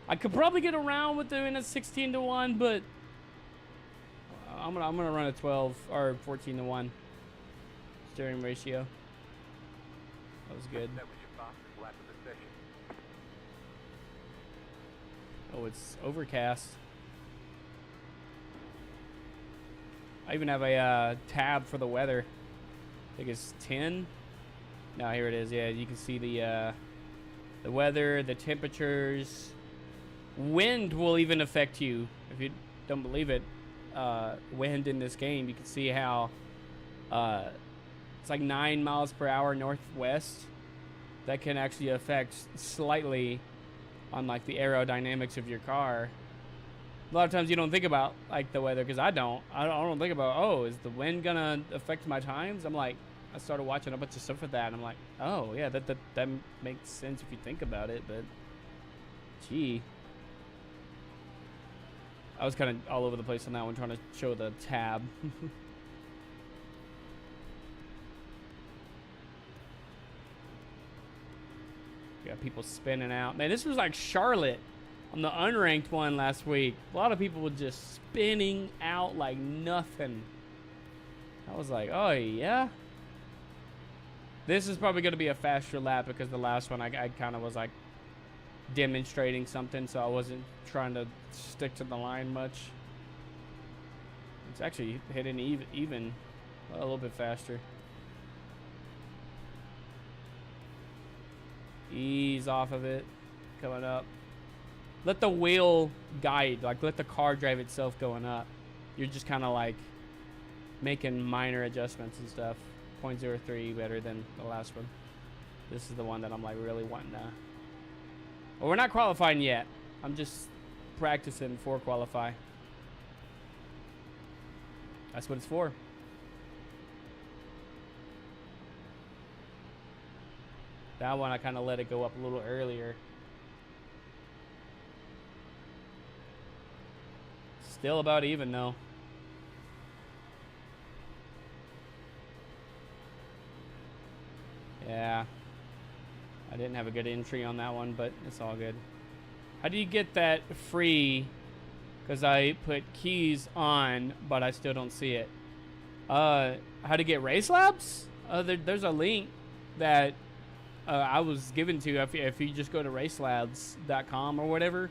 I could probably get around with doing a 16:1, but I'm gonna run a 12 or 14:1 steering ratio. That was good. That was your fastest lap of the session. Oh, it's overcast. I even have a tab for the weather. I think it's 10. No, here it is. Yeah, you can see the weather, the temperatures. Wind will even affect you. If you don't believe it, wind in this game, you can see how it's like 9 miles per hour northwest. That can actually affect slightly on like the aerodynamics of your car. A lot of times you don't think about like the weather, because I don't think about, oh, is the wind gonna affect my times? I'm like, I started watching a bunch of stuff with that, and I'm like, oh yeah, that makes sense if you think about it, but gee. I was kind of all over the place on that one, trying to show the tab. Got people spinning out. Man, this was like Charlotte on the unranked one last week. A lot of people were just spinning out like nothing. I was like, oh yeah. This is probably going to be a faster lap because the last one I kind of was like demonstrating something, so I wasn't trying to stick to the line much. It's actually hitting even a little bit faster. Ease off of it, coming up. Let the wheel guide, like let the car drive itself going up. You're just kind of like making minor adjustments and stuff. 0.03 better than the last one. This is the one that I'm like really wanting to. Well, we're not qualifying yet. I'm just practicing for qualify. That's what it's for. That one I kind of let it go up a little earlier. Still about even though. Yeah. I didn't have a good entry on that one, but it's all good. How do you get that free? Because I put keys on, but I still don't see it. How to get race labs? There's a link that I was given to if you just go to racelabs.com or whatever,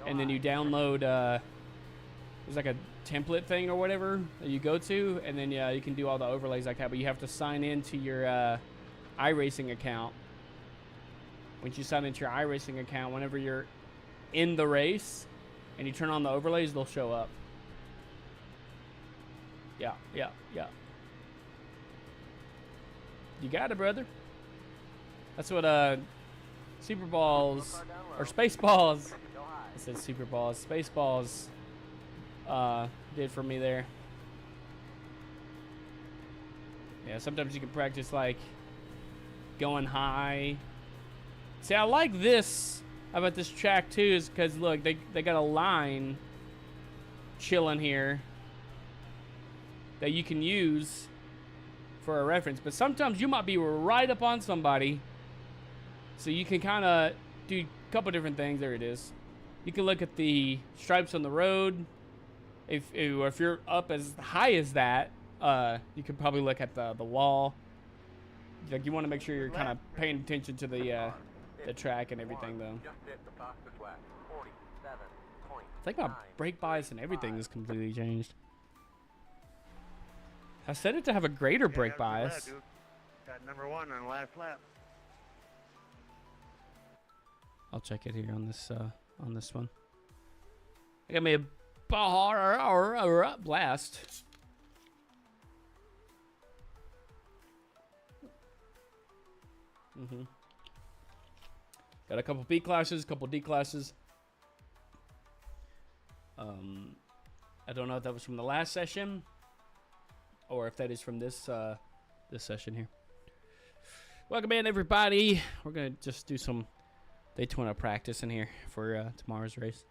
and then you download there's like a template thing or whatever that you go to, and then you can do all the overlays like that, but you have to sign into your iRacing account. Once you sign into your iRacing account, whenever you're in the race and you turn on the overlays, they'll show up. Yeah. You got it, brother. That's what Super Balls or Space Balls. I said Super Balls. Space Balls did for me there. Yeah, sometimes you can practice like going high. See, I like this about this track too, is because look, they got a line chilling here that you can use for a reference, but sometimes you might be right up on somebody, so you can kind of do a couple different things. There it is. You can look at the stripes on the road. If you're up as high as that, you could probably look at the wall. Like, you want to make sure you're kind of paying attention to the track and everything, though. I think my brake bias and everything is completely changed. I set it to have a greater brake bias. Got number 1 on the last lap. I'll check it here on this one. I got me a blast. Got a couple B classes, couple D classes. I don't know if that was from the last session or if that is from this session here. Welcome in, everybody. We're gonna just do some Daytona practice in here for tomorrow's race.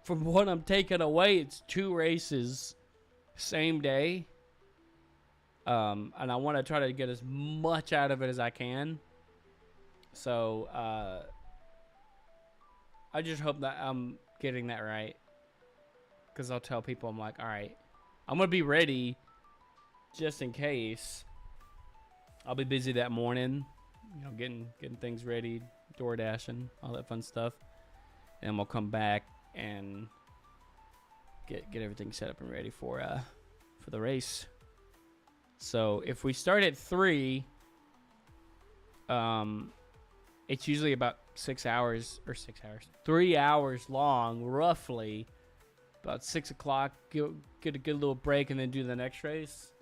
From what I'm taking away, it's 2 races, same day. And I want to try to get as much out of it as I can. So, I just hope that I'm getting that right. Because I'll tell people, I'm like, all right, I'm going to be ready just in case. I'll be busy that morning, you know, getting things ready, door dashing, all that fun stuff. And we'll come back and get everything set up and ready for the race. So if we start at 3, it's usually about 3 hours long, roughly. About 6 o'clock, get a good little break and then do the next race.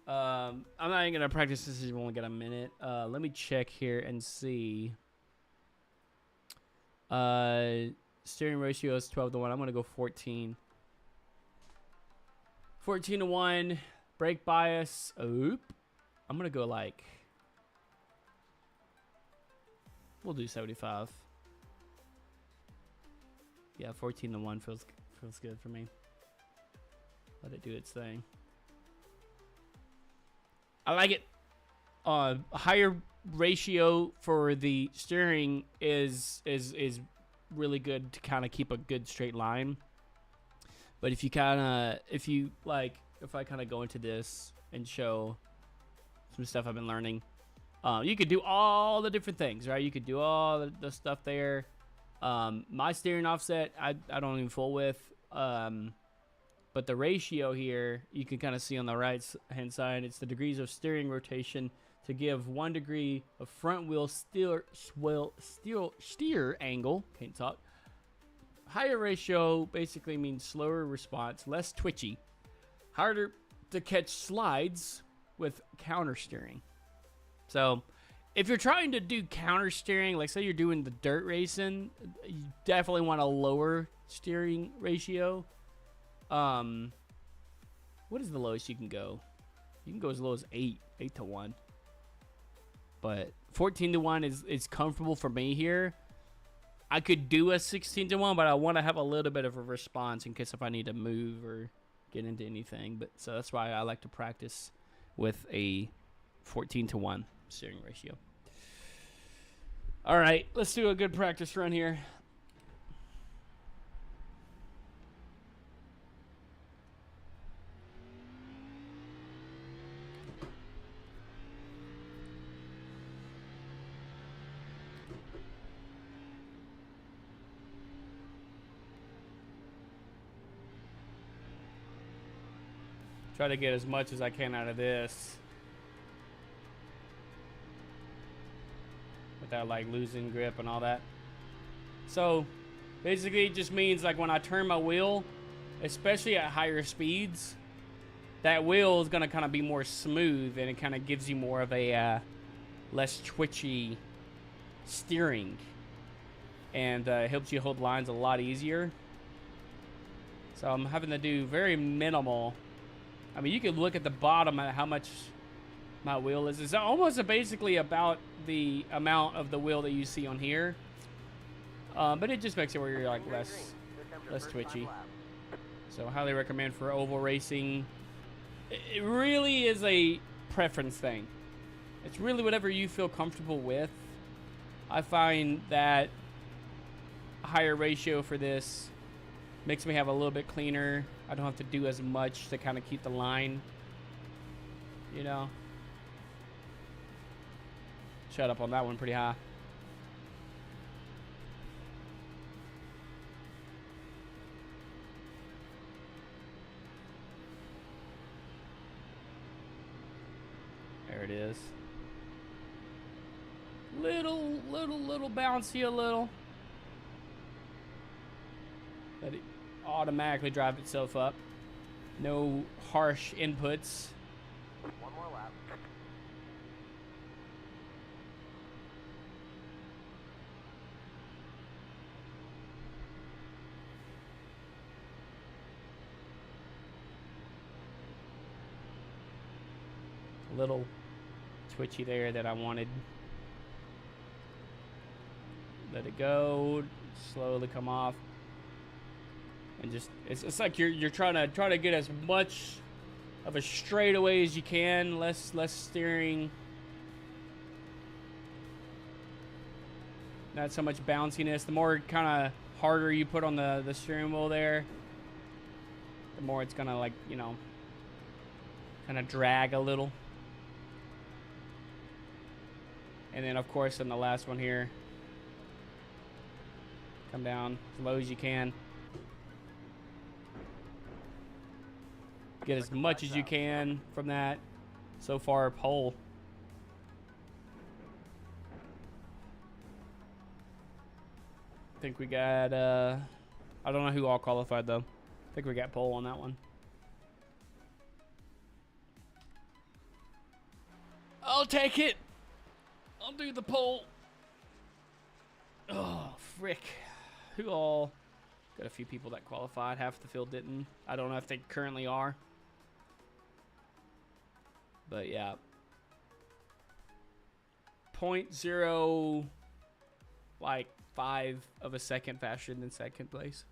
I'm not even gonna practice this. We've only got a minute. Let me check here and see. Steering ratio is 12-1. I'm gonna go 14. 14-1. Brake bias. Oop. I'm gonna go like. We'll do 75. Yeah, 14-1 feels good for me. Let it do its thing. I like it. Higher ratio for the steering is really good to kind of keep a good straight line. But if I kind of go into this and show some stuff I've been learning, you could do all the different things, right? You could do all the stuff there. My steering offset, I don't even fool with. But the ratio here, you can kind of see on the right hand side, it's the degrees of steering rotation to give 1 degree of front wheel steer angle. Can't talk. Higher ratio basically means slower response, less twitchy, harder to catch slides with counter steering. So if you're trying to do counter steering, like say you're doing the dirt racing, you definitely want a lower steering ratio. What is the lowest you can go? You can go as low as 8-1. But 14-1 is comfortable for me here. I could do a 16-1, but I want to have a little bit of a response in case if I need to move or get into anything. But so that's why I like to practice with a 14-1 steering ratio. All right, let's do a good practice run here. Try to get as much as I can out of this without like losing grip and all that. So basically it just means like when I turn my wheel, especially at higher speeds, that wheel is gonna kind of be more smooth and it kind of gives you more of a less twitchy steering, and it helps you hold lines a lot easier. So I'm having to do very minimal. I mean, you can look at the bottom at how much my wheel is. It's almost basically about the amount of the wheel that you see on here. But it just makes it where you're like less twitchy. So highly recommend for oval racing. It really is a preference thing. It's really whatever you feel comfortable with. I find that a higher ratio for this makes me have a little bit cleaner. I don't have to do as much to kind of keep the line, you know. Shut up on that one pretty high. There it is. Little bouncy a little. Let it automatically drive itself up. No harsh inputs. One more lap. A little twitchy there that I wanted. Let it go. Slowly come off. And just it's like you're trying to get as much of a straightaway as you can, less steering, not so much bounciness. The more kind of harder you put on the steering wheel there, the more it's gonna, like, you know, kind of drag a little. And then of course in the last one here, come down as low as you can. Get as much as you can from that. So far, pole. I think we got, I don't know who all qualified though. I think we got pole on that one. I'll take it. I'll do the pole. Oh, frick. Who all? Got a few people that qualified. Half the field didn't. I don't know if they currently are. But yeah, 0.0 like 5 of a second faster than second place.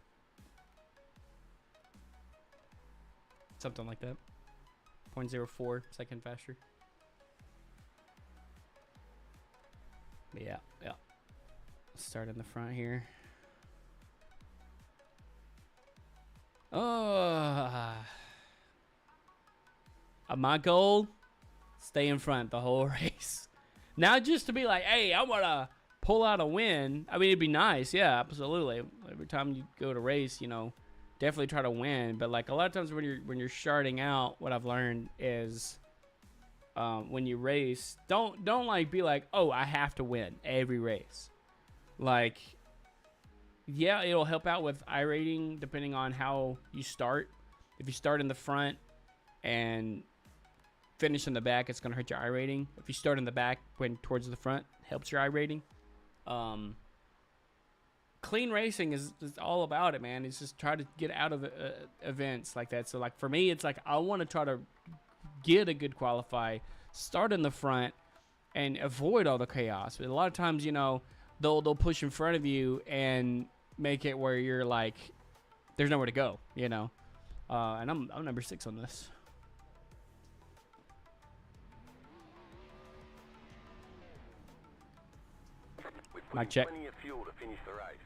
Something like that. 0.04 second faster. But yeah. Let's start in the front here. My goal, stay in front the whole race. Not just to be like, hey, I want to pull out a win. I mean, it'd be nice. Yeah, absolutely. Every time you go to race, you know, definitely try to win. But like a lot of times when you're starting out, what I've learned is when you race, don't like be like, oh, I have to win every race. Like, yeah, it'll help out with iRating depending on how you start. If you start in the front and finish in the back, it's gonna hurt your iRating. If you start in the back when towards the front, helps your iRating. Clean racing is all about it, man. It's just try to get out of events like that. So like for me, it's like I want to try to get a good qualify, start in the front, and avoid all the chaos. But a lot of times, you know, they'll push in front of you and make it where you're like, there's nowhere to go, you know. And I'm number 6 on this. Mic check. Plenty of fuel to finish the race.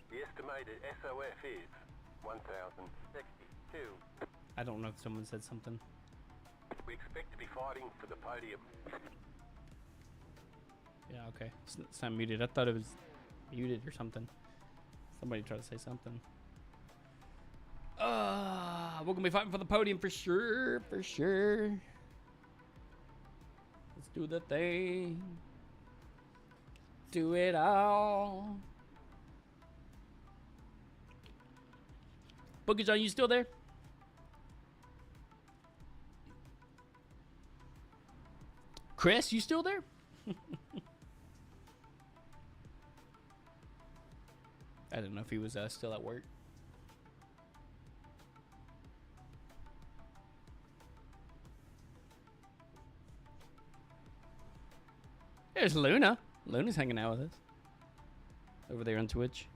The estimated SOF is 1,062. I don't know if someone said something. We expect to be fighting for the podium. Yeah, okay. It's not muted. I thought it was muted or something. Somebody tried to say something. We're gonna be fighting for the podium for sure, for sure. Let's do the thing. Do it all. Boogie John, you still there? Chris, you still there? I didn't know if he was still at work. There's Luna. Luna's hanging out with us. Over there on Twitch.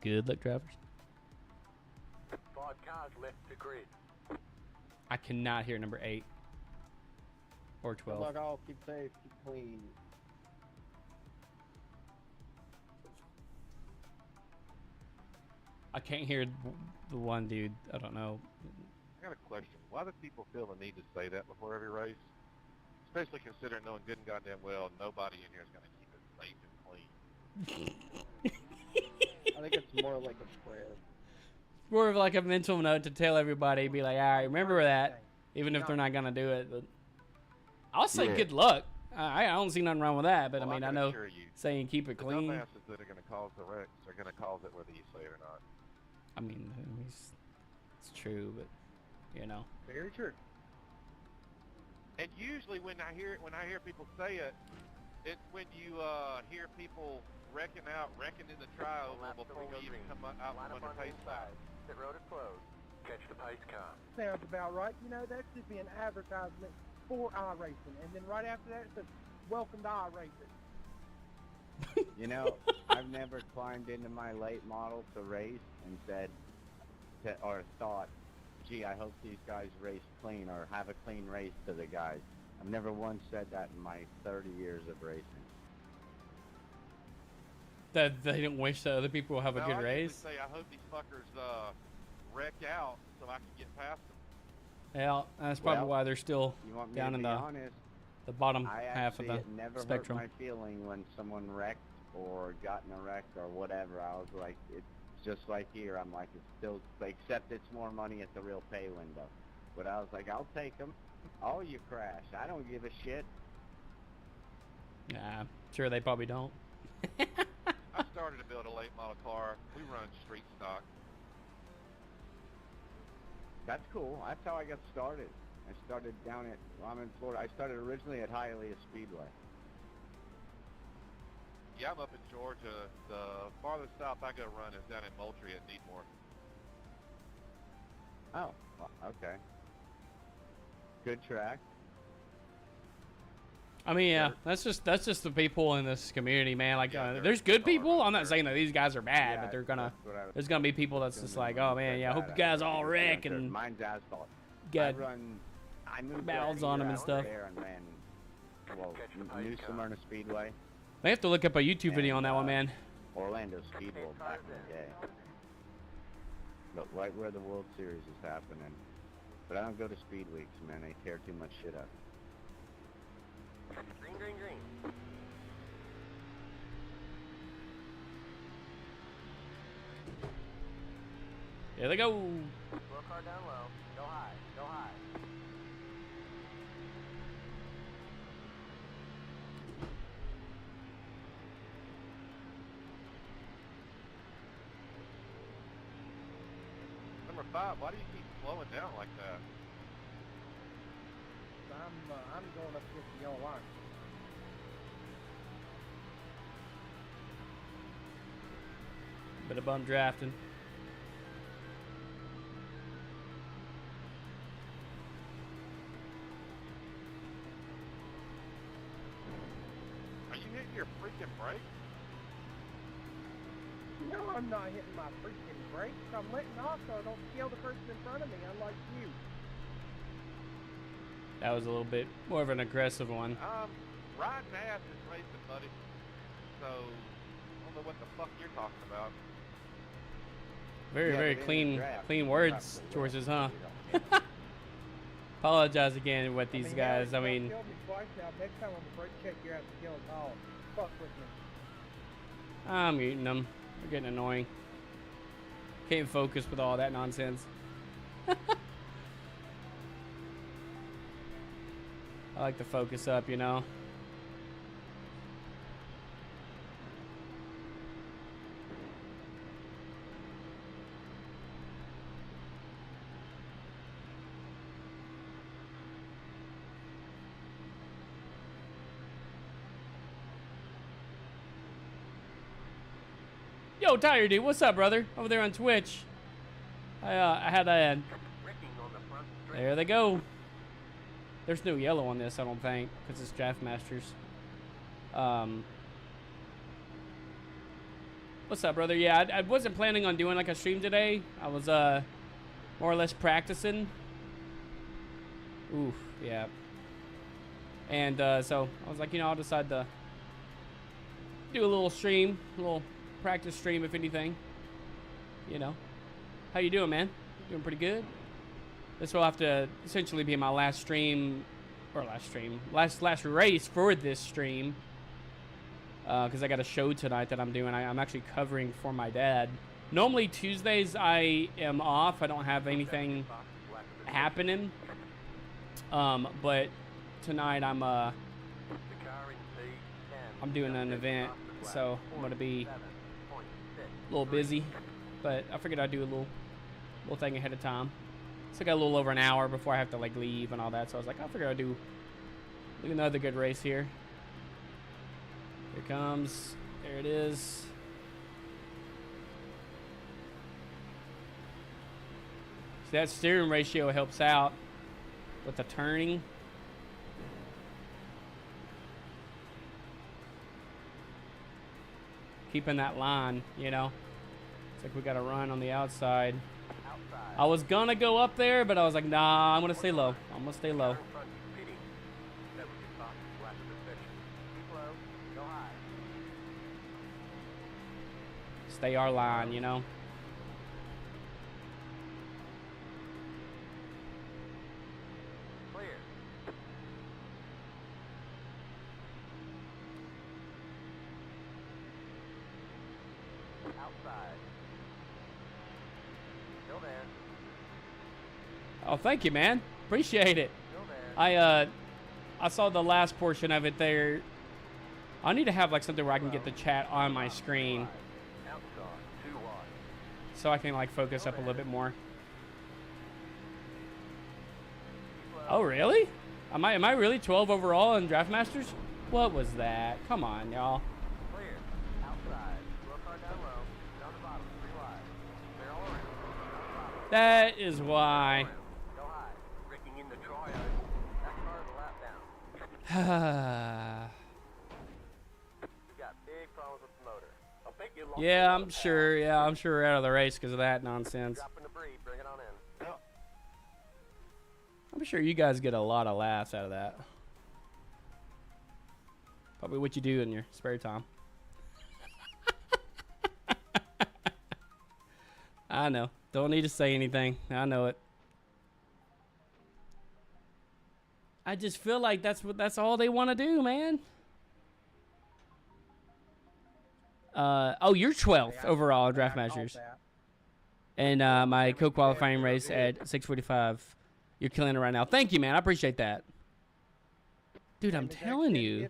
Good luck, drivers. 5 cars left to grid. I cannot hear number 8 or 12. Good luck, all. Keep safe, keep clean. I can't hear the one dude. I don't know. I got a question. Why do people feel the need to say that before every race? Especially considering knowing good and goddamn well nobody in here is going to keep it safe and clean. I think it's more like a prayer. More of like a mental note to tell everybody, be like, all right, remember that, even if they're not gonna do it. But I'll say good luck. I don't see nothing wrong with that. But Well, I mean, I I can know assure you, saying keep it The clean. dumbasses that are going to cause the wrecks are going to cause it whether you say it or not. I mean, it's true, but you know. Very true. And usually when I hear people say it, it's when you hear people wrecking in the trioval before we even come out from under pace side. Pit road is closed. Catch the pace car. Sounds about right. You know, that should be an advertisement for iRacing. And then right after that, it says, welcome to iRacing. You know, I've never climbed into my late model to race and said, or thought, gee, I hope these guys race clean or have a clean race to the guys. I've never once said that in my 30 years of racing. That they didn't wish that other people will have a good I race. usually say I hope these fuckers wreck out so I can get past them. Yeah, that's probably why they're still You want me down to in be the honest, bottom I half of actually, the it never spectrum. hurt my feeling when someone wrecked or got in a wreck or whatever. I was like, it's just like here. I'm like, it's still, except it's more money at the real pay window. But I was like, I'll take them. All you crash. I don't give a shit. Nah, sure they probably don't. I started to build a late model car. We run street stock. That's cool. That's how I got started. I started down at, well, I'm in Florida. I started originally at Hialeah Speedway. Yeah, I'm up in Georgia. The farthest south I go run is down in Moultrie at Needmore. Oh, well, okay. Good track. I mean, yeah, that's just the people in this community, man. Like, Yeah, there's good people. I'm not saying that these guys are bad, Yeah, but they're gonna. that's what I was There's gonna be people that's just like, oh man, yeah, I hope you guys all wreck and Mine's asphalt. get I moved mouths up on them and out stuff. there and ran, well, New Smyrna Speedway, They have to look up a YouTube video on that one, man. Orlando Speedway back in the day. But right where the World Series is happening. But I don't go to Speed Weeks, man. They tear too much shit up. Green, green, green. Here they go. Slow car down low. Go high. Go high. Number 5, why do you keep slowing down like that? I'm going up against the yellow line. Bit of bum drafting. Are you hitting your freaking brake? No, I'm not hitting my freaking brakes. I'm letting off so I don't kill the person in front of me, unlike you. That was a little bit more of an aggressive one. Riding ass is racing, buddy. So, I don't know what the fuck you're talking about. Very, Yeah, very but in clean, the draft, clean you words, have to choices, huh? you know. Apologize again with these I mean, guys. yeah, I mean, killed me twice now. Next time on the brake check, you're at the kill call. Fuck with me. I'm muting them. They're getting annoying. Can't focus with all that nonsense. I like to focus up, you know. Yo, Tire Dude, what's up, brother? Over there on Twitch. I had a... There they go. There's no yellow on this, I don't think, because it's Draft Masters. What's up, brother? Yeah, I wasn't planning on doing like a stream today. I was more or less practicing. Oof, yeah. And so I was like, you know, I'll decide to do a little stream, a little practice stream, if anything. You know, how you doing, man? Doing pretty good. This will have to essentially be my last stream, or last race for this stream, because I got a show tonight that I'm doing. I'm actually covering for my dad. Normally Tuesdays I am off. I don't have anything happening. But tonight I'm doing an event, so I'm gonna be a little busy. But I figured I'd do a little thing ahead of time. So I got a little over an hour before I have to like leave and all that. So I was like, I figure I'd do another good race here. Here it comes. There it is. See, that steering ratio helps out with the turning. Keeping that line, you know. It's like we got to run on the outside. I was gonna go up there, but I was like, nah, I'm gonna stay low. I'm gonna stay low. Stay our line, you know. Oh, thank you, man. Appreciate it. I saw the last portion of it there. I need to have like something where I can get the chat on my screen, so I can like focus up a little bit more. Oh, really? Am I really 12 overall in Draft Masters? What was that? Come on, y'all. That is why. Yeah, I'm sure. Yeah, I'm sure we're out of the race because of that nonsense. I'm sure you guys get a lot of laughs out of that. Probably what you do in your spare time. I know. Don't need to say anything. I know it. I just feel like that's all they want to do, man. Oh, you're 12th overall in Draft Masters. And my co-qualifying race at 6:45. You're killing it right now. Thank you, man. I appreciate that. Dude, I'm telling you.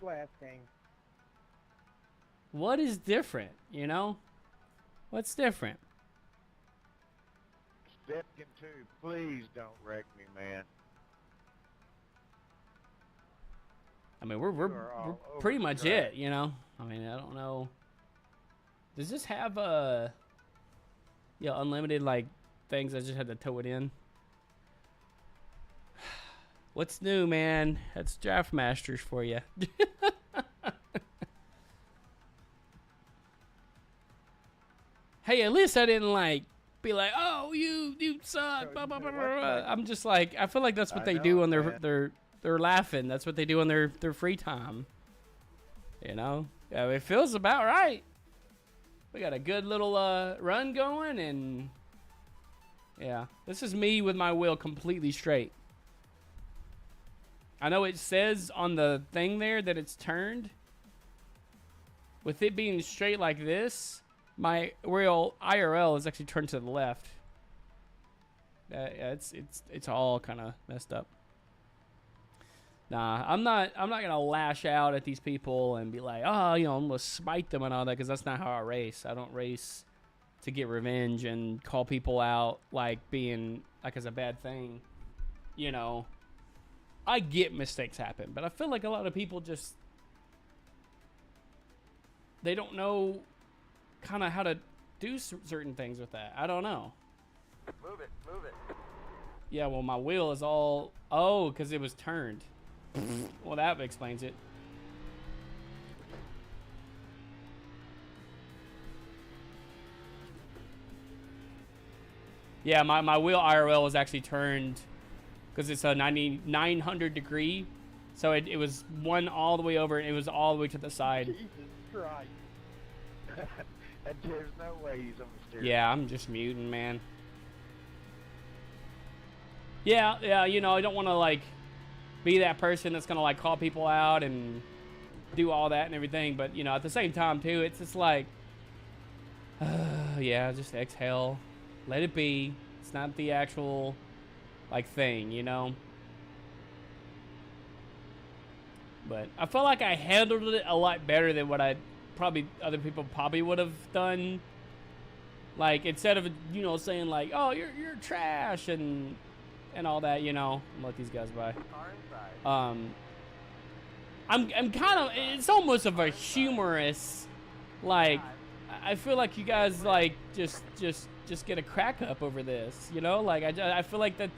What is different, you know? What's different? Stepkin 2, please don't wreck me, man. I mean, we're pretty much it, you know? I mean, I don't know. Does this have unlimited like things? I just had to tow it in. What's new, man? That's Draft Masters for you. Hey, at least I didn't like be like, oh, you suck. Blah, blah, blah, blah. I'm just like, I feel like that's what they do on they're laughing. That's what they do on their free time. You know? Yeah, it feels about right. We got a good little run going, and yeah, this is me with my wheel completely straight. I know it says on the thing there that it's turned. With it being straight like this, My real IRL is actually turned to the left. Yeah, it's all kind of messed up. Nah, I'm not gonna lash out at these people and be like, oh, you know, I'm gonna spite them and all that, because that's not how I race. I don't race to get revenge and call people out like being like as a bad thing. You know, I get mistakes happen, but I feel like a lot of people just, they don't know kind of how to do certain things with that. I don't know. Move it, move it. Yeah, well, my wheel is all, oh, because it was turned. Well, that explains it. Yeah, my wheel IRL was actually turned because it's a 900 degree. So it was one all the way over, and it was all the way to the side. Jesus Christ. And there's no way he's on the steering. Yeah, I'm just muting, man. Yeah, you know, I don't want to, like, be that person that's going to, like, call people out and do all that and everything. But, you know, at the same time, too, it's just like, yeah, just exhale. Let it be. It's not the actual, like, thing, you know? But I felt like I handled it a lot better than what other people probably would have done. Like, instead of, you know, saying, like, oh, you're trash and all that, you know. I'm let these guys by. I'm kind of, it's almost of a humorous, like, I feel like you guys, like, just get a crack up over this, you know? Like, I feel like that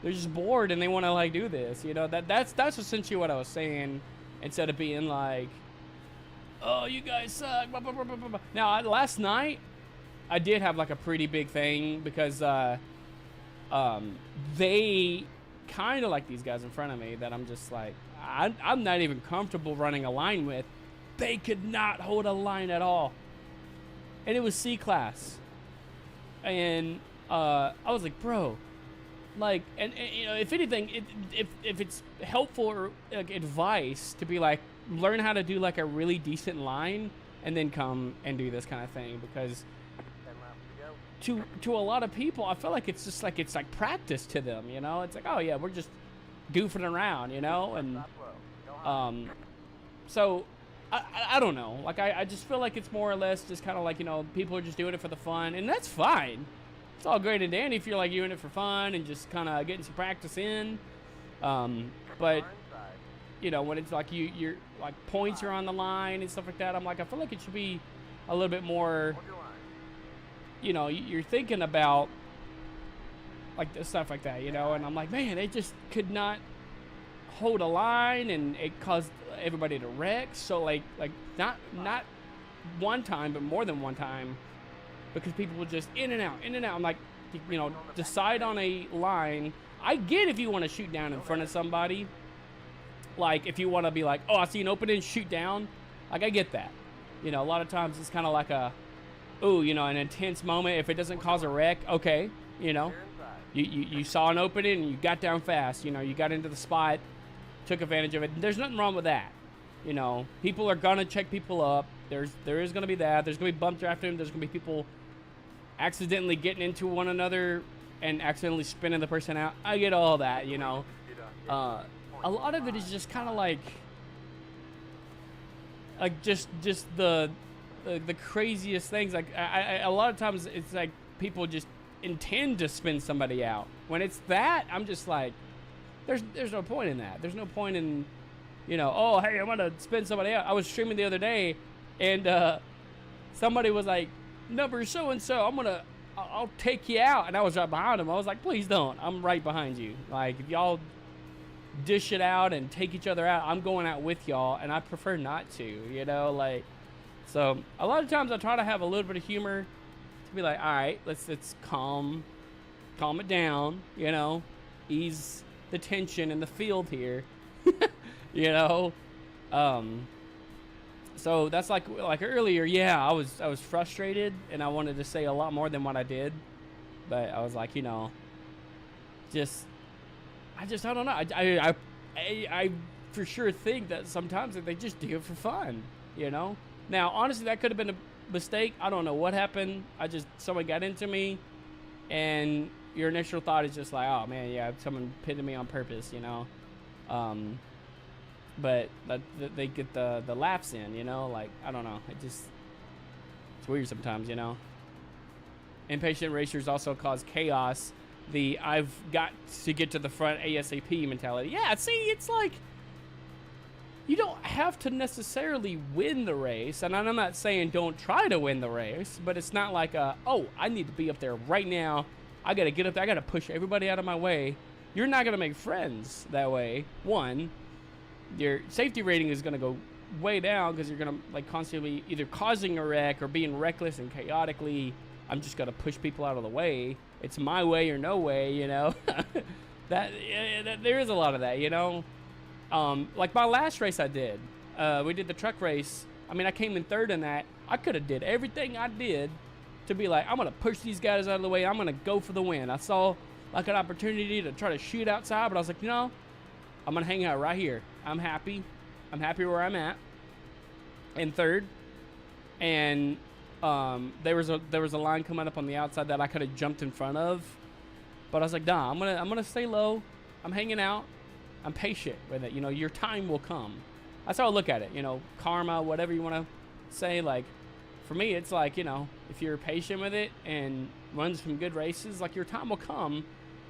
they're just bored and they want to, like, do this, you know? That's essentially what I was saying, instead of being like, oh, you guys suck, blah, blah, blah, blah, blah. Now, last night, I did have, like, a pretty big thing, because they kind of like these guys in front of me that I'm just like, I'm not even comfortable running a line with. They could not hold a line at all. And it was C-class. And I was like, bro, like, and you know, if anything, if it's helpful or like advice to be like, learn how to do like a really decent line and then come and do this kind of thing, because to a lot of people, I feel like it's just like, it's like practice to them, you know? It's like, oh yeah, we're just goofing around, you know? And so I don't know, like I just feel like it's more or less just kind of like, you know, people are just doing it for the fun, and that's fine. It's all great and dandy if you're like doing it for fun and just kind of getting some practice in. But you know, when it's like you're like points are on the line and stuff like that, I'm like, I feel like it should be a little bit more, you know, you're thinking about like the stuff like that, you know. And I'm like, man, they just could not hold a line, and it caused everybody to wreck. So like not one time, but more than one time, because people were just in and out. I'm like, you know, decide on a line. I get if you want to shoot down in front of somebody, like if you want to be like, oh, I see an opening, shoot down. Like, I get that. You know, a lot of times it's kind of like a, ooh, you know, an intense moment. If it doesn't cause a wreck, okay, you know, you saw an opening and you got down fast. You know, you got into the spot, took advantage of it. There's nothing wrong with that. You know, people are gonna check people up. There is gonna be that. There's gonna be bump drafting. There's gonna be people accidentally getting into one another and accidentally spinning the person out. I get all that, you know. A lot of it is just kind of like just the craziest things. Like a lot of times it's like people just intend to spin somebody out. When it's that, I'm just like, there's no point in that. There's no point in, you know, oh, hey, I'm gonna spin somebody out. I was streaming the other day, and somebody was like, number so and so, I'll take you out, and I was right behind him. I was like, please don't. I'm right behind you. Like, if y'all dish it out and take each other out, I'm going out with y'all, and I prefer not to, you know, like. So a lot of times I try to have a little bit of humor to be like, all right, let's calm it down, you know, ease the tension in the field here, you know. So that's like earlier, yeah, I was frustrated and I wanted to say a lot more than what I did, but I was like, you know, I don't know. I for sure think that sometimes they just do it for fun, you know. Now, honestly, that could have been mistake. I don't know what happened. Someone got into me, and your initial thought is just like, oh man, yeah, someone pitted me on purpose, you know. But they get the laughs in, you know. Like, I don't know. It's weird sometimes, you know. Impatient racers also cause chaos. I've got to get to the front ASAP mentality. Yeah, see, it's like, you don't have to necessarily win the race. And I'm not saying don't try to win the race, but it's not like, oh, I need to be up there right now. I got to get up there. I got to push everybody out of my way. You're not going to make friends that way. One, your safety rating is going to go way down because you're going to like constantly either causing a wreck or being reckless and chaotically. I'm just going to push people out of the way. It's my way or no way, you know. There is a lot of that, you know. Like my last race I did, we did the truck race. I mean, I came in third in that. I could have did everything I did to be like, I'm going to push these guys out of the way. I'm going to go for the win. I saw like an opportunity to try to shoot outside, but I was like, no, I'm going to hang out right here. I'm happy. I'm happy where I'm at in third. And there was a line coming up on the outside that I could have jumped in front of, but I was like, nah, I'm gonna stay low. I'm hanging out. I'm patient with it. You know, your time will come. That's how I look at it. You know, karma, whatever you want to say. Like, for me, it's like, you know, if you're patient with it and run some good races, like, your time will come.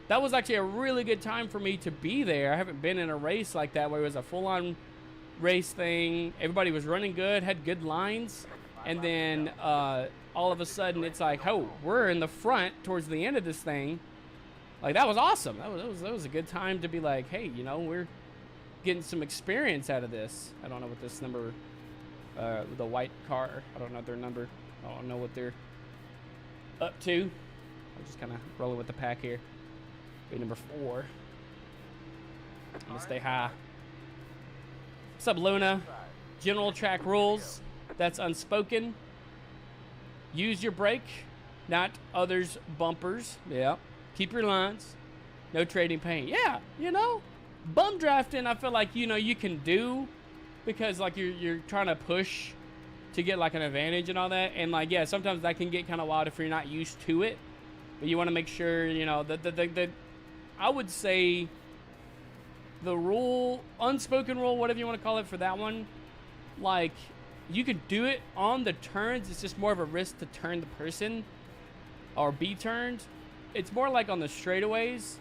That was actually a really good time for me to be there. I haven't been in a race like that where it was a full-on race thing. Everybody was running good, had good lines. And then all of a sudden, it's like, oh, we're in the front towards the end of this thing. Like, that was awesome. That was a good time to be like, hey, you know, we're getting some experience out of this. I don't know what this number, the white car, I don't know their number. I don't know what they're up to. I'm just kind of rolling with the pack here. Be number 4. I'm going to stay high. What's up, Luna? General track rules. That's unspoken. Use your brake, not others' bumpers. Yeah. Keep your lines. No trading paint. Yeah, you know, bum drafting, I feel like, you know, you can do because like you're trying to push to get like an advantage and all that. And like, yeah, sometimes that can get kind of wild if you're not used to it. But you want to make sure, you know, that I would say the rule, unspoken rule, whatever you want to call it for that one, like, you can do it on the turns. It's just more of a risk to turn the person or be turned. It's more like on the straightaways.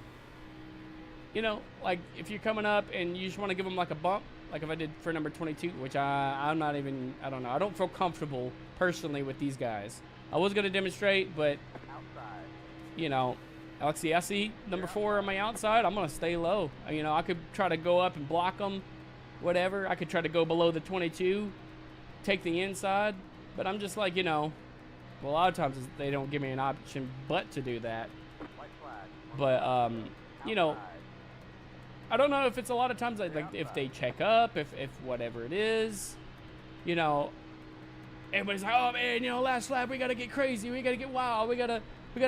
You know, like if you're coming up and you just want to give them like a bump, like if I did for number 22, which I'm not even, I don't know. I don't feel comfortable personally with these guys. I was going to demonstrate, but, you know, Alexi, I see number 4 on my outside. I'm going to stay low. You know, I could try to go up and block them, whatever. I could try to go below the 22. Take the inside, but I'm just like, you know, well, a lot of times they don't give me an option but to do that. But you know, I don't know if it's a lot of times like if they check up, if whatever it is, you know, everybody's like, oh man, you know, last lap we gotta get crazy, we gotta get wild, we gotta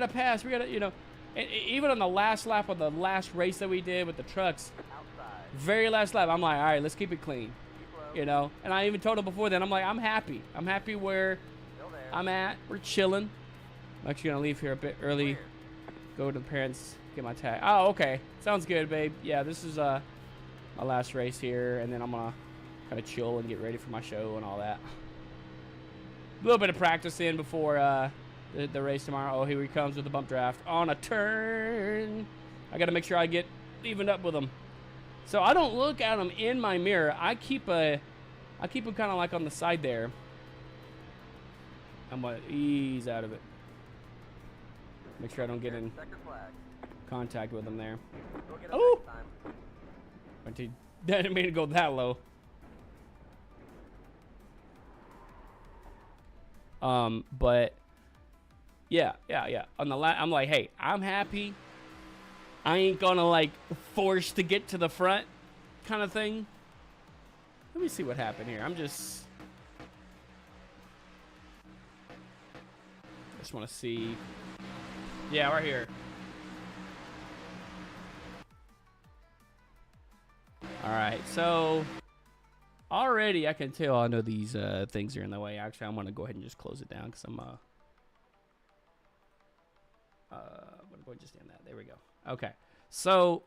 pass, we gotta, you know. And even on the last lap of the last race that we did with the trucks, very last lap, I'm like, all right, let's keep it clean. You know, and I even told him before then, I'm like, I'm happy where I'm at. We're chilling. I'm actually gonna leave here a bit early, go to the parents, get my tag. Oh, okay, sounds good, babe. Yeah, this is my last race here, and then I'm gonna kind of chill and get ready for my show and all that. A little bit of practice in before the race tomorrow. Oh, here he comes with the bump draft on a turn. I gotta make sure I get evened up with him. So I don't look at them in my mirror. I keep them kind of like on the side there. I'm gonna ease out of it. Make sure I don't get in contact with them there. Oh! I didn't mean to go that low. But yeah. On the I'm like, hey, I'm happy. I ain't gonna like force to get to the front kind of thing. Let me see what happened here. I just want to see. Yeah, we're here. All right, so already I can tell. I know these things are in the way. Actually, I'm gonna go ahead and just close it down because I'm gonna go and just end that. There we go. Okay, so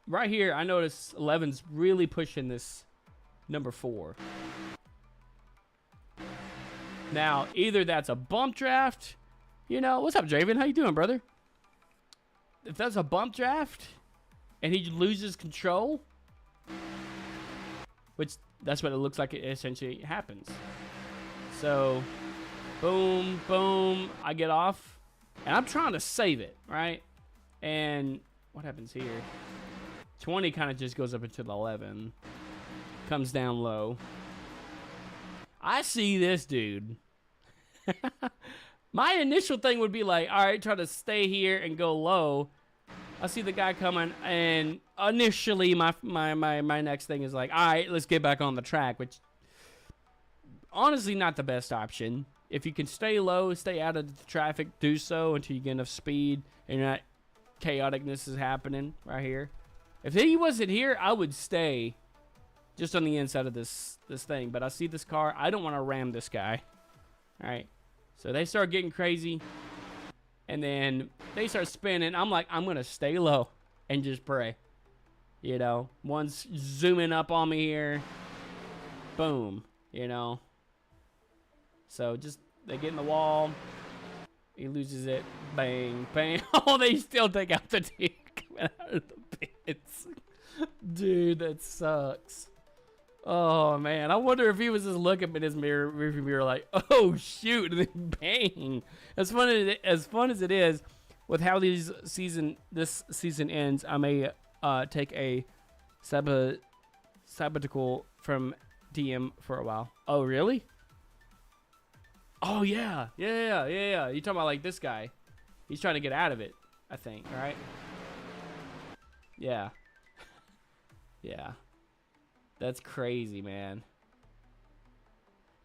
right here, I notice 11's really pushing this number 4. Now, either that's a bump draft. You know, what's up, Draven? How you doing, brother? If that's a bump draft and he loses control, which that's what it looks like it essentially happens. So, boom, boom, I get off. And I'm trying to save it, right? And what happens here? 20 kind of just goes up into the 11. Comes down low. I see this dude. My initial thing would be like, all right, try to stay here and go low. I see the guy coming, and initially my next thing is like, all right, let's get back on the track, which honestly not the best option. If you can stay low, stay out of the traffic, do so until you get enough speed and not chaoticness is happening right here. If he wasn't here, I would stay just on the inside of this thing. But I see this car. I don't want to ram this guy. All right. So they start getting crazy. And then they start spinning. I'm like, I'm going to stay low and just pray. You know, one's zooming up on me here. Boom. You know. So just, they get in the wall. He loses it. Bang, bang. Oh, they still take out the dude coming out of the pits. Dude, that sucks. Oh, man. I wonder if he was just looking in his rearview mirror like, oh, shoot, and then bang. As fun as it is, with how this season ends, I may take a sabbatical from DM for a while. Oh, really? Oh, yeah. Yeah. You talking about like this guy. He's trying to get out of it, I think, right? Yeah. Yeah. That's crazy, man.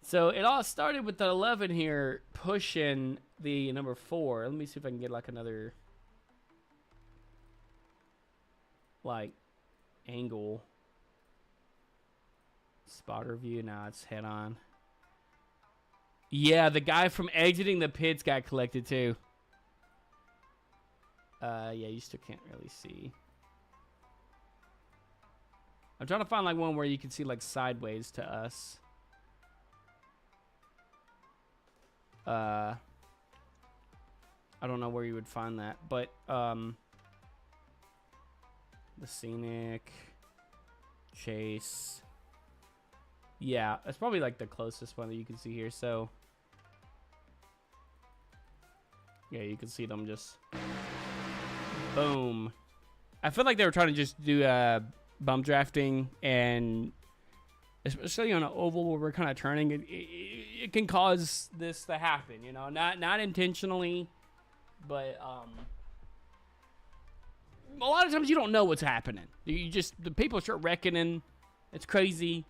So it all started with the 11 here pushing the number 4. Let me see if I can get like another like angle. Spotter view. Nah, it's head on. Yeah, the guy from exiting the pits got collected too. Yeah, you still can't really see. I'm trying to find like one where you can see like sideways to us. I don't know where you would find that, but the scenic chase. Yeah, that's probably like the closest one that you can see here. So yeah, you can see them just boom. I feel like they were trying to just do bump drafting, and especially on an oval where we're kind of turning, it can cause this to happen, you know, not intentionally, but a lot of times you don't know what's happening. The people start reckoning. It's crazy.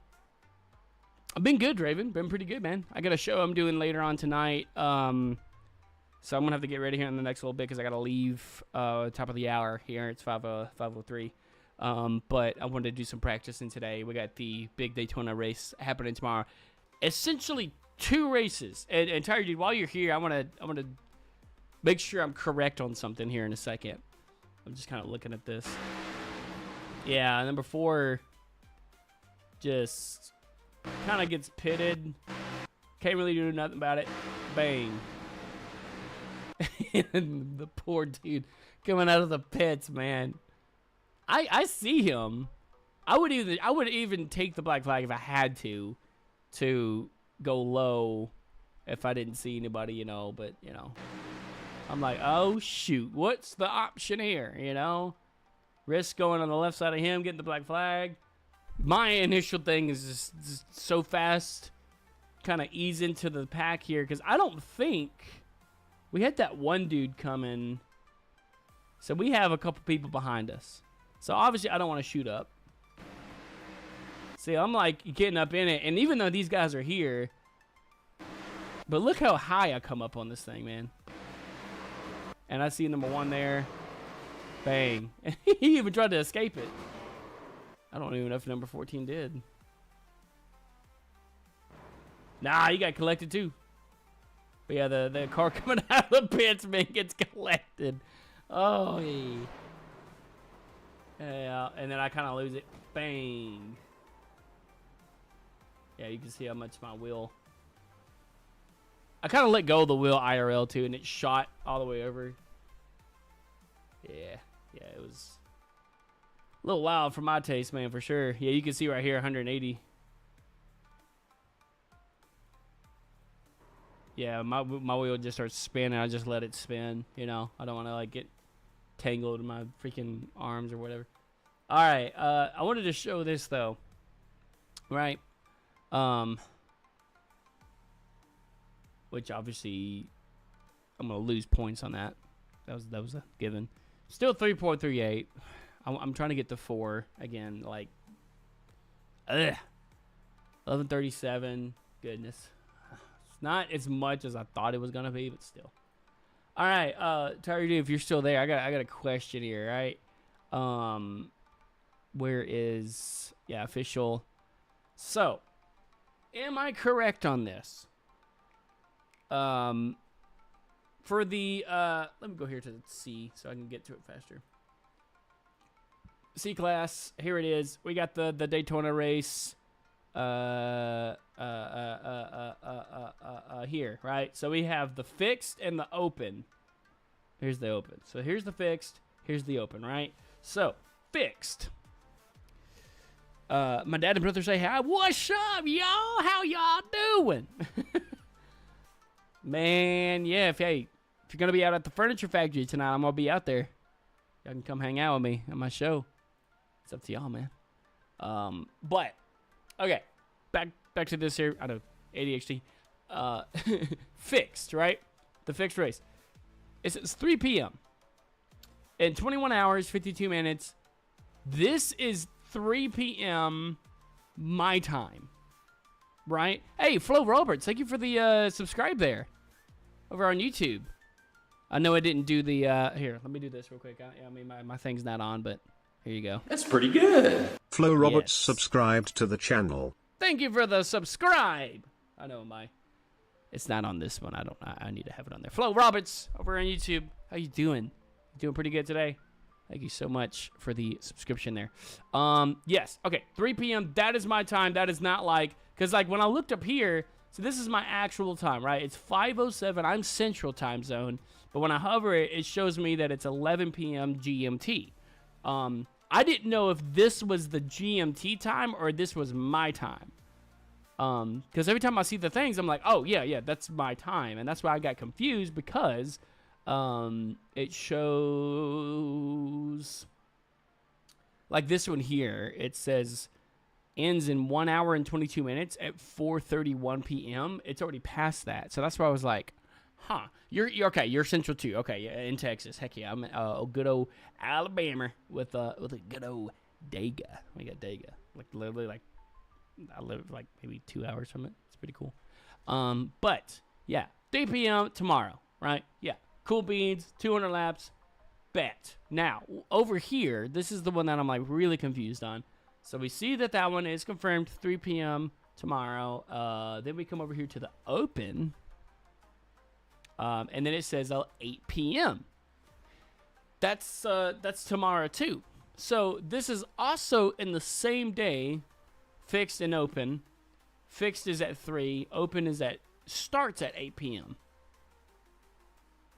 I've been good, Draven. Been pretty good, man. I got a show I'm doing later on tonight. So I'm gonna have to get ready here in the next little bit because I gotta leave top of the hour here. It's 5:03. But I wanted to do some practicing today. We got the big Daytona race happening tomorrow. Essentially 2 races. And Tiger Dude, while you're here, I want to make sure I'm correct on something here in a second. I'm just kind of looking at this. Yeah, number 4 just kind of gets pitted. Can't really do nothing about it. Bang. And the poor dude coming out of the pits, man. I see him. I would even take the black flag if I had to go low if I didn't see anybody, you know, but you know. I'm like, oh shoot, what's the option here, you know? Risk going on the left side of him, getting the black flag. My initial thing is just so fast, kind of ease into the pack here, because I don't think we had that one dude coming. So we have a couple people behind us. So obviously I don't want to shoot up. See, I'm like getting up in it. And even though these guys are here, but look how high I come up on this thing, man. And I see number 1 there. Bang. He even tried to escape it. I don't even know if number 14 did. Nah, you got collected too. But yeah, the car coming out of the pits, man, gets collected. Oh, yeah. Yeah, and then I kind of lose it. Bang. Yeah, you can see how much my wheel. I kind of let go of the wheel IRL too, and it shot all the way over. Yeah, it was a little wild for my taste, man, for sure. Yeah, you can see right here, 180. Yeah, my wheel just starts spinning. I just let it spin. You know, I don't want to like get tangled in my freaking arms or whatever. All right, I wanted to show this though. Right, which obviously I'm gonna lose points on that. That was a given. Still 3.38. I'm trying to get to 4 again. Like, 11:37. Goodness, it's not as much as I thought it was gonna be, but still. All right, Tyler, if you're still there, I got a question here. Right, where is official? So, am I correct on this? For the, let me go here to C so I can get to it faster. C class, here it is. We got the Daytona race, here, right? So we have the fixed and the open. Here's the open. So here's the fixed, here's the open, right? So, fixed. My dad and brother say, hi, what's up, y'all? How y'all doing? Man, yeah, if you're going to be out at the furniture factory tonight, I'm going to be out there. Y'all can come hang out with me at my show. It's up to y'all, man. But, okay, back to this here. I know, ADHD. Fixed, right? The fixed race. It's 3 p.m. In 21 hours, 52 minutes. This is 3 p.m. my time. Right? Hey, Flo Roberts, thank you for the subscribe there over on YouTube. I know I didn't do the here. Let me do this real quick. I mean, my thing's not on, but here you go. That's pretty good. Flo Roberts subscribed to the channel. Thank you for the subscribe. I know it's not on this one. I need to have it on there. Flo Roberts over on YouTube. How you doing? You doing pretty good today? Thank you so much for the subscription there. Yes. Okay. 3 p.m. That is my time. That is not like, because like when I looked up here, so this is my actual time, right? It's 5:07. I'm Central Time Zone. But when I hover it, it shows me that it's 11 p.m. GMT. I didn't know if this was the GMT time or this was my time. Because every time I see the things, I'm like, oh, yeah, that's my time. And that's why I got confused because it shows like this one here. It says ends in 1 hour and 22 minutes at 4:31 p.m. It's already past that. So that's why I was like, huh. You're okay. You're Central too. Okay, yeah, in Texas. Heck yeah, I'm good old Alabama with a good old Dega. We got Dega. Like literally, like I live like maybe 2 hours from it. It's pretty cool. But yeah, 3 p.m. tomorrow, right? Yeah, cool beans, 200 laps, bet. Now over here, this is the one that I'm like really confused on. So we see that one is confirmed 3 p.m. tomorrow. Then we come over here to the open. And then it says 8 p.m. That's tomorrow too. So this is also in the same day, fixed and open. Fixed is at 3. Open starts at 8 p.m.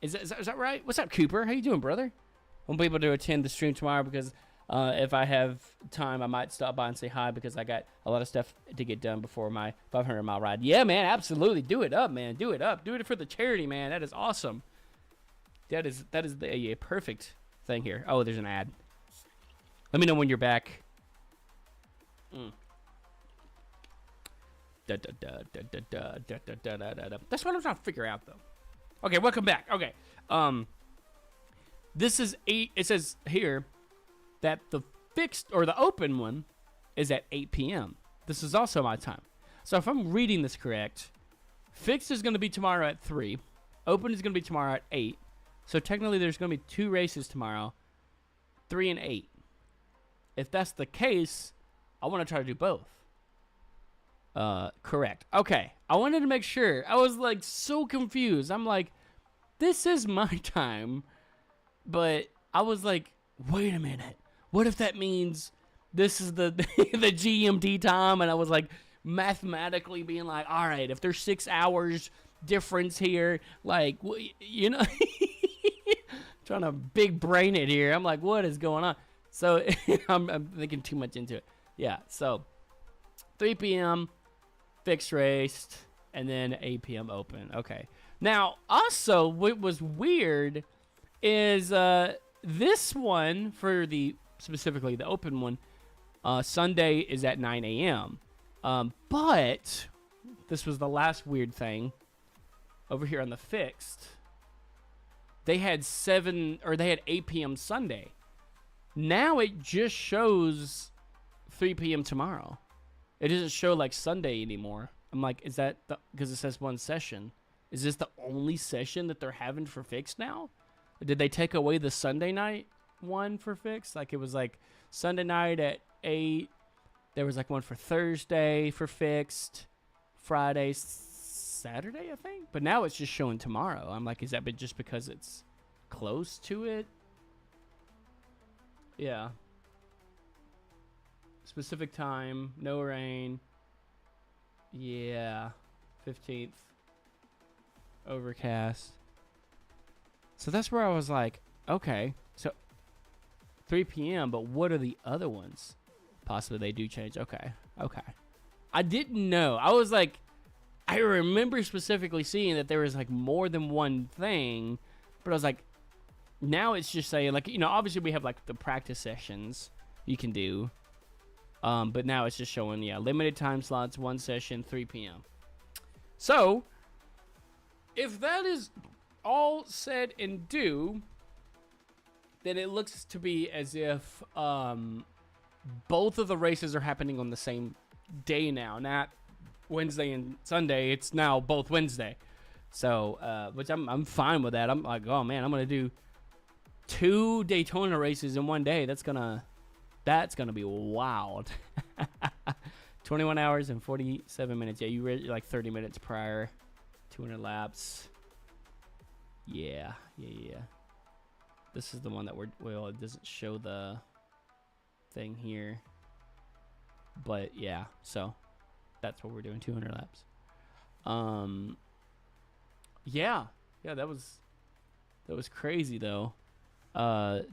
Is that right? What's up, Cooper? How you doing, brother? I won't be able to attend the stream tomorrow because if I have time, I might stop by and say hi because I got a lot of stuff to get done before my 500-mile ride. Yeah, man, absolutely. Do it up, man. Do it up. Do it for the charity, man. That is awesome. That is the perfect thing here. Oh, there's an ad. Let me know when you're back. That's what I'm trying to figure out, though. Okay, welcome back. Okay. This is 8. It says here that the fixed or the open one is at 8 p.m. This is also my time. So if I'm reading this correct, fixed is going to be tomorrow at 3. Open is going to be tomorrow at 8. So technically there's going to be 2 races tomorrow, 3 and 8. If that's the case, I want to try to do both. Correct. Okay. I wanted to make sure. I was like so confused. I'm like, this is my time. But I was like, wait a minute. What if that means this is the the GMT time? And I was like mathematically being like, all right, if there's 6 hours difference here, like, you know, trying to big brain it here. I'm like, what is going on? So I'm thinking too much into it. Yeah. So 3 p.m. fixed race, and then 8 p.m. open. Okay. Now, also, what was weird is this one, for specifically the open one, Sunday is at 9 a.m. But this was the last weird thing. Over here on the fixed, they had 8 p.m. Sunday. Now it just shows 3 p.m. tomorrow. It doesn't show like Sunday anymore. I'm like, is that because it says one session? Is this the only session that they're having for fixed now? Or did they take away the Sunday night one for fixed? Like it was like Sunday night at 8. There was like one for Thursday for fixed, Friday, Saturday, I think. But now it's just showing tomorrow. I'm like, is that just because it's close to it? Yeah. Specific time, no rain. Yeah. 15th. Overcast. So that's where I was like, okay. So 3 p.m., but what are the other ones? Possibly they do change. Okay. Okay. I didn't know. I was like, I remember specifically seeing that there was like more than one thing, but I was like, now it's just saying like, you know, obviously we have like the practice sessions you can do. But now it's just showing, yeah, limited time slots, one session, 3 p.m. So, if that is all said and do, then it looks to be as if both of the races are happening on the same day now. Not Wednesday and Sunday. It's now both Wednesday. So, which I'm fine with that. I'm like, oh man, I'm gonna do 2 Daytona races in one day. That's gonna be wild. 21 hours and 47 minutes. Yeah, you read like 30 minutes prior. 200 laps. Yeah. This is the one that well, it doesn't show the thing here. But yeah, so that's what we're doing, 200 laps. Yeah, that was crazy though.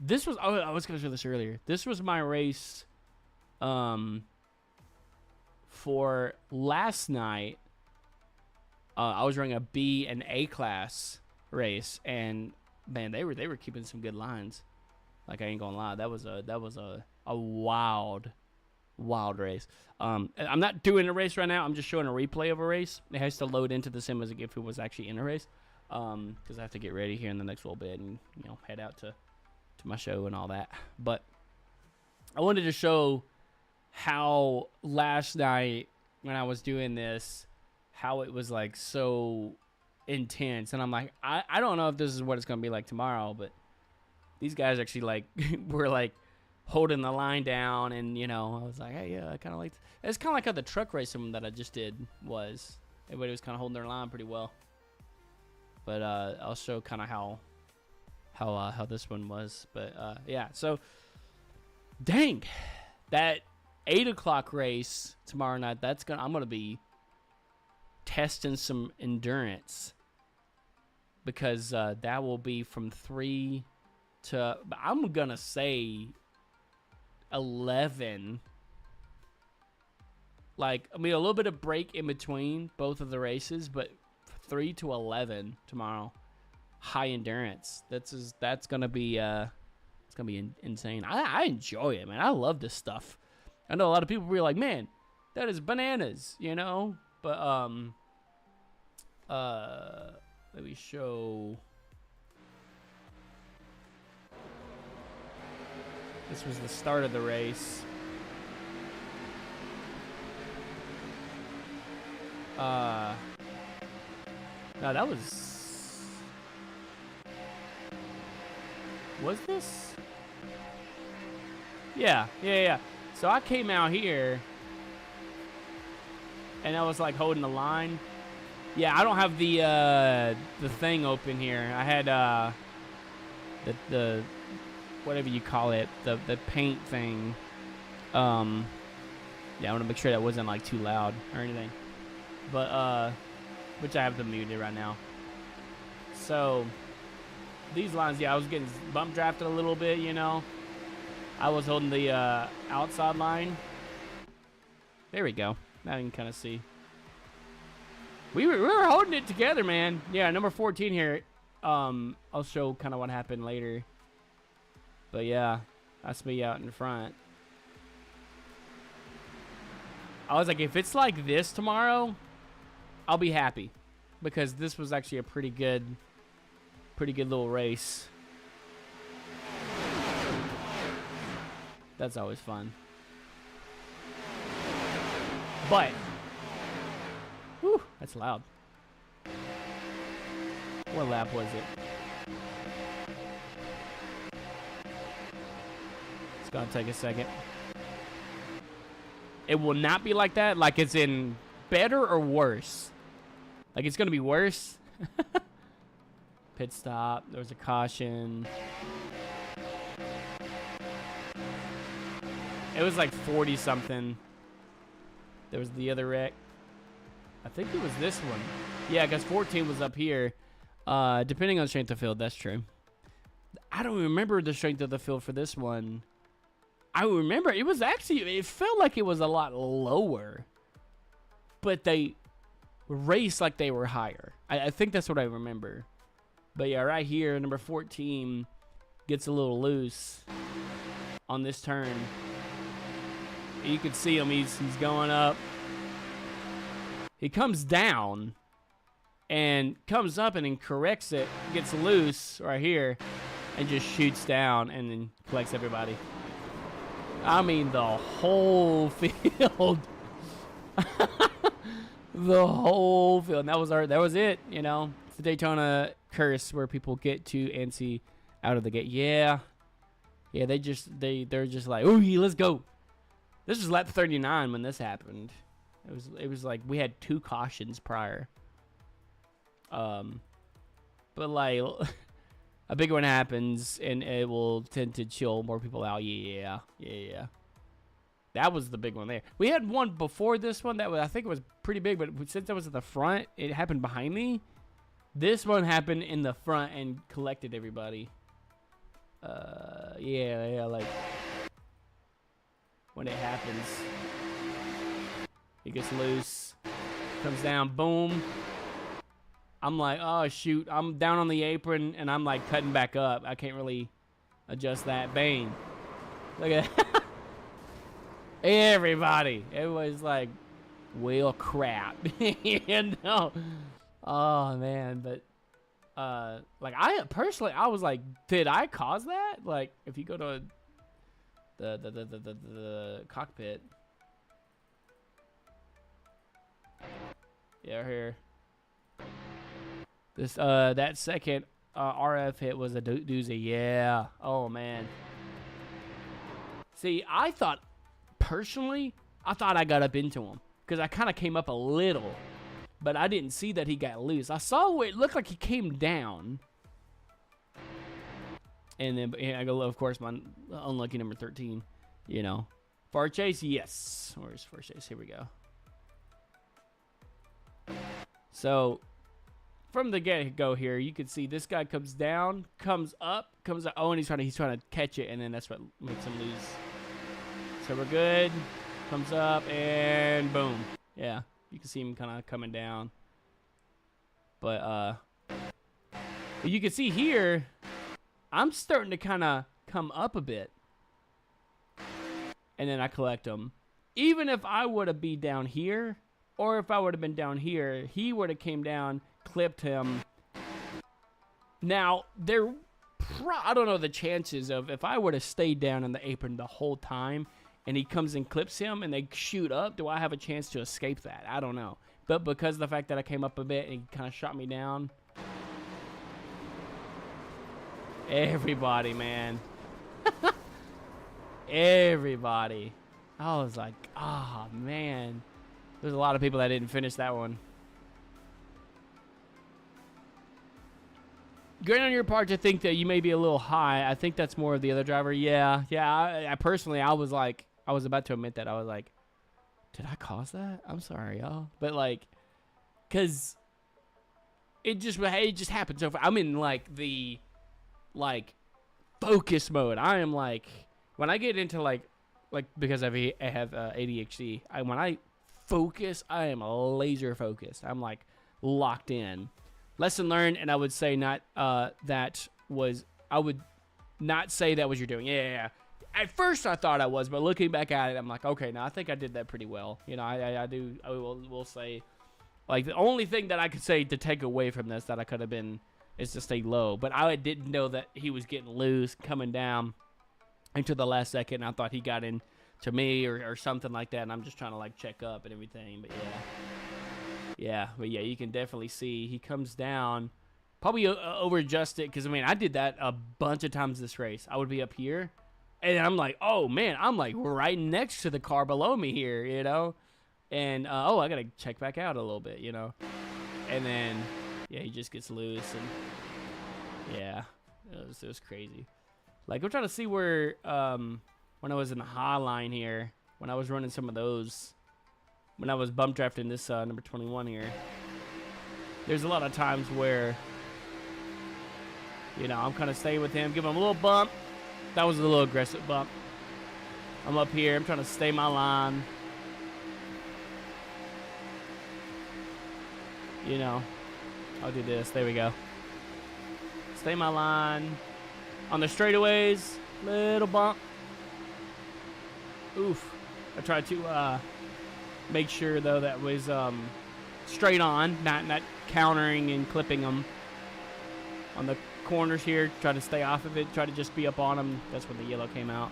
This was, I was gonna show this earlier. This was my race for last night. I was running a B and A class race, and man, they were keeping some good lines. Like, I ain't gonna lie, that was a wild race. I'm not doing a race right now. I'm just showing a replay of a race. It has to load into the sim as if it was actually in a race. Because I have to get ready here in the next little bit and, you know, head out to my show and all that. But I wanted to show how last night when I was doing this, how it was like so intense. And I'm like, I don't know if this is what it's gonna be like tomorrow, but these guys actually like were like holding the line down, and you know, I was like, hey, yeah, I kind of liked. It's kind of like how the truck racing that I just did was. Everybody was kind of holding their line pretty well. But I'll show kind of how this one was. But yeah, so dang, that 8 o'clock race tomorrow night. I'm gonna be testing some endurance, because that will be from 3 to, I'm gonna say 11. Like, I mean, a little bit of break in between both of the races, but 3 to 11 tomorrow. High endurance. That's gonna be it's gonna be insane. I enjoy it, man. I love this stuff. I know a lot of people were like, man, that is bananas, you know. But let me show. This was the start of the race. No, that was this? Yeah. So I came out here and I was like holding the line. Yeah, I don't have the thing open here. I had the whatever you call it, the paint thing. Yeah, I want to make sure that wasn't like too loud or anything. But which I have them muted right now. So these lines, yeah, I was getting bump drafted a little bit, you know. I was holding the outside line. There we go. Now you can kind of see. We were holding it together, man. Yeah, number 14 here. I'll show kind of what happened later. But yeah, that's me out in front. I was like, if it's like this tomorrow, I'll be happy, because this was actually a pretty good little race. That's always fun. But, whew, that's loud. What lap was it? It's gonna take a second. It will not be like that, like it's in better or worse. Like it's gonna be worse. Pit stop, there was a caution. It was like 40 something. There was the other wreck. I think it was this one. Yeah, because 14 was up here. Depending on strength of field, that's true. I don't remember the strength of the field for this one. I remember it was actually, it felt like it was a lot lower. But they raced like they were higher. I think that's what I remember. But yeah, right here, number 14 gets a little loose on this turn. You can see him, he's going up. He comes down and comes up and then corrects it, gets loose right here, and just shoots down and then collects everybody. I mean, the whole field. The whole field. And that was it, you know. It's the Daytona curse where people get too antsy out of the gate. Yeah. Yeah, they're just like, "Ooh, let's go." This was lap 39 when this happened. It was like we had 2 cautions prior. But like a big one happens and it will tend to chill more people out. Yeah. That was the big one there. We had one before this one that I think it was pretty big, but since I was at the front, it happened behind me. This one happened in the front and collected everybody. Yeah, like when it happens, it gets loose, comes down, boom. I'm like, oh shoot, I'm down on the apron and I'm like cutting back up. I can't really adjust that. Bang. Look at that. Everybody. Everybody's like, well, crap. You know? Oh man, but like I personally, I was like, did I cause that? Like, if you go to the cockpit, yeah, here. This that second RF hit was a doozy. Yeah. Oh man. See, I thought personally, I thought I got up into him because I kind of came up a little, but I didn't see that he got loose. I saw where it looked like he came down, and then I go, of course, my unlucky number 13. You know, far chase, yes. Where's far chase? Here we go. So from the get-go here, you can see this guy comes down, comes up. Oh, and he's trying to catch it, and then that's what makes him lose. So we're good. Comes up and boom. Yeah, you can see him kind of coming down. But you can see here, I'm starting to kind of come up a bit, and then I collect him. Even if I would have been down here, or if I would have been down here, he would have came down, clipped him. Now, I don't know the chances of if I would have stayed down in the apron the whole time and he comes and clips him and they shoot up, do I have a chance to escape that? I don't know. But because of the fact that I came up a bit and he kind of shot me down. Everybody, man. Everybody. I was like, oh, man. There's a lot of people that didn't finish that one. Great on your part to think that you may be a little high. I think that's more of the other driver. Yeah. I personally, I was about to admit that. I was like, did I cause that? I'm sorry, y'all. But like, cause it just happened so fast. I'm in like the focus mode. I am like, when I get into like because I have ADHD. When I focus, I am laser focused. I'm like locked in. Lesson learned, and I would say I would not say that was you're doing. Yeah. At first I thought I was, but looking back at it, I'm like, okay, no, I think I did that pretty well. You know, I will say, like, the only thing that I could say to take away from this that I could have been is to stay low. But I didn't know that he was getting loose, coming down into the last second. And I thought he got in to me or something like that, and I'm just trying to, like, check up and everything. But, yeah, you can definitely see he comes down, probably over-adjusted, because, I mean, I did that a bunch of times this race. I would be up here, and I'm like, oh, man, I'm, like, right next to the car below me here, you know? And, I got to check back out a little bit, you know? And then, yeah, he just gets loose, and, yeah, it was crazy. Like, I'm trying to see where, when I was in the high line here, when I was running some of those, when I was bump drafting this number 21 here, there's a lot of times where, you know, I'm kind of staying with him, giving him a little bump. That was a little aggressive bump. I'm up here. I'm trying to stay my line. You know, I'll do this. There we go. Stay my line. On the straightaways, little bump. Oof. I tried to make sure, though, that was straight on, not countering and clipping them. On the corners here, try to stay off of it, try to just be up on them. That's when the yellow came out.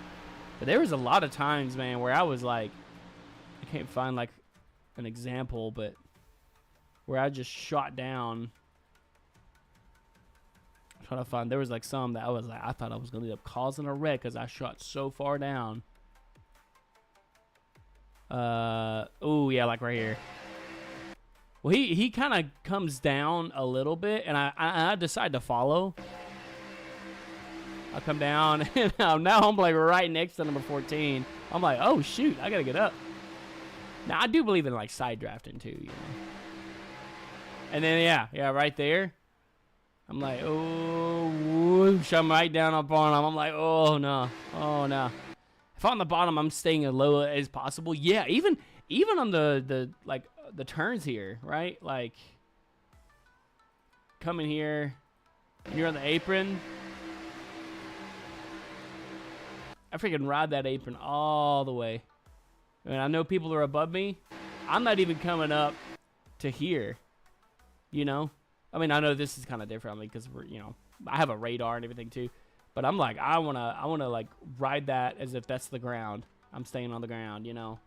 But there was a lot of times, man, where I was like, I can't find like an example, but where I just shot down. I'm trying to find, there was like some that I was like, I thought I was going to end up causing a wreck because I shot so far down. Oh yeah, like right here. Well, he kind of comes down a little bit, and I decide to follow. I come down, and now I'm like right next to number 14. I'm like, oh shoot, I gotta get up. Now I do believe in like side drafting too, you know. And then yeah, right there. I'm like, oh, whoosh, I'm right down up on him. I'm like, oh no. If I'm on the bottom, I'm staying as low as possible. Yeah, even on the like the turns here, right? Like coming here, and you're on the apron. I freaking ride that apron all the way. I mean, I know people are above me. I'm not even coming up to here, you know? I mean, I know this is kind of different, I mean, because we're, you know, I have a radar and everything too. But I'm like, I wanna like ride that as if that's the ground. I'm staying on the ground, you know?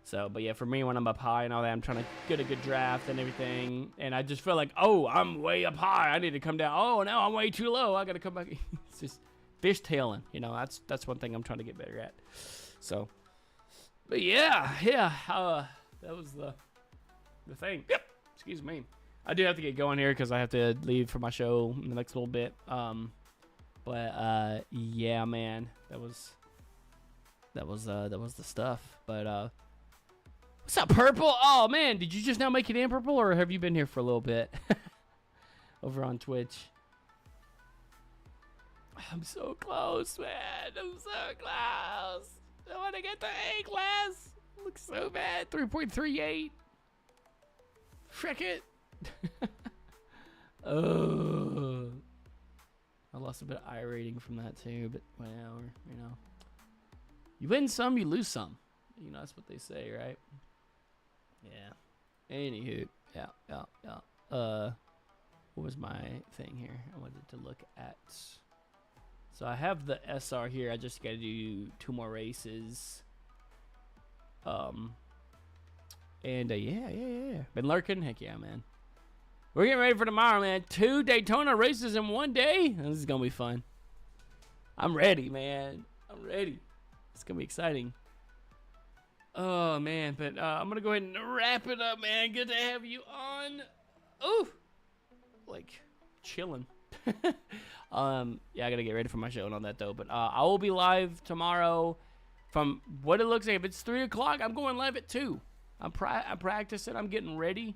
So, but yeah, for me, when I'm up high and all that, I'm trying to get a good draft and everything. And I just feel like, oh, I'm way up high. I need to come down. Oh, no, I'm way too low. I got to come back. It's just fishtailing, you know? That's one thing I'm trying to get better at. So, but yeah, that was the thing. Yep, excuse me. I do have to get going here because I have to leave for my show in the next little bit. But yeah, man, that was the stuff. But what's up, Purple? Oh man, did you just now make it in, Purple, or have you been here for a little bit over on Twitch? I'm so close, man. I'm so close. I want to get the A class. Looks so bad. 3.38. Frick it. Oh, I lost a bit of iRating from that too, but whatever, you know. You win some, you lose some. You know, that's what they say, right? Yeah. Anywho, yeah. What was my thing here? I wanted to look at. So I have the SR here. I just got to do 2 more races. And yeah. Been lurking? Heck yeah, man. We're getting ready for tomorrow, man. 2 Daytona races in one day. This is going to be fun. I'm ready, man. I'm ready. It's going to be exciting. Oh, man. But I'm going to go ahead and wrap it up, man. Good to have you on. Ooh. Like, chilling. Yeah, I got to get ready for my show and all that, though. But I will be live tomorrow. From what it looks like, if it's 3 o'clock, I'm going live at 2. I'm practicing. I'm getting ready.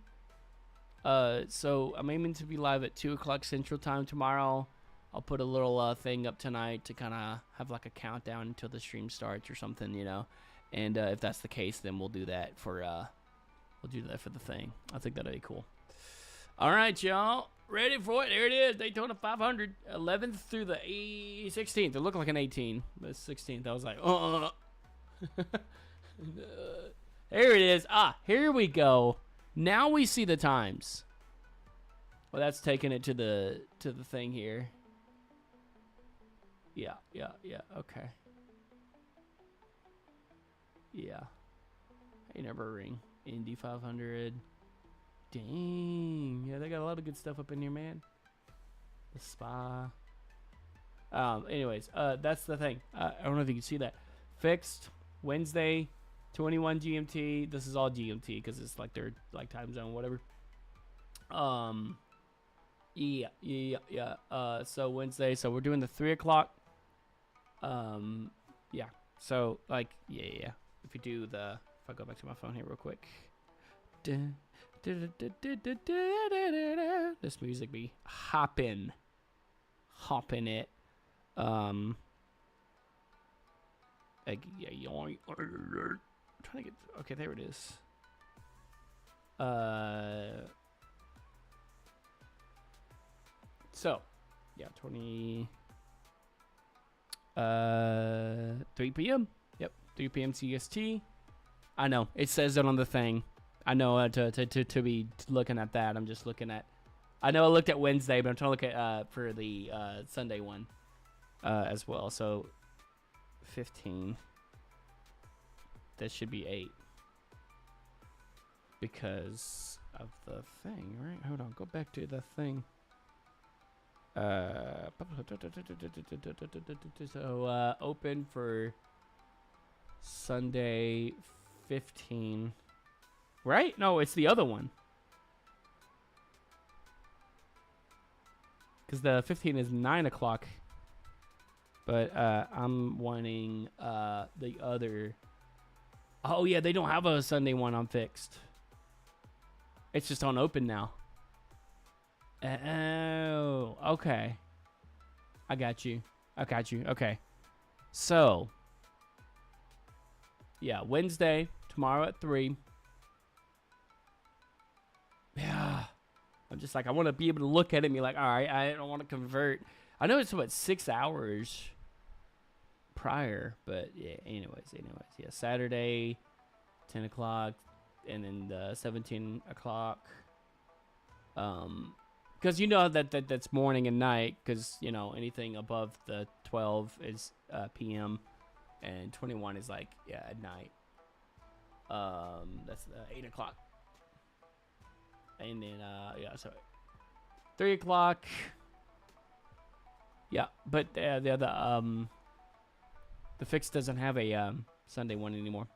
So I'm aiming to be live at 2 o'clock Central Time tomorrow. I'll put a little thing up tonight to kind of have like a countdown until the stream starts or something, you know. And if that's the case, then we'll do that for the thing. I think that'll be cool. All right, y'all. Ready for it? There it is. Daytona 500, 11th through the 16th. It looked like an 18, but it's 16th. I was like, there it is. Here we go. Now we see the times. Well, that's taking it to the thing here. Yeah. Okay. Yeah. Hey, Nürburgring. Indy 500. Dang. Yeah, they got a lot of good stuff up in here, man. The spa. Anyways, that's the thing. I don't know if you can see that. Fixed. Wednesday, 21 GMT. This is all GMT because it's like their like time zone, whatever. Yeah. So Wednesday. So we're doing the 3 o'clock. Yeah. So like, yeah. If you do the, if I go back to my phone here real quick. This music be hopping it. Like, yeah, I'm trying to get, okay, there it is. So, yeah, 3 p.m. Yep, 3 p.m. CST. I know it says it on the thing. I know to be looking at that. I'm just looking at. I know I looked at Wednesday, but I'm trying to look at for the Sunday one as well. So 15. That should be 8 because of the thing, right? Hold on, go back to the thing. So open for Sunday 15. Right? No, it's the other one. Because the 15 is 9 o'clock. But I'm wanting the other. Oh, yeah, they don't have a Sunday one on fixed. It's just on open now. Oh, okay. I got you. Okay. So, yeah, Wednesday, tomorrow at 3. Yeah. I'm just like, I want to be able to look at it and be like, all right, I don't want to convert. I know it's about 6 hours prior, but yeah, anyways. Yeah, Saturday, 10 o'clock, and then the 17 o'clock. Because you know that's morning and night, because, you know, anything above the 12 is p.m. and 21 is like, yeah, at night. That's 8 o'clock. And then, yeah, so 3 o'clock. Yeah, but the fix doesn't have a Sunday one anymore.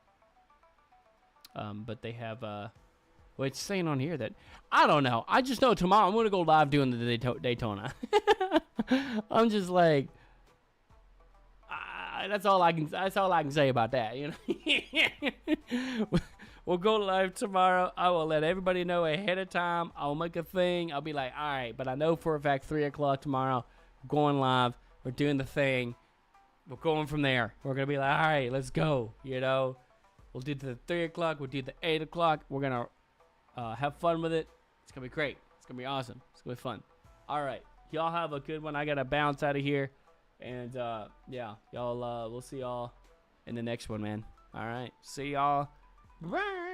But they have well, it's saying on here that I don't know. I just know tomorrow I'm gonna go live doing the Daytona. I'm just like, that's all I can say about that. You know, we'll go live tomorrow. I will let everybody know ahead of time. I'll make a thing. I'll be like, all right, but I know for a fact 3 o'clock tomorrow. We're going live. We're doing the thing. We're going from there. We're gonna be like, all right, let's go. You know, we'll do the 3 o'clock. We'll do the 8 o'clock. We're gonna have fun with it. It's gonna be great. It's gonna be awesome. It's gonna be fun. All right, y'all have a good one. I gotta bounce out of here, and yeah, y'all. We'll see y'all in the next one, man. All right, see y'all. Bye.